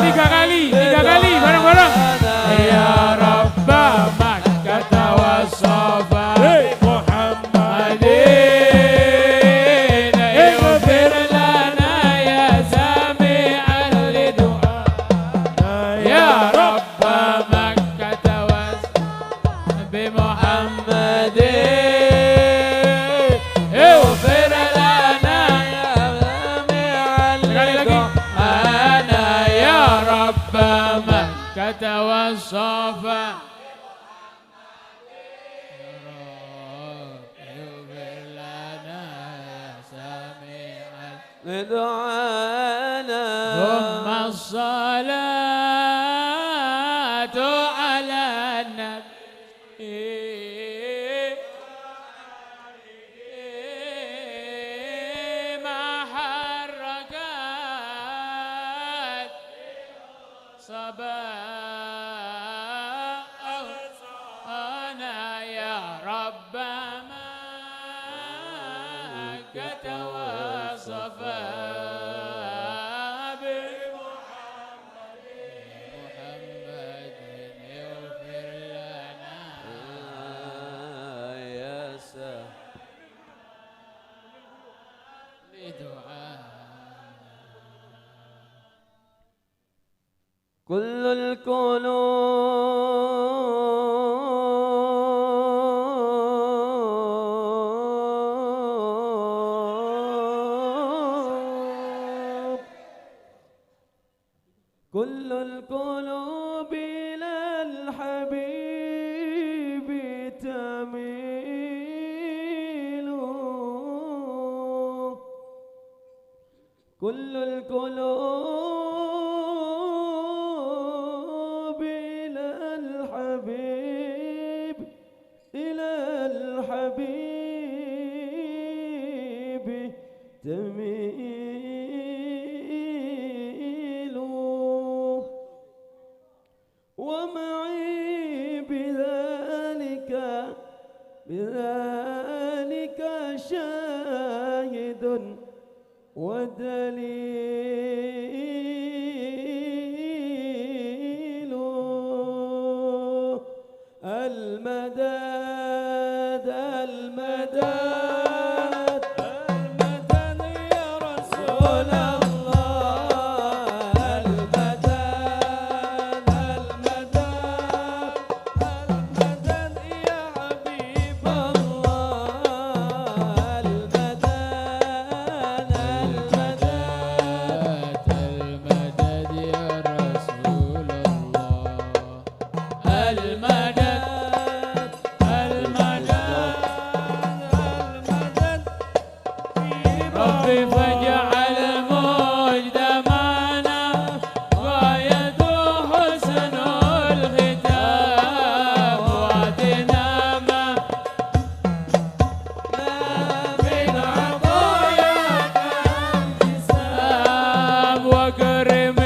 tiga kali bareng-bareng. Ya Rabba Makkah was-Safa والصفا اغفر لنا يا سميع لدعانا ثم الصلاة على النبي ما حركت صباح كل القلوب كل القلوب إلى الحبيب تميل كل القلوب إلى الحبيب تميل ومعي بذلك شاهد ودليل المدد المدد المدد يا رسول الله المدد المدد المدد يا حبيب الله المدد المدد المدد يا رسول الله المدد ربي فاجعل مجتمعنا غاية حسن الختام وعدنا ما من عطاياك انتساب وكرم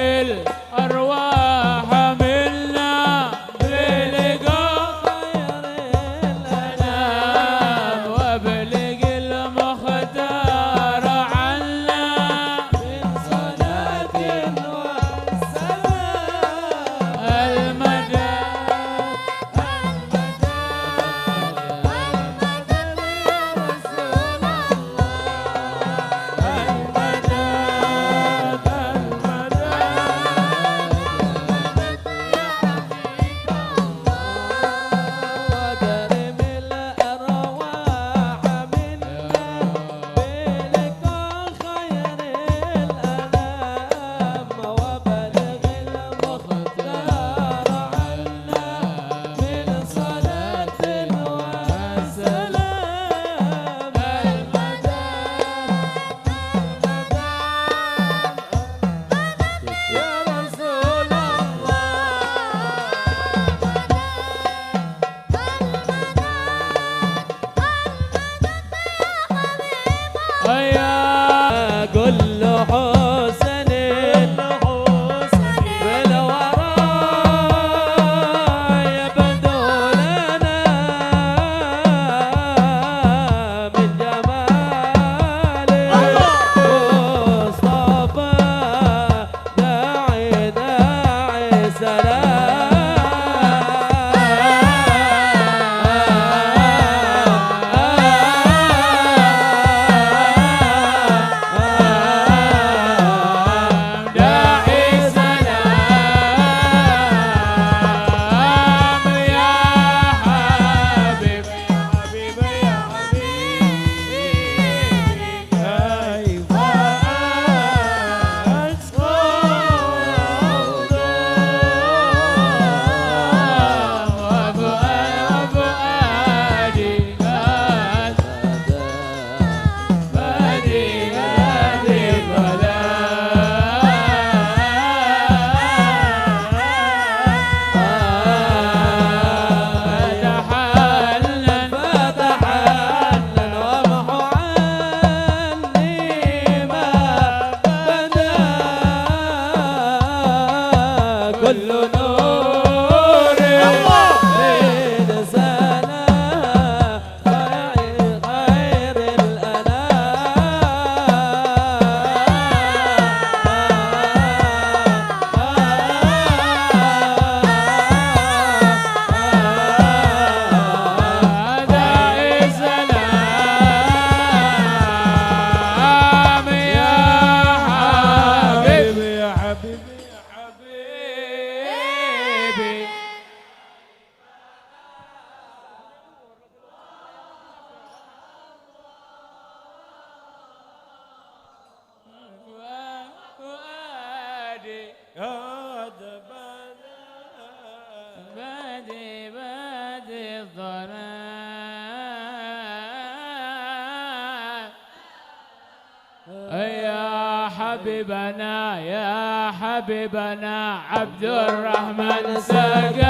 يا حبيبنا يا حبيبنا عبد الرحمن سقاف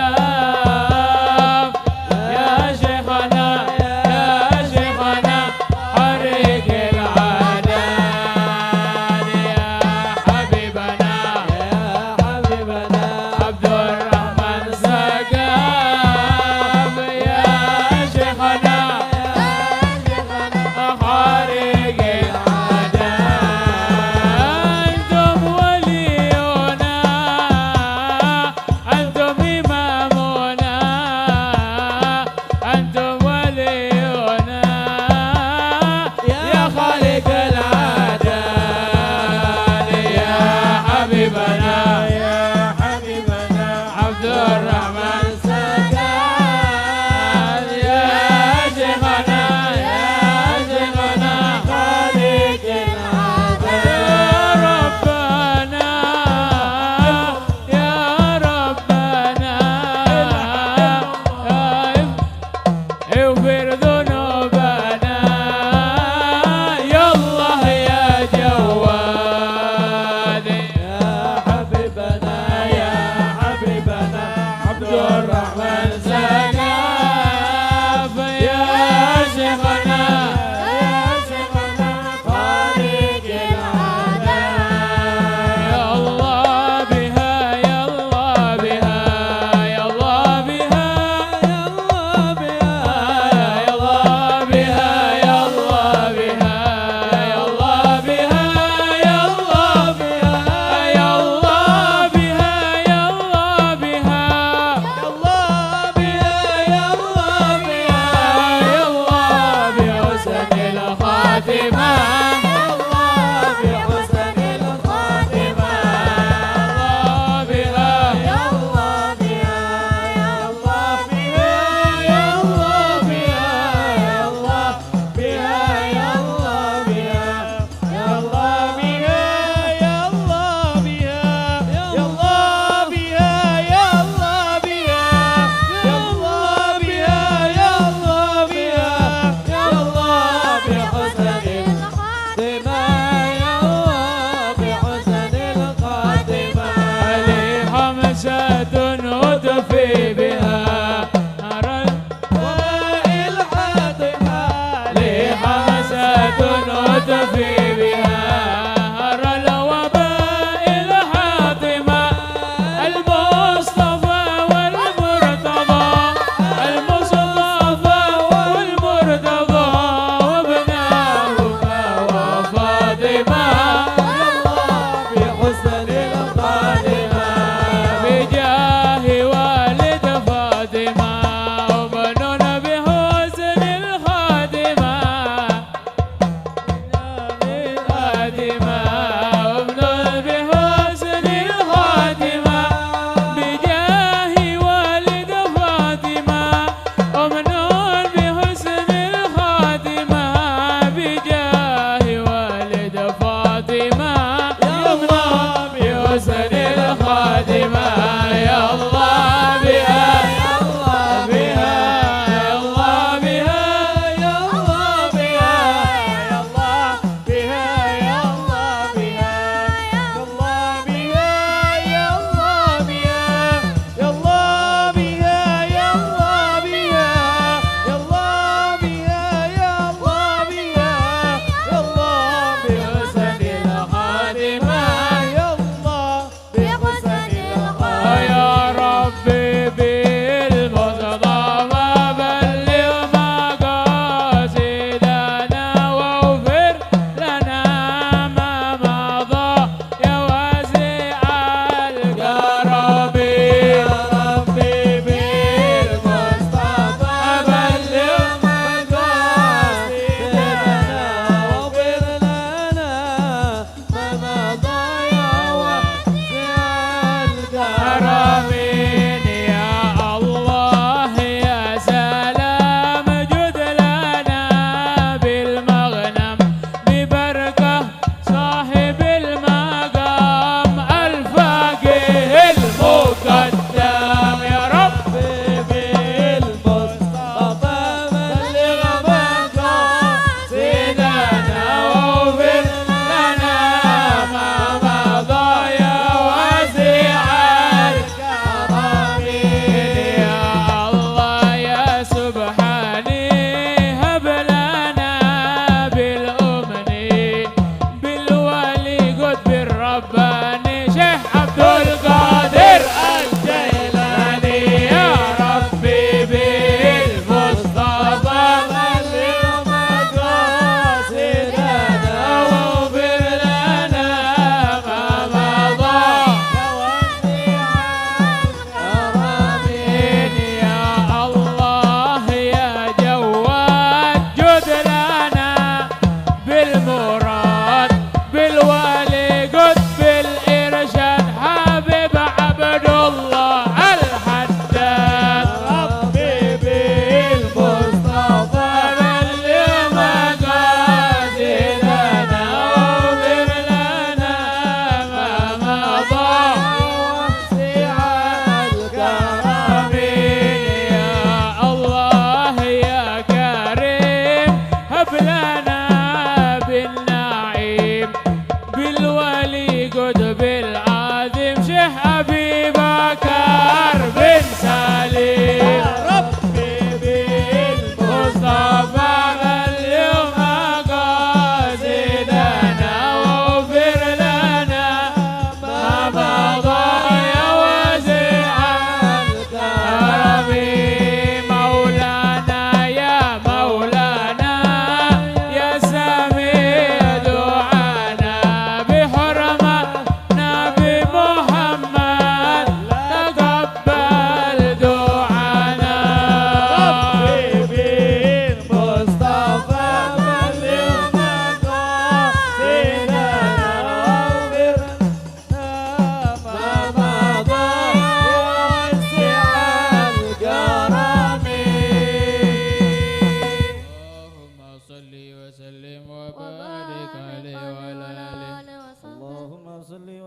يا شيخنا يا شيخنا حريق العداد يا حبيبنا عبد الرحمن سقاف يا شيخنا حريق بجاه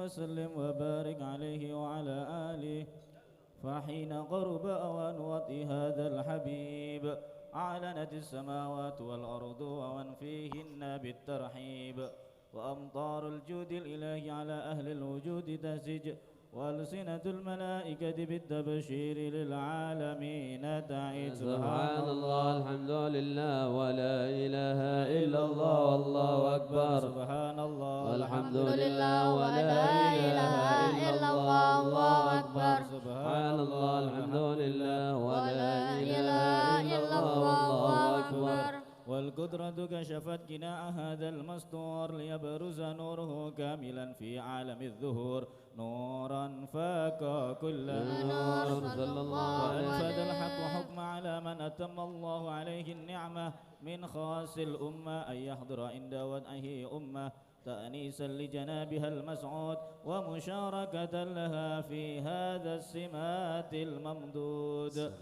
وسلم وبارك عليه وعلى آله. فحين قرب أوان وطئ هذا الحبيب أعلنت السماوات والأرض ومن فيهن بالترحيب، وأمطار الجود الإلهي على أهل الوجود تهزج، وألسنة الملائكة بالتبشير للعالمين تعيد. سبحان الله الحمد لله ولا إله إلا الله والله أكبر. سبحان الله والحمد لله ولا إله إلا الله والله أكبر. سبحان الله الحمد لله ولا إله إلا الله والله أكبر. والقدرة كشفت قناع هذا المستور ليبرز نوره كاملا في عالم الظهور، نورا فاق كل نور صلى الله عليه وسلم. وأنفذ الحق حكم على من أتم الله عليه النعمة من خاص الأمة أن يحضر عند وضعه أمة تأنيسا لجنابها المسعود ومشاركة لها في هذا السمات الممدود.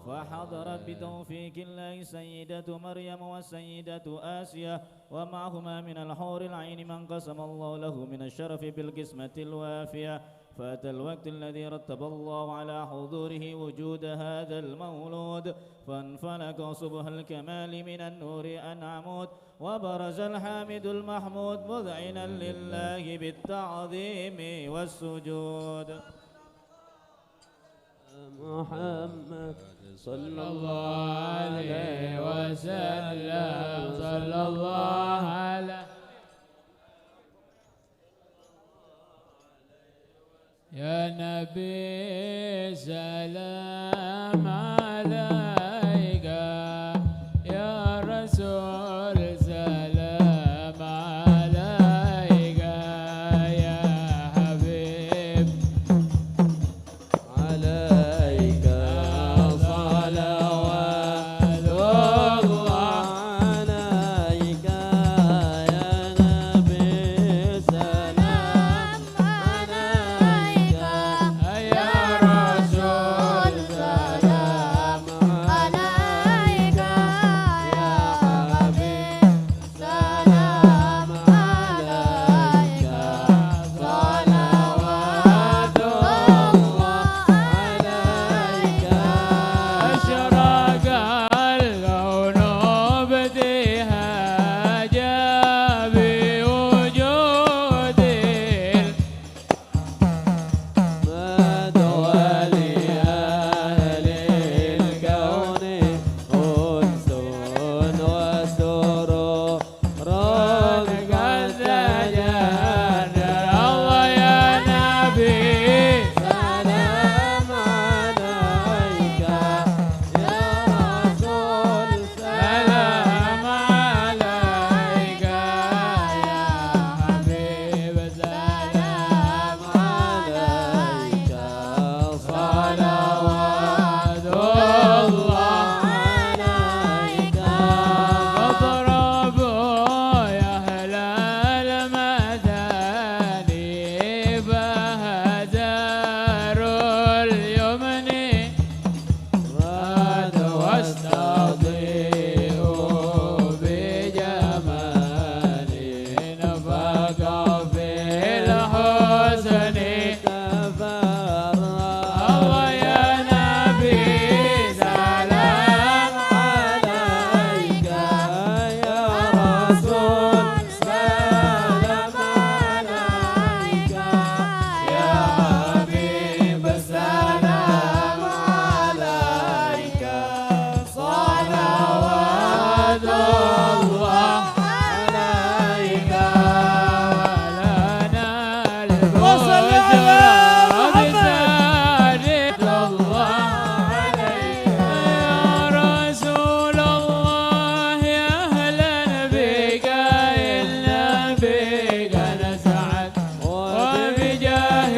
فحضرت بتوفيق الله سيدة مريم والسيدة آسيا ومعهما من الحور العين من قسم الله له من الشرف بالقسمة الوافية. فأتى الوقت الذي رتب الله على حضوره وجود هذا المولود، فانفلق صبح الكمال من النور أنعمود، وبرز الحامد المحمود مذعنا لله بالتعظيم والسجود. محمد صلى الله عليه وسلم، صلى الله عليه يا نبي سلام عليك، يا رسول سلام عليك، يا حبيب عليك صلوات الله عليك يا نبي سلام عليك يا رسول سلام عليك، يا حبيب سلام عليك صلوات الله عليك. أشرق الكون بابتهاج بوجود مدولي أهل الكون أنس وسرور قد تجرد الله يا نبي سلام عليك يا رسول سلام عليك، يا حبيب سلام عليك صلوات الله عليك. اضربوا يا أهل المداني فهزاروا اليمن غاد واستضيئوا بجمالي، نفق في الحسن الله يا نبي سلام عليك يا رسول سلام عليك يا حبيب سلام عليك، صلوات الله عليك، ولنا البشرى بسعادة الله عليك، يا رسول الله يا أهلا بك إلا بك نسعد، وبجاهه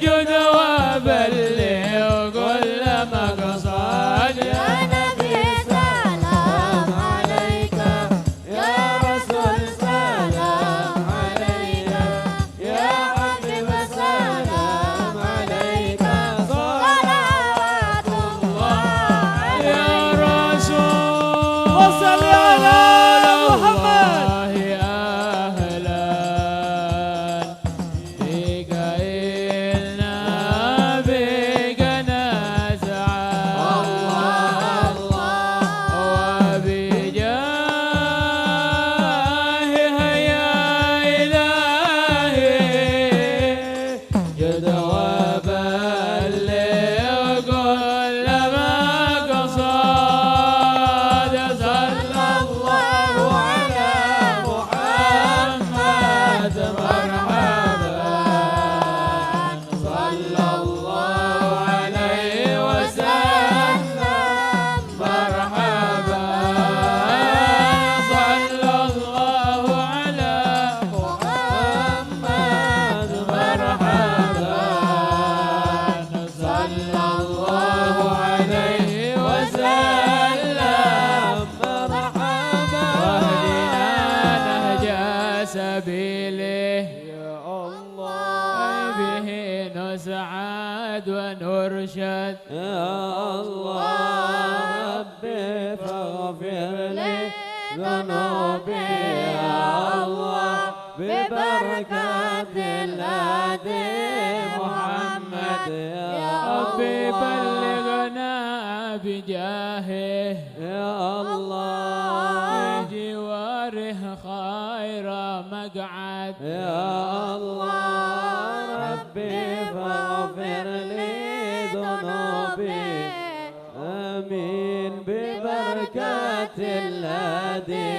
جد وبلغ كل مقصد يا نبي سلام عليك، يا رسول سلام عليك يا حبيب سلام عليك صلوات الله يا رسول وصل على محمد. يا أهلا بك إلنا بك نسعد، وبجاهها يا إلهي جد وبلغ كل مقصد، صلى الله على محمد مرحبا، صلى الله عليه وسلم مرحبا، صلى الله على محمد مرحبا، صلى الله عليه وسلم مرحبا، واهدنا نهج سبيله يا الله، به نسعد ونرشد يا الله ربي فاغفر لي ذنوبي يا الله ببركات الهادي محمد يا ربي الله بلغنا بجاهه يا الله بجواره خير مقعد يا الله ربي فاغفر لي ذنوبي آمين ببركات الهادي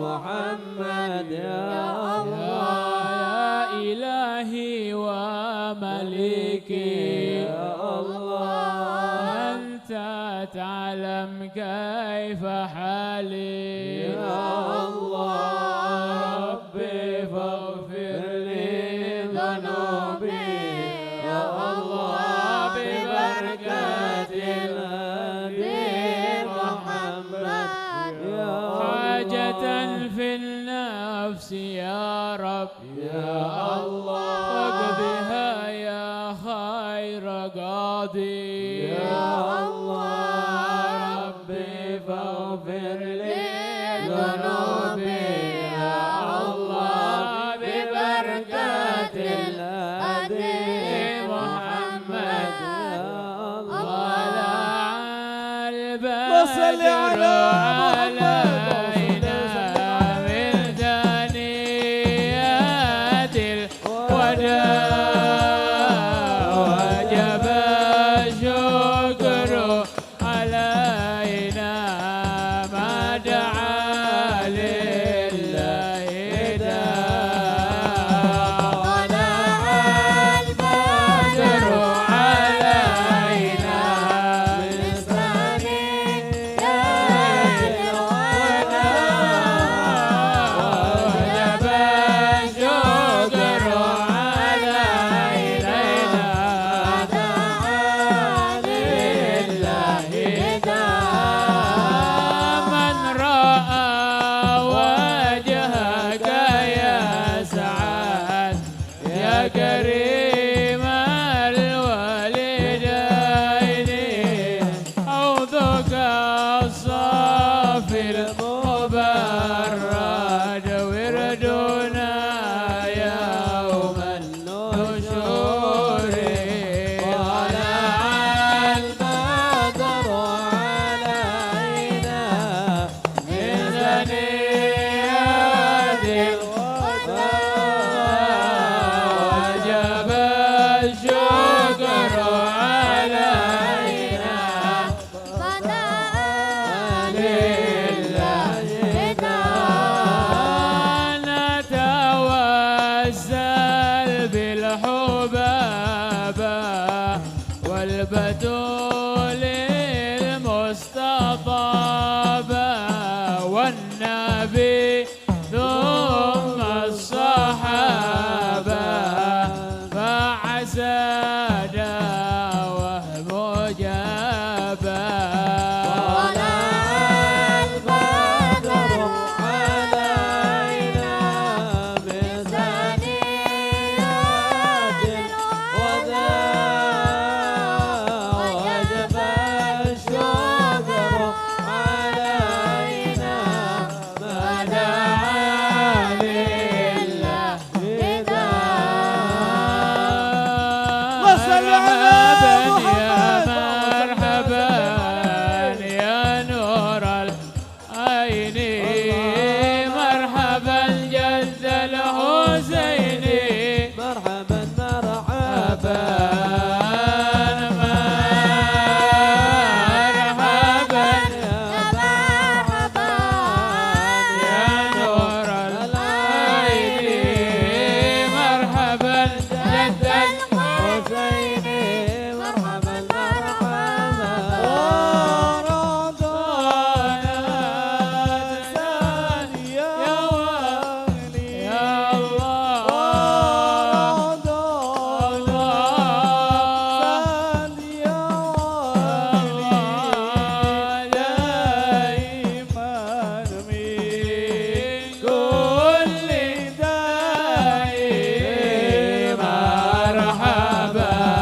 محمد يا الله يا إلهي ومليكي يا الله أنت تعلم كيف حالي يا الله ربي فاغفر لي ذنوبي يا الله ببركات الهادي محمد يا حاجة في النفس يا رب يا الله واقضها يا خير قاضي يا الله ربي فاغفر لي ذنوبي يا الله ببركات الهادي محمد يا الله صل على علينا من ثنيات الوداع وجب الشكر علينا ما دعا لله داع طلع البدر علينا من ثنيات كريم الوالدين حوضك الصافي المبرد وردنا يوم النشور طلع البدر علينا من ثنيات وجب الشكر علينا لله نتوسل بالحبابة والبتول المستطابة والنبي ثم الصحابة فعسى دعوة مجابة طلع البدر علينا من ثنيات الوداع وجب الشكر علينا ما دعا لله مرحبا يا نور العين مرحبا جد الحسين مرحبا مرحبا مرحبا يا نور العين مرحبا جد الحسين مرحبا مرحبا يا والي يا مرحبا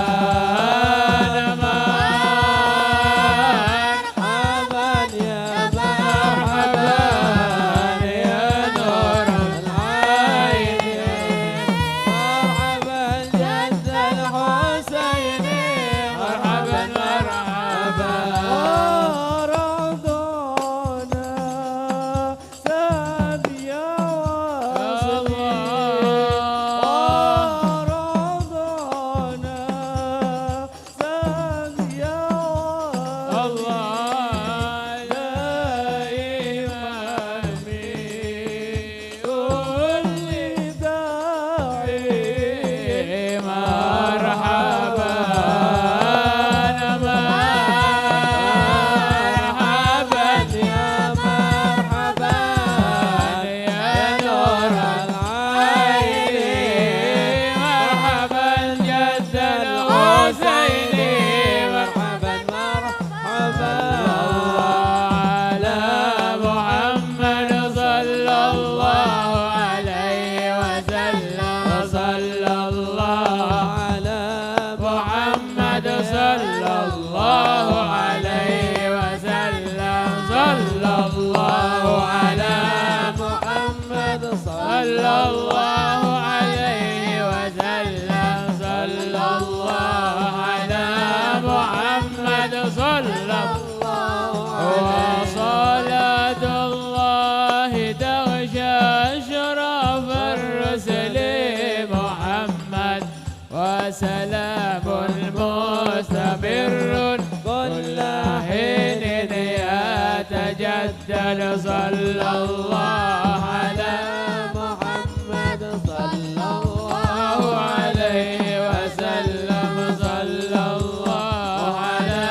سلام مستمر كل حين يتجدد صلى الله على محمد صلى الله عليه وسلم صلى الله على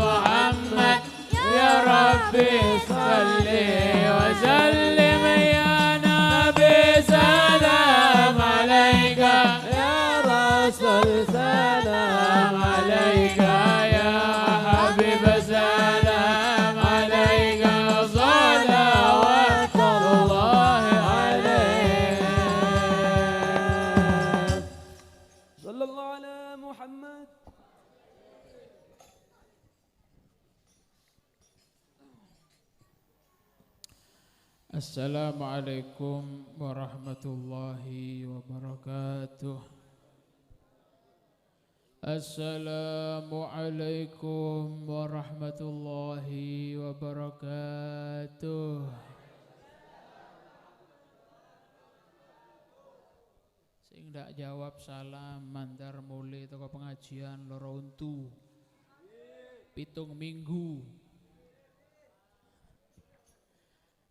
محمد يا ربي صل وسلم يا نبي سلام عليك سلام عليك يا حبيب سلام عليك صلوات الله عليك صلى الله على محمد. Assalamualaikum warahmatullahi wabarakatuh. Assalamualaikum warahmatullahi wabarakatuh. Sing ndak jawab salam mandar mulai toko pengajian loro untu 7 minggu.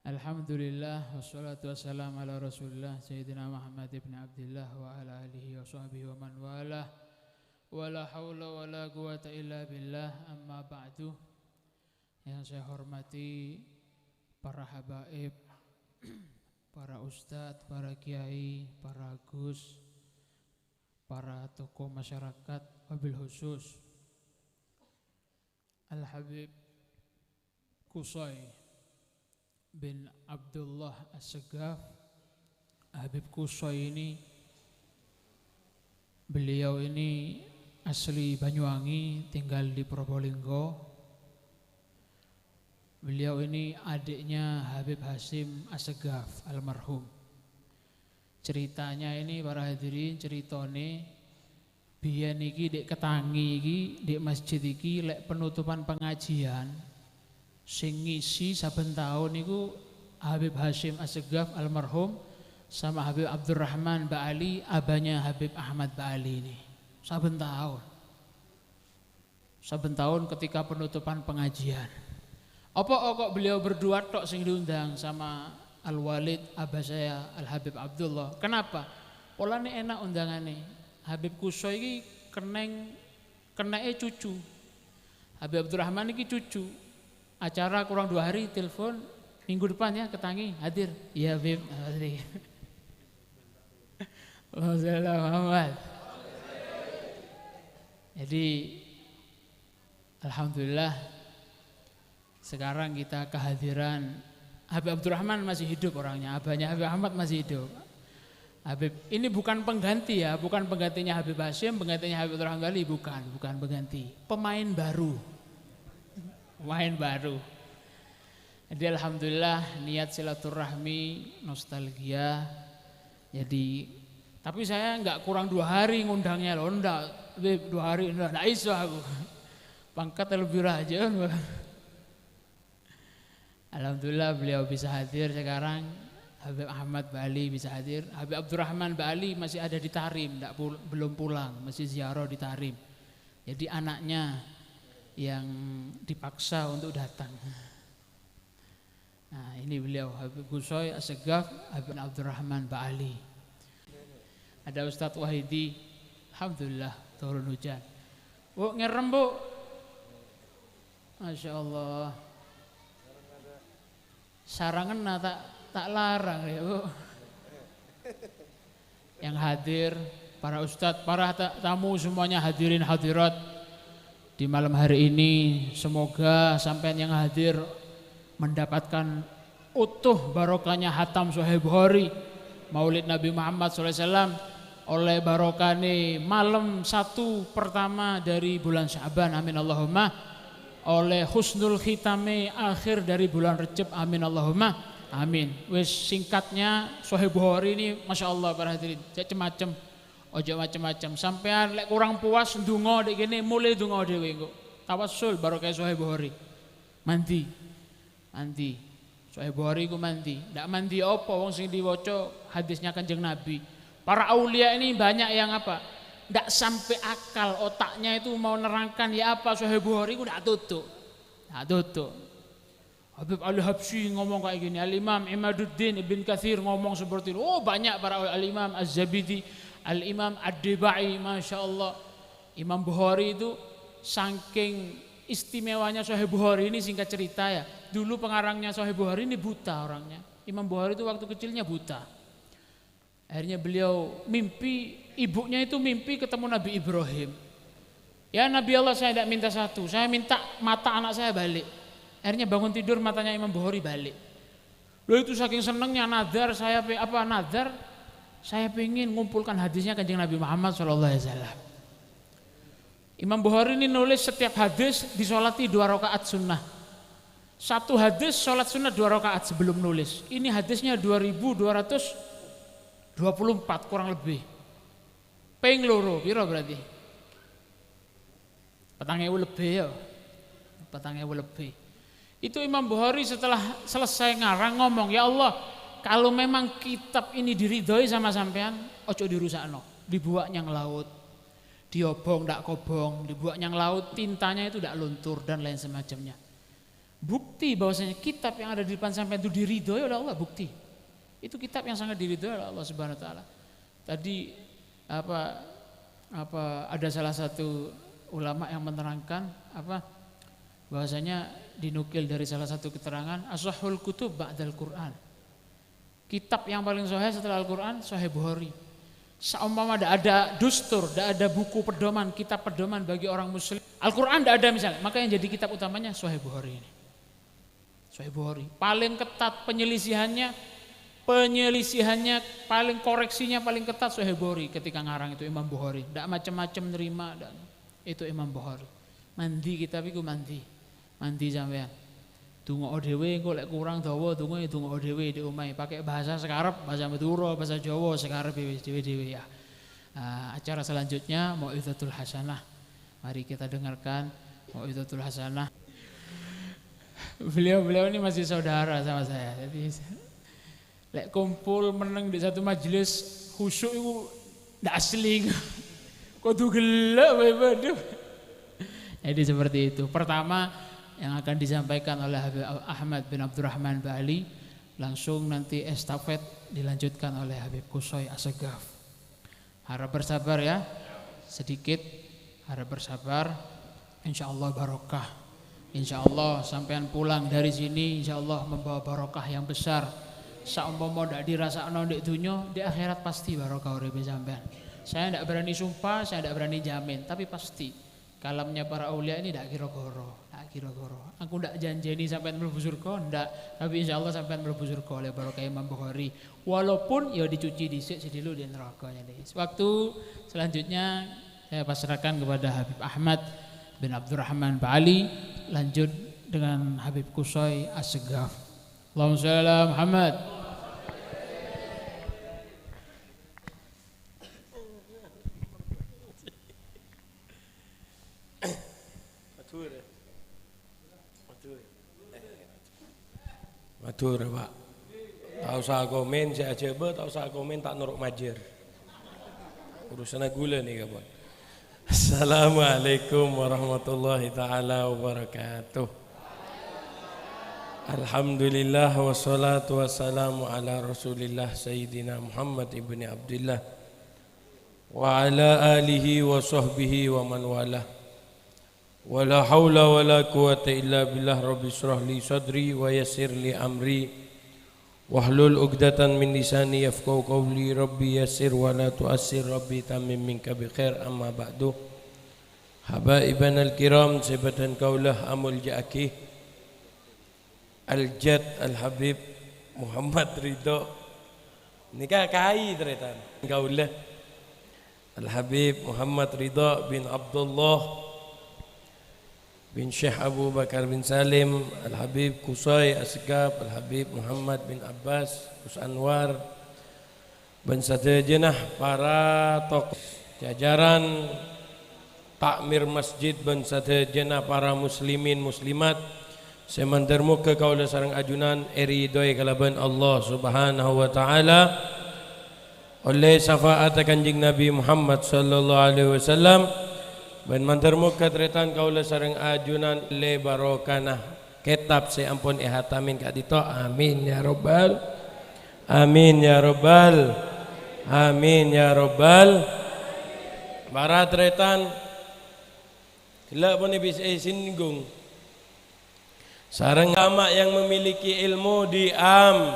Alhamdulillah wassalatu wassalamu ala Rasulillah Sayyidina Muhammad ibn Abdillah wa ala alihi wa sahbihi wa man walah. Wala haula wala quwata illa billah, amma ba'du. Yang saya hormati para habaib, para ustadz, para kiai, para gus, para tokoh masyarakat, wabil khusus Al-Habib Qusay bin Abdullah As-Segaf. Habib Qusay ini, beliau ini asli Banyuwangi, tinggal di Probolinggo. Beliau ini adiknya Habib Hasim As-Segaf almarhum. Ceritanya ini para hadirin, ceritone biyen iki dek Ketangi iki, dek masjid iki lek penutupan pengajian sing ngisi saben tahun niku Habib Hasim As-Segaf almarhum sama Habib Abdurrahman Ba'ali, abahnya Habib Ahmad Ba'ali ini. Saben tahun ketika penutupan pengajian. Apa kok beliau berdua tok sing diundang sama Al-Walid abah saya Al-Habib Abdullah. Kenapa? Polane enak undangane. Habib Qusay iki keneke cucu. Habib Abdurrahman iki cucu. Acara kurang 2 hari telepon, minggu depan ya Ketangi hadir. Iya Habib, hadir. Muhammad. Jadi alhamdulillah sekarang kita kehadiran Habib Abdurrahman masih hidup orangnya, abahnya Habib Ahmad masih hidup. Habib ini bukan pengganti ya, bukan penggantinya Habib Hasim, penggantinya Habib Abdurrahman Ba'ali, bukan pengganti, pemain baru. Jadi alhamdulillah niat silaturahmi, nostalgia. Jadi tapi saya enggak kurang 2 hari ngundangnya loh, enggak 2 hari enggak iso aku. Pangkat lebih raja. Alhamdulillah beliau bisa hadir sekarang. Habib Ahmad Ba'ali bisa hadir. Habib Abdurrahman Ba'ali masih ada di Tarim, belum pulang, masih ziarah di Tarim. Jadi anaknya yang dipaksa untuk datang. Nah ini beliau Habib Qusay As-Segaf, Habib Abdurrahman Ba'ali. Ada Ustadz Wahidi Alhamdulillah turun hujan. Bu, ngerem Bu. Masya Allah. Sarangan tak larang ya Bu. Yang hadir, para ustadz, para tamu semuanya hadirin hadirat di malam hari ini, semoga sampean yang hadir mendapatkan utuh barokahnya hatam Sahih Bukhari Maulid Nabi Muhammad SAW oleh barokahnya malam 1 pertama dari bulan Sya'ban, amin Allahumma, oleh husnul khitame akhir dari bulan Rejab, amin Allahumma, amin. Wis singkatnya Sahih Bukhari ini Masya Allah para hadirin, macam-macam, ojo macam-macam. Sampean lek kurang puas ndonga dek kene mulai ndonga dhewe engko. Tawassul barokah Sahih Bukhari. Mandi. Sahih Bukhari ku mandi. Ndak mandi apa wong sing diwaca hadisnya Kanjeng Nabi. Para aulia ini banyak yang apa? Ndak sampai akal otaknya itu mau nerangkan ya apa Sahih Bukhari ku ndak tutuk. Habib Al-Habsyi ngomong kayak gini, Al-Imam Imaduddin Ibn Katsir ngomong seperti itu. Oh banyak para Al-Imam Az-Zabidi, Al-Imam Ad-Dibai, Masya Allah. Imam Bukhari itu saking istimewanya Sahih Bukhari ini, singkat cerita ya, dulu pengarangnya Sahih Bukhari ini buta orangnya. Imam Bukhari itu waktu kecilnya buta. Akhirnya beliau mimpi, ibunya itu mimpi ketemu Nabi Ibrahim. Ya Nabi Allah, saya tidak minta satu, saya minta mata anak saya balik. Akhirnya bangun tidur matanya Imam Bukhari balik. Loh itu saking senengnya nazar, saya pengen ngumpulkan hadisnya Kanjeng Nabi Muhammad SAW. Imam Bukhari ini nulis setiap hadis disolati 2 rakaat sunnah. Satu hadis sholat sunnah 2 rakaat sebelum nulis. Ini hadisnya 2224 kurang lebih. Ping loro, piro berarti? 4.000 lebih ya. 4.000 lebih. Itu Imam Bukhari setelah selesai ngarang ngomong, ya Allah, kalau memang kitab ini diridhoi sama sampean, ojo dirusakno, dibuat nyang laut, diobong ndak kobong, dibuat nyang laut, tintanya itu ndak luntur dan lain semacamnya. Bukti bahwasanya kitab yang ada di depan sampean itu diridhoi oleh Allah, bukti. Itu kitab yang sangat diridhoi oleh Allah Subhanahu wa taala. Tadi ada salah satu ulama yang menerangkan bahwasanya dinukil dari salah satu keterangan, ashahul kutub ba'dal Quran. Kitab yang paling sahih setelah Al-Quran Sahih Bukhari. Seumpama ada dustur, ada buku pedoman, kitab pedoman bagi orang muslim, Al-Quran tidak ada misalnya, maka yang jadi kitab utamanya Sahih Bukhari ini. Sahih Bukhari paling ketat penyelisihannya, paling koreksinya paling ketat Sahih Bukhari ketika ngarang itu Imam Bukhari. Tidak macam-macam nerima, dan itu Imam Bukhari. Mandi kitab itu mandi sampean. Donga dhewe engko lek kurang dawa donga dhewe di omahe, pakai bahasa sekarep, bahasa Madura, bahasa Jawa sekarep dhewe ya. Acara selanjutnya Mau'izatul Hasanah. Mari kita dengarkan Mau'izatul Hasanah. Beliau ini masih saudara sama saya. Jadi lek kumpul meneng di satu majelis khusyuk iku ndak asli. Kudu gelek wae. Jadi seperti itu. Pertama yang akan disampaikan oleh Habib Ahmad bin Abdurrahman Ba'ali, langsung nanti estafet dilanjutkan oleh Habib Qusay As-Sagaf. Harap bersabar ya, sedikit harap bersabar, insya Allah barokah. Insya Allah sampean pulang dari sini insya Allah membawa barokah yang besar. Saumpama ndak dirasakno ndek dunya, di akhirat pasti barokah uripe sampean. Saya ndak berani sumpah, saya ndak berani jamin, tapi pasti kalamnya para aulia ini ndak kira-kira. Aku ndak janjeni sampean mlebu surga, ndak, tapi insyaallah sampean mlebu surga oleh barokah Imam Bukhari. Walaupun ya dicuci dhisik sedhilu di neraka ya. Waktu selanjutnya saya pasrahkan kepada Habib Ahmad bin Abdurrahman Ba'ali, lanjut dengan Habib Qusay As-Sagaf. Allahumma shalli ala Muhammad. Matur Pak. Tak usah komen, saya coba tak usah komen, tak nuruk majir. Urusan gula nih kawan. Assalamualaikum warahmatullahi taala wabarakatuh. Alhamdulillah wassalatu wassalamu ala Rasulillah Sayyidina Muhammad ibni Abdullah wa ala alihi wa sahbihi wa man walah. Wala haula wala quwata illa billah. Rabbi shrah li sadri wa yassir li amri wahlul 'uqdatan min lisani yafqahu qawli. Rabbi yassir wa la tu'assir. Rabbi tammim minka bi khair. Amma ba'du. Habaibana al-kiram, sebatan kaulah amul ja'aki Al-Jad Al-Habib Muhammad Ridho nikah kai teretan kaulah Al-Habib Muhammad Ridho bin Abdullah bin Syekh Abu Bakar bin Salim, Al-Habib Qusay Asgab, Al-Habib Muhammad bin Abbas Kus Anwar, dan sejenak para tokoh jajaran takmir masjid, dan sejenak para muslimin muslimat semantar muka kaulah sarang ajunan eri doi kalaban Allah Subhanahu wa taala oleh syafaat Kanjeng Nabi Muhammad sallallahu alaihi wasallam. Ben mantar muka tretan kaulah sareng ajunan le barokana kitab se ampun ihatamin ka dito. Amin ya rabbal amin ya rabbal amin ya rabbal. Bara tretan kila pun bisa singgung sareng ulama yang memiliki ilmu diam,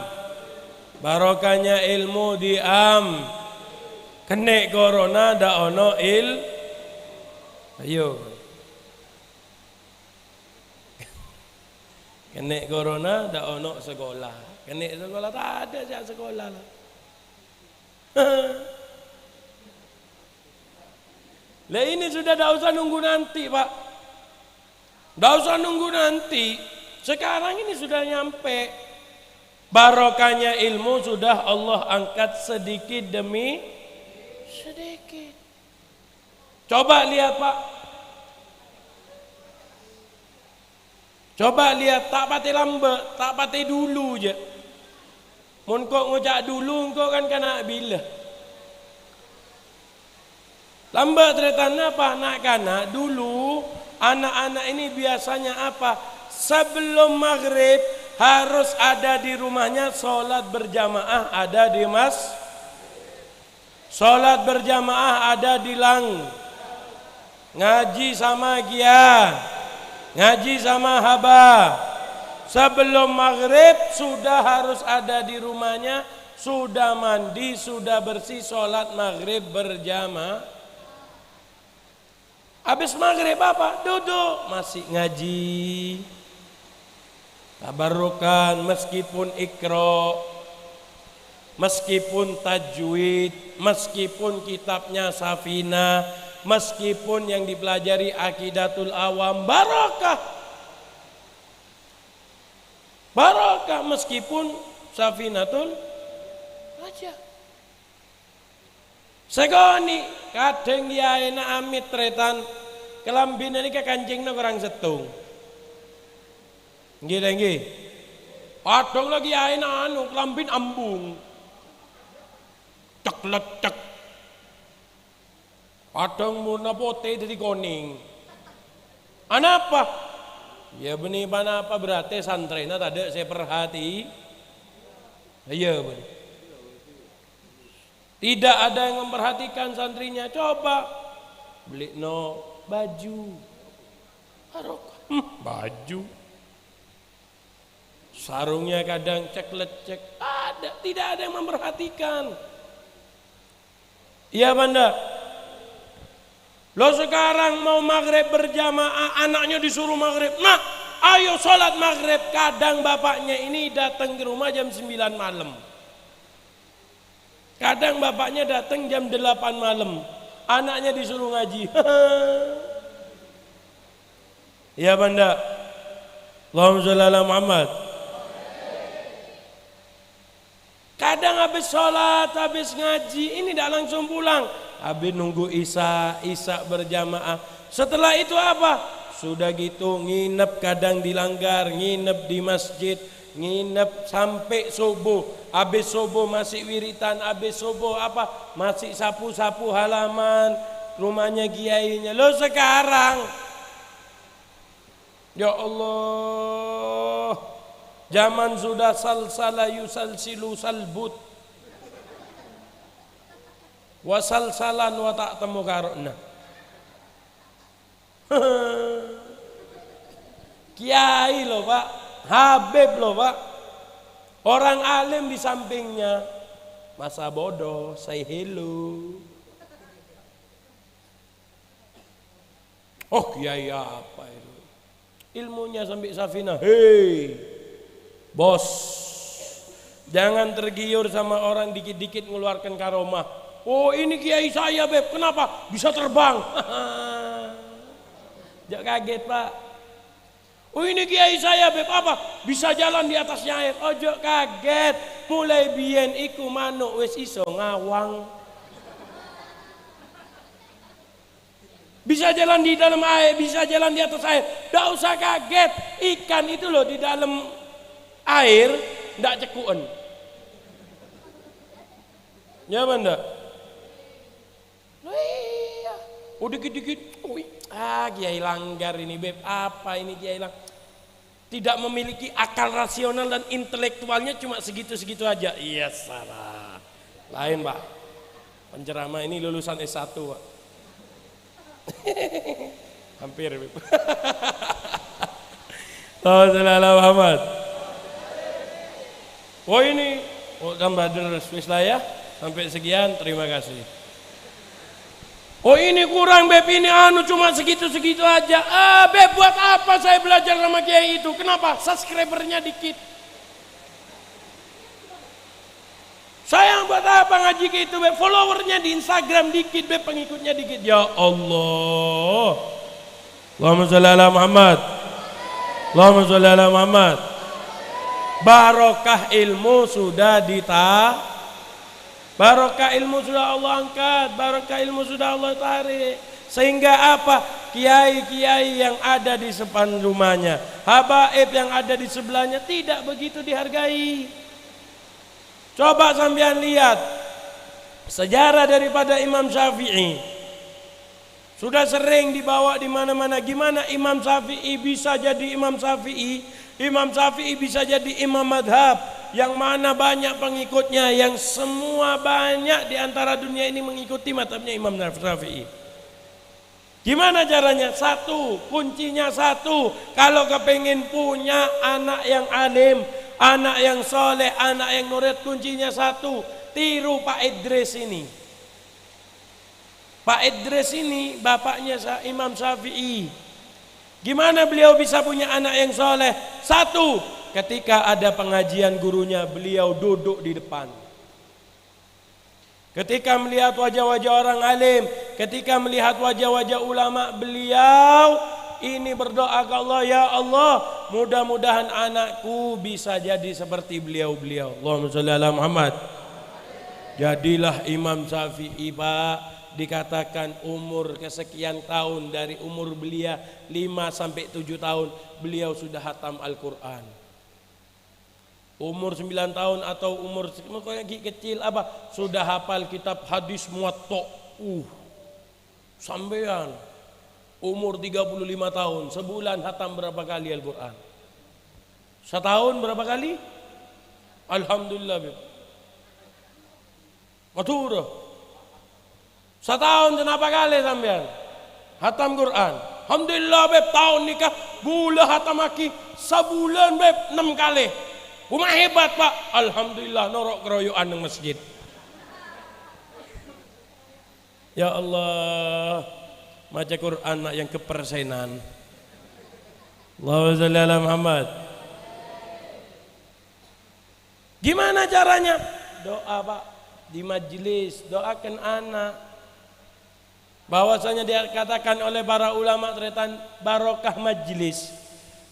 barokahnya ilmu diam. Kene corona da ono ayo kene corona da ono sekolah, kene sekolah tak ada jak sekolah lah. Lah ini sudah tak usah nunggu nanti Pak, tak usah nunggu nanti, sekarang ini sudah nyampe. Barokahnya ilmu sudah Allah angkat sedikit demi sedikit. Coba lihat Pak, coba lihat, tak pati lambat, tak pati dulu je. Mun kok ngojak dulu kok kan kena bila. Lambat tretan apa? Nak kana dulu anak-anak ini biasanya apa? Sebelum maghrib harus ada di rumahnya, sholat berjamaah ada di sholat berjamaah ada di ngaji sama Gia, ngaji sama Haba. Sebelum maghrib sudah harus ada di rumahnya, sudah mandi, sudah bersih, sholat maghrib berjamaah. Habis maghrib apa? Duduk masih ngaji, tabarukan, meskipun ikro, meskipun tajwid, meskipun kitabnya Safina, meskipun yang dipelajari Aqidatul Awam, barokah. Barokah meskipun Safinatul aja. Segoni kadang dia enak amit tretan kelambin ini ke kancingnya kurang setung. Nggih. Padang lagi enak anu kelambin ambung. Cek. Padang muna pote jadi koning. Anapa? Ya benih mana apa berarti santrena tadi saya perhati. Iya benih. Tidak ada yang memperhatikan santrinya. Coba beli baju. Baju. Sarungnya kadang cek. Ada, tidak ada yang memperhatikan. Iya Banda. Lo sekarang mau maghrib berjamaah, anaknya disuruh maghrib. Nah, ayo sholat maghrib. Kadang bapaknya ini datang ke rumah jam 9 malam. Kadang bapaknya datang jam 8 malam. Anaknya disuruh ngaji. Ya Banda. Allahumma sholli ala Muhammad. Kadang habis sholat, habis ngaji, ini tidak langsung pulang. Habis nunggu Isya berjamaah. Setelah itu apa? Sudah gitu nginep, kadang dilanggar, nginep di masjid, nginep sampai subuh. Habis subuh masih wiritan, habis subuh apa? Masih sapu-sapu halaman rumahnya kiainya. Lo sekarang ya Allah, zaman sudah salsala yusalsilu salbut. Wasalsalan wa tak temu karona. Kiai loh Pak, Habib loh Pak. Orang alim di sampingnya. Masa bodoh, say hello. Oh kiai apa itu? Ilmunya sampai Safina. Hei bos, jangan tergiur sama orang dikit-dikit mengeluarkan karomah. Oh ini kiai saya Beb, kenapa? Bisa terbang. Jangan kaget Pak. Oh ini kiai saya Beb, apa? Bisa jalan di atasnya air. Ojo kaget. Mulai biyen iku manuk wis iso ngawang. Bisa jalan di dalam air, bisa jalan di atas air. Tidak usah kaget. Ikan itu loh di dalam air tidak cekuan. Ya benda. Iya. Oh dikit-dikit. Kiai langgar ini Beb. Apa ini kiai langgar? Tidak memiliki akal rasional dan intelektualnya cuma segitu-segitu aja. Iya salah. Lain Pak. Penceramah ini lulusan S1 Pak. Hampir Beb. Sallallahu Muhammad. Oh ini tambah Swiss lah ya. Sampai sekian, terima kasih. Oh ini kurang Beb, ini cuma segitu-segitu aja. Beb buat apa saya belajar sama kiai itu? Kenapa? Subscribernya dikit. Saya buat apa ngaji ke itu Beb? Followernya di Instagram dikit Beb, pengikutnya dikit. Ya Allah. Allahumma sholli ala Muhammad. Allahumma sholli ala Muhammad. Barokah ilmu sudah barokah ilmu sudah Allah angkat, barokah ilmu sudah Allah tarik. Sehingga apa? Kiai-kiai yang ada di sepan rumahnya, habaib yang ada di sebelahnya tidak begitu dihargai. Coba sampean lihat sejarah daripada Imam Syafi'i. Sudah sering dibawa di mana-mana. Gimana Imam Syafi'i bisa jadi Imam Syafi'i? Imam Syafi'i bisa jadi imam madhab yang mana banyak pengikutnya, yang semua banyak di antara dunia ini mengikuti madhabnya Imam Syafi'i. Gimana caranya? Satu, kuncinya satu. Kalau kepengen punya anak yang alim, anak yang soleh, anak yang nurut, kuncinya satu. Tiru Pak Idris ini. Pak Idris ini bapaknya Imam Syafi'i. Gimana beliau bisa punya anak yang soleh? Satu, ketika ada pengajian gurunya, beliau duduk di depan. Ketika melihat wajah-wajah orang alim, ketika melihat wajah-wajah ulama, beliau ini berdoa ke Allah, ya Allah, mudah-mudahan anakku bisa jadi seperti beliau-beliau. Allahumma sholli ala Muhammad. Jadilah Imam Syafi'i Pak. Dikatakan umur kesekian tahun, dari umur beliau 5-7 tahun beliau sudah hatam Al-Quran. Umur 9 tahun atau umur kecil apa sudah hafal kitab hadis Muwatta. Sampean umur 35 tahun sebulan hatam berapa kali Al-Quran? Setahun berapa kali? Alhamdulillah Beb. Matur. Setahun kenapa kali sampean hatam Quran? Alhamdulillah Beb, tahun nikah bulan hatam aki sebulan Beb 6 kali. Rumah hebat Pak. Alhamdulillah norok keroyokan di masjid. Ya Allah, maca Quran mak yang kepersenan. Allahumma sholli ala Muhammad. Gimana caranya? Doa Pak di majelis, doakan anak. Bahwasanya dikatakan oleh para ulama tentang barokah majelis.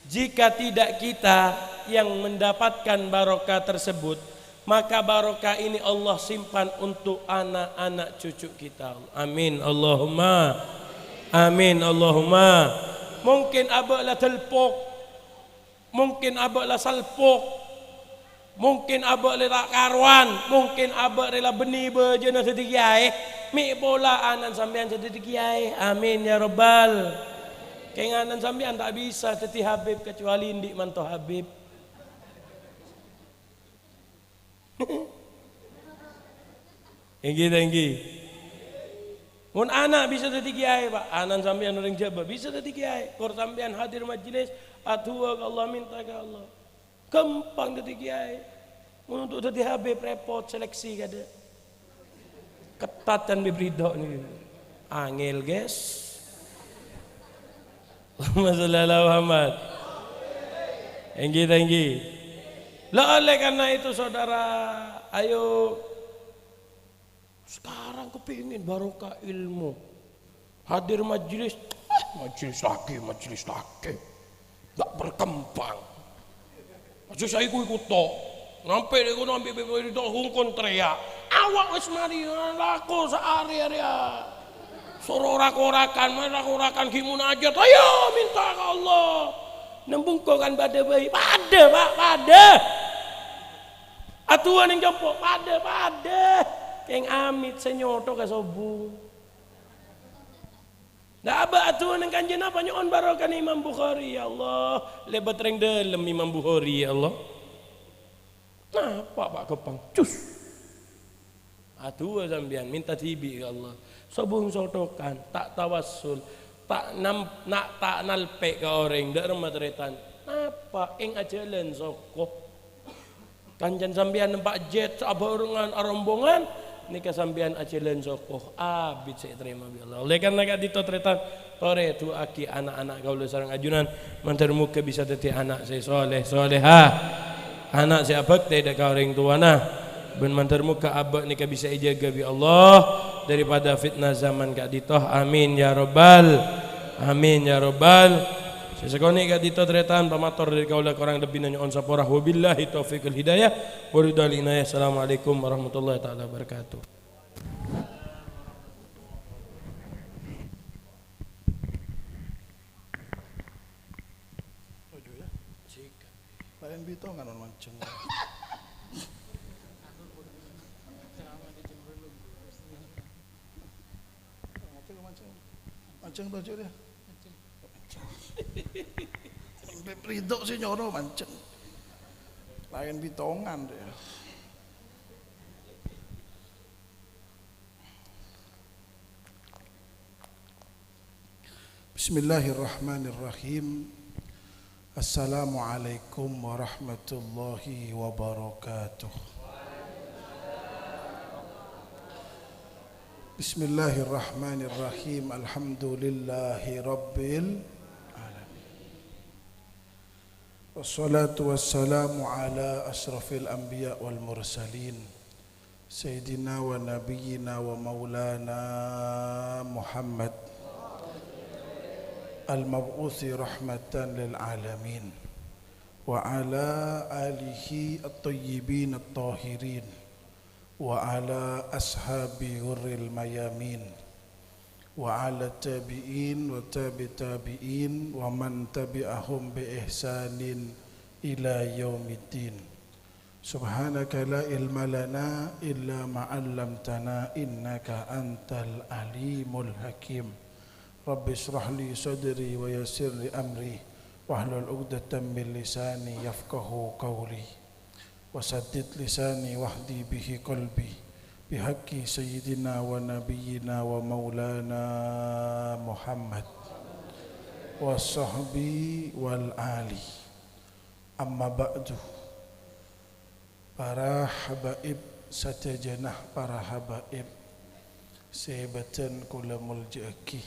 Jika tidak kita yang mendapatkan barokah tersebut, maka barokah ini Allah simpan untuk anak-anak cucu kita. Amin Allahumma. Amin Allahumma. Mungkin abaklah telpok, mungkin abaklah salpok, mungkin abaklah tak karuan, mungkin abaklah benih berjenis sedikit. Mi bola anan sampean jadi kiai. Amin ya rabbal. Kenganan sampean tak bisa teti Habib kecuali indik manto Habib. Tinggi. Mun anak bisa jadi kiai Pak, anak sampean orang Jawa bisa jadi kiai. Kor sampean hadir majelis, atua ke Allah minta ke Allah. Gampang jadi kiai. Untuk jadi habib repot seleksi kada. Ketat dan bibridok ni. Angel guys. Masalah Muhammad. Tinggi. Lah oleh karena itu saudara, ayo sekarang kepingin barokah ilmu. Hadir majelis, majelis laki. Tak berkembang. Majelis saya ikut tok. Sampai dia ambil itu hungkon teriak. Awak wis mari laku sehari-hari. Sororak-orakan gimun aja. Ayo minta ke Allah. Nembungkokan pada bayi. Pada Pak, pada. Atuan yang jempol, pada. Yang amit senyoto ke sobung. Dah apa atuan yang kanjen apa nyon barokan Imam Bukhari ya Allah. Lebat ring dalam Imam Bukhari ya Allah. Nah, Pak Kepang, cus. Atuan sambian minta tibi ke Allah. Sobung sotokan, tak tawassul. Tak nalpe ke orang dak rematretan apa ing ajalan soko kanjan sambian nempak jet sabarengan rombongan nika sambian ajalan soko abid saya terima bi Allah oleh karena gak ditotretan tore tu aki anak-anak gaul sareng ajunan mantar muka bisa dadi anak saya soleh-solehah anak saya bakti dak ka orang tuana ben mantar muka abak nika bisa ijaga bi Allah daripada fitnah zaman gak ditoh amin ya rabbal sesekoni gak ditotretan pamator dari kaulah korang lebih nanya on saporah wabillahi taufiqul hidayah waridal inayah. Assalamualaikum warahmatullahi taala wabarakatuh. Lain bito kan mancing. Mancing baju dia. Ridho sih nyoro mancing. Lain bitongan dia. Bismillahirrahmanirrahim. Assalamualaikum warahmatullahi wabarakatuh. Bismillahirrahmanirrahim. Alhamdulillahi rabbil alamin. Wassalatu wassalamu ala asrafil anbiya wal mursalin Sayyidina wa nabiyyina wa maulana Muhammad al-mab'uthi rahmatan lil alamin wa ala alihi at-tayyibin at-tahirin wa ala ashabi ghurril mayamin wa ala tabi'in wa tabi'in wa man tabi'ahum bi ihsanin ila yaumiddin. Subhanaka la ilma lana illa ma 'allamtana innaka antal alimul hakim. Rabbi shrah li sadri wa yassir li amri wahlul 'uqdatam min lisani yafqahu qawli. Wasaddid lisani wahdi bihi qalbi bihaqqi sayyidina wa nabiyyina wa maulana Muhammad wa sahbi wal ali. Amma ba'du. Para habaib satajanah para habaib sebatan kula muljaki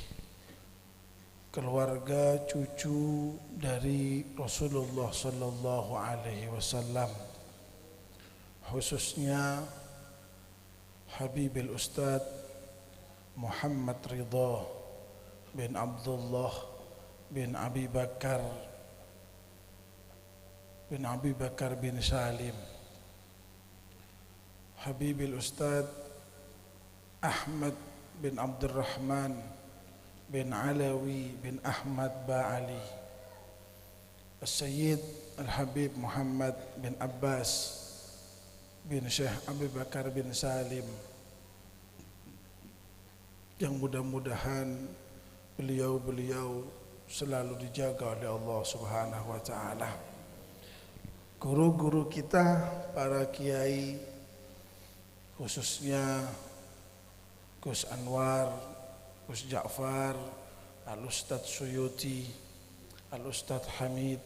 keluarga cucu dari Rasulullah sallallahu alaihi wasallam, khususnya Habibil Ustadz Muhammad Ridha bin Abdullah bin Abi Bakar bin Salim, Habibil Ustadz Ahmad bin Abdurrahman bin Alawi bin Ahmad Ba'ali, Sayyid Al-Habib Muhammad bin Abbas bin Syekh Abi Bakar bin Salim, yang mudah-mudahan beliau-beliau selalu dijaga oleh Allah Subhanahu wa taala. Guru-guru kita, para kiai, khususnya Gus Anwar Gus Ja'far, Al-Ustadz Suyuti, Al-Ustadz Hamid,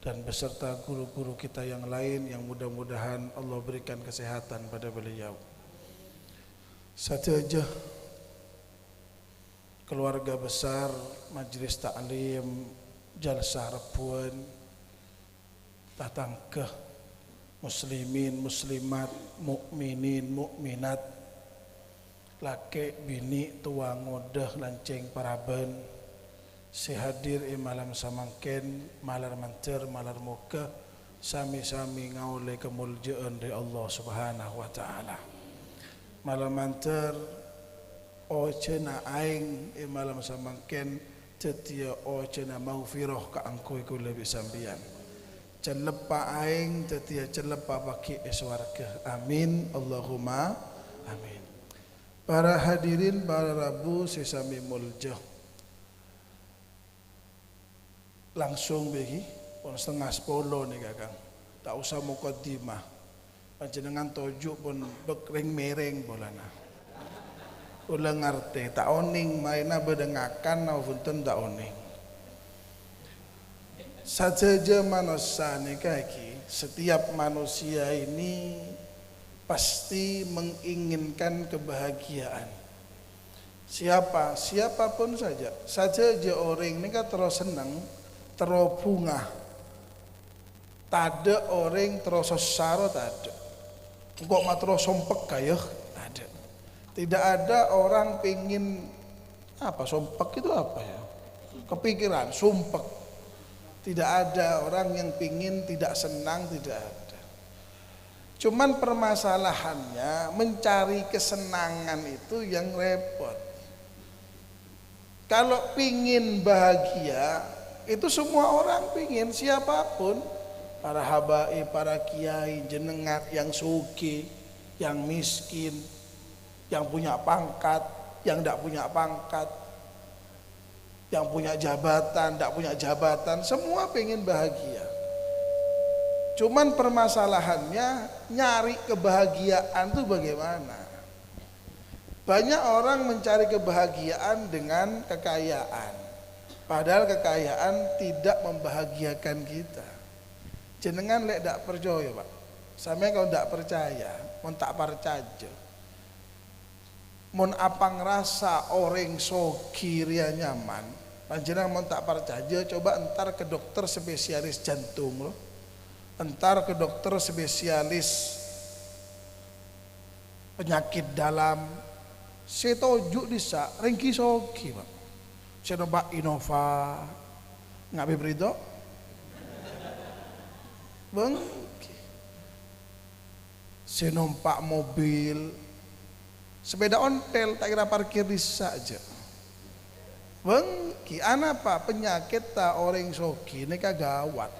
dan beserta guru-guru kita yang lain yang mudah-mudahan Allah berikan kesehatan pada beliau. Sateja keluarga besar Majelis Ta'lim Jalsah Rebuan datang ke muslimin, muslimat, mukminin, mukminat, laki, bini, tua, ngodah, lanceng, paraben, sehadir malam samangken, malar manter, malar muka, sami-sami ngaule kemuliaan dari Allah Subhanahu wa taala. Malam manter o cena aing malam samangken tetia o cena maghfirah ka angkoi ku lebih sambian. Celepa aing tetia celepa baki eswarga. Amin Allahumma amin. Para hadirin, para rabu sesami mulja. Langsung begi pun 9:30 nih kakang. Tak usah mukaddimah. Panjenengan tojuk pun bekreng mereng bolana. Ulah ngerti tak oning maina bedengakan napunten tak oning. Saja manusia nih kaki, setiap manusia ini pasti menginginkan kebahagiaan. Siapapun saja orang ini kan terus senang, terus bunga. Tada orang terus saro tada. Kok mah terus sompek kaya tada. Tidak ada orang pingin apa sompek itu apa ya? Kepikiran sumpek. Tidak ada orang yang pingin tidak senang, tidak ada. Cuman permasalahannya mencari kesenangan itu yang repot. Kalau pingin bahagia, itu semua orang pingin, siapapun. Para habaib, para kiai, jenengan yang sugih, yang miskin, yang punya pangkat, yang tidak punya pangkat, yang punya jabatan, tidak punya jabatan, semua pengen bahagia. Cuman permasalahannya nyari kebahagiaan itu bagaimana? Banyak orang mencari kebahagiaan dengan kekayaan, padahal kekayaan tidak membahagiakan kita. Jenengan lek tidak percaya pak, sampai kalau tidak percaya, mon tak percaya. Mon apa ngerasa orang sokiria nyaman, panjenengan mon tak percaya, coba entar ke dokter spesialis jantung loh, entar ke dokter spesialis penyakit dalam, saya tojuk disa, ringki soki pak, saya nombak Innova, nggak berito, bang, saya nompak mobil. Sepeda ontel tak kira parkir di saja. Bengki, apa penyakit tak orang soki ni kagawat.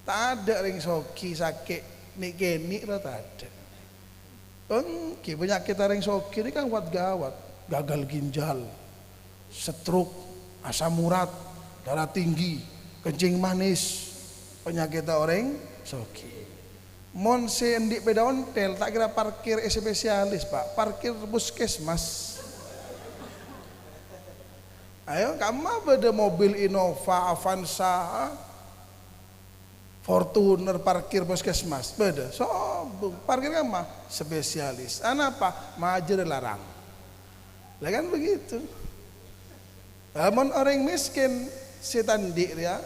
Tak ada orang soki sakit ni geni lah tak ada. Bengki, penyakit orang soki ni kan gawat, gagal ginjal, stroke, asam urat, darah tinggi, kencing manis, penyakit orang soki. Mon sendik peda ontel tak kira parkir spesialis pak, parkir puskesmas. Ayo kamu beda mobil Innova, Avanza, Fortuner parkir puskesmas, beda. So parkir kamu spesialis. Apa? Majer larang. Lah kan begitu. Mon orang miskin setandik dia.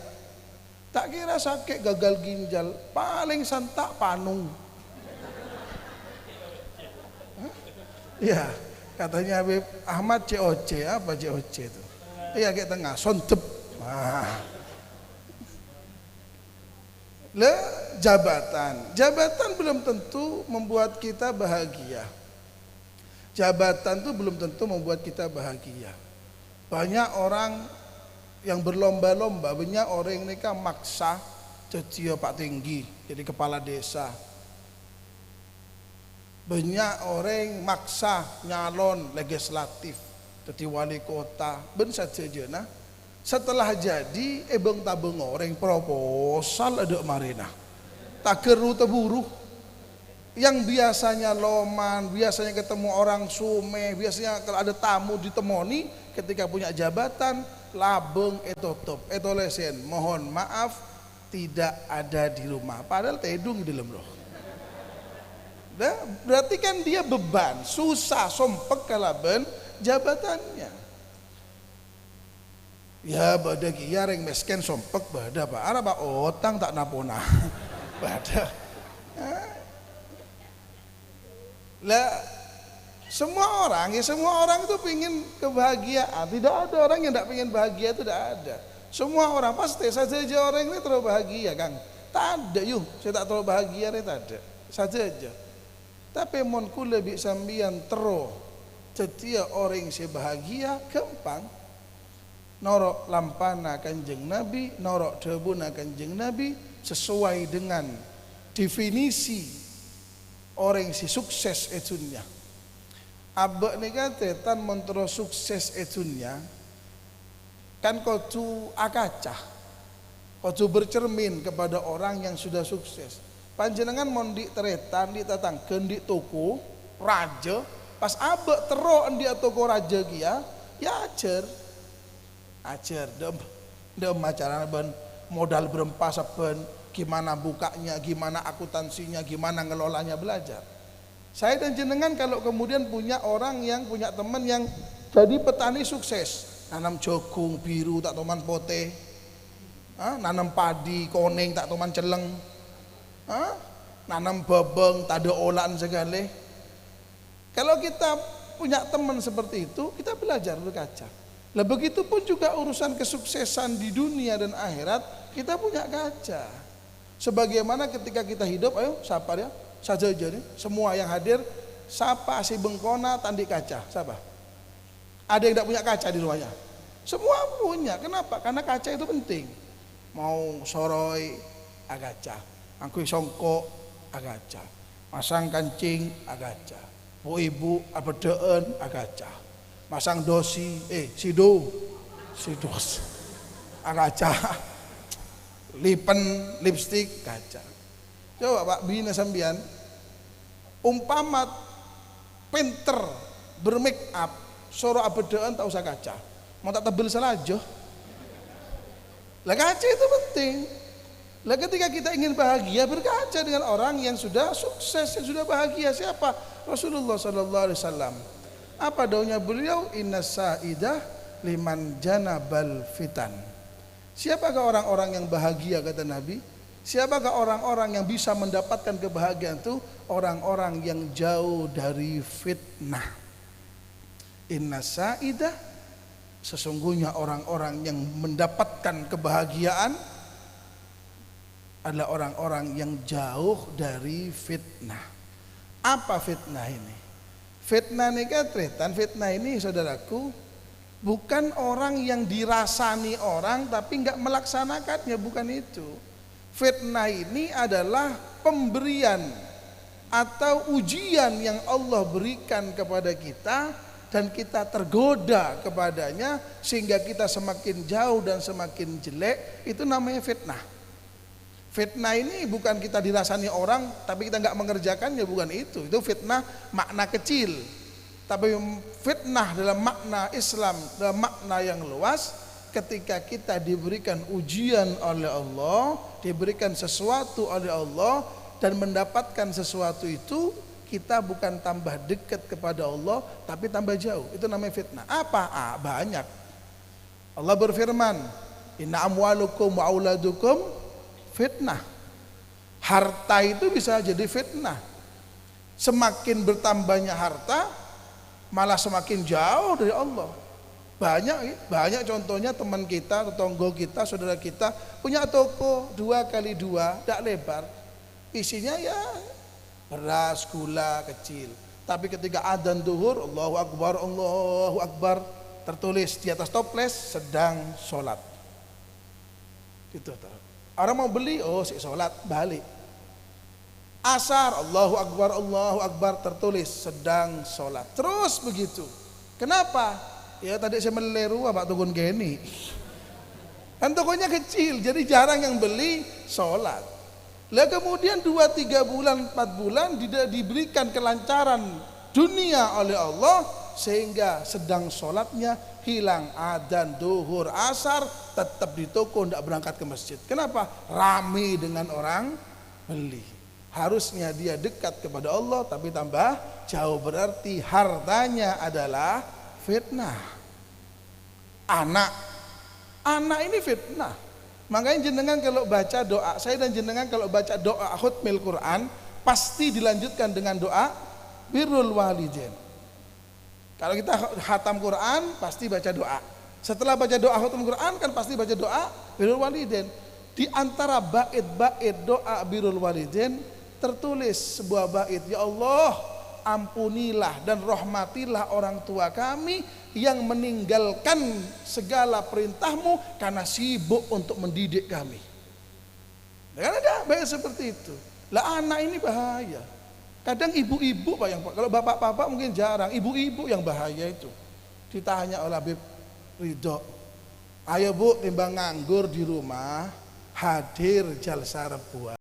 Tak kira sakit gagal ginjal, paling santak panung. Ya, katanya Habib Ahmad COC, apa COC itu? Iya kayak tengah, sontep. Le jabatan belum tentu membuat kita bahagia. Jabatan itu belum tentu membuat kita bahagia. Banyak orang yang berlomba-lomba, banyak orang ini kan maksa jadi Pak Tinggi, jadi kepala desa. Banyak orang maksa nyalon legislatif, jadi wali kota, ben saja. Nah, setelah jadi, beng tabeng orang proposal ada marina, tak keru terburu. Yang biasanya loman, biasanya ketemu orang sume, biasanya kalau ada tamu ditemoni, ketika punya jabatan, labeng etotop, etolesen, mohon maaf tidak ada di rumah. Padahal tedung di dalam roh. Nah, berarti kan dia beban, susah, sompek kalaben jabatannya. Ya bada kia reng mesken sompek bada pak, ara pak otang tak napona, bada. Lah semua orang itu pingin kebahagiaan. Tidak ada orang yang tidak pingin bahagia, itu tidak ada. Semua orang pasti saja orang ini terlalu bahagia, Kang. Tak ada, yuk saya tak terlalu bahagia ini tak ada. Saja aja. Tapi mon kula bi sambian tero setia orang yang bahagia gampang. Norok lampana Kanjeng Nabi, norok debuna Kanjeng Nabi sesuai dengan definisi orang si sukses etunya. Abak ni kata tan mentero sukses etunya kan kau tu akacah, kau tu bercermin kepada orang yang sudah sukses. Panjenengan mondi teretan di tatang kendi toko raja, pas abak tero di toko raja kia, ya ajar dem acara ben modal berempas ben. Gimana bukanya, gimana akuntansinya, gimana ngelolanya, belajar. Saya dan jenengan kalau kemudian punya orang yang punya teman yang jadi petani sukses, nanam jagung biru tak toman pote, nanam padi koneng tak toman celeng, nanam bebeng tak ada olahan segala. Kalau kita punya teman seperti itu, kita belajar berkaca. Lah begitu pun juga urusan kesuksesan di dunia dan akhirat, kita punya kaca. Sebagaimana ketika kita hidup, ayo siapa ya? Saja aja nih, semua yang hadir, siapa si bengkona tandi kaca? Siapa? Ada yang tidak punya kaca di rumahnya? Semua punya. Kenapa? Karena kaca itu penting. Mau soroi agaca, angkui songkok agaca, masang kancing agaca, bu ibu abedeen agaca, masang dosi, sidos agaca. Lipen lipstick kaca. Coba Pak bina sambian umpama pinter bermake up soro abedaan tak usah kaca, mau tak tebel salajo. Lah kaca itu penting. Lah ketika kita ingin bahagia, berkaca dengan orang yang sudah sukses, yang sudah bahagia. Siapa? Rasulullah sallallahu alaihi wasallam. Apa daunnya beliau? Innas saidah liman janabal fitan. Siapakah orang-orang yang bahagia, kata Nabi? Siapakah orang-orang yang bisa mendapatkan kebahagiaan itu? Orang-orang yang jauh dari fitnah. Inna sa'idah, sesungguhnya orang-orang yang mendapatkan kebahagiaan adalah orang-orang yang jauh dari fitnah. Apa fitnah ini? Fitnah ini katretan, fitnah ini saudaraku bukan orang yang dirasani orang tapi enggak melaksanakannya, bukan itu. Fitnah ini adalah pemberian atau ujian yang Allah berikan kepada kita dan kita tergoda kepadanya sehingga kita semakin jauh dan semakin jelek. Itu namanya fitnah. Fitnah ini bukan kita dirasani orang tapi kita enggak mengerjakannya, bukan itu. Itu fitnah makna kecil. Tapi fitnah dalam makna Islam, dalam makna yang luas, ketika kita diberikan ujian oleh Allah, diberikan sesuatu oleh Allah dan mendapatkan sesuatu itu, kita bukan tambah dekat kepada Allah tapi tambah jauh. Itu namanya fitnah. Apa? Banyak. Allah berfirman, inna amwalukum wa auladukum fitnah. Harta itu bisa jadi fitnah. Semakin bertambahnya harta, malah semakin jauh dari Allah. Banyak contohnya teman kita, tetangga kita, saudara kita punya toko 2x2 tidak lebar, isinya ya beras, gula kecil. Tapi ketika adzan zuhur, Allahu Akbar, tertulis di atas toples sedang sholat. Itu orang mau beli, si sholat, balik. Asar, Allahu Akbar, tertulis sedang sholat. Terus begitu. Kenapa? Ya tadi saya meleru Pak Tukun Geni. Kan tokonya kecil, jadi jarang yang beli sholat. Lah kemudian 2-3 bulan 4 bulan diberikan kelancaran dunia oleh Allah, sehingga sedang sholatnya hilang adzan duhur asar, tetap di toko, tidak berangkat ke masjid. Kenapa? Rame dengan orang beli. Harusnya dia dekat kepada Allah, tapi tambah jauh, berarti hartanya adalah fitnah. Anak ini fitnah. Makanya jenengan kalau baca doa, saya dan jenengan kalau baca doa khutmil Quran, pasti dilanjutkan dengan doa birrul walidain. Kalau kita khatam Quran pasti baca doa. Setelah baca doa khatam Quran kan pasti baca doa birrul walidain. Di antara bait-bait doa birrul walidain tertulis sebuah bait, ya Allah, ampunilah dan rahmatilah orang tua kami yang meninggalkan segala perintahmu karena sibuk untuk mendidik kami. Kan ada bait seperti itu. Lah anak ini bahaya. Kadang ibu-ibu Pak, yang kalau bapak-bapak mungkin jarang, ibu-ibu yang bahaya itu. Ditanya oleh Habib Ridho, ayo Bu, timbang nganggur di rumah, hadir jalsa rebuan,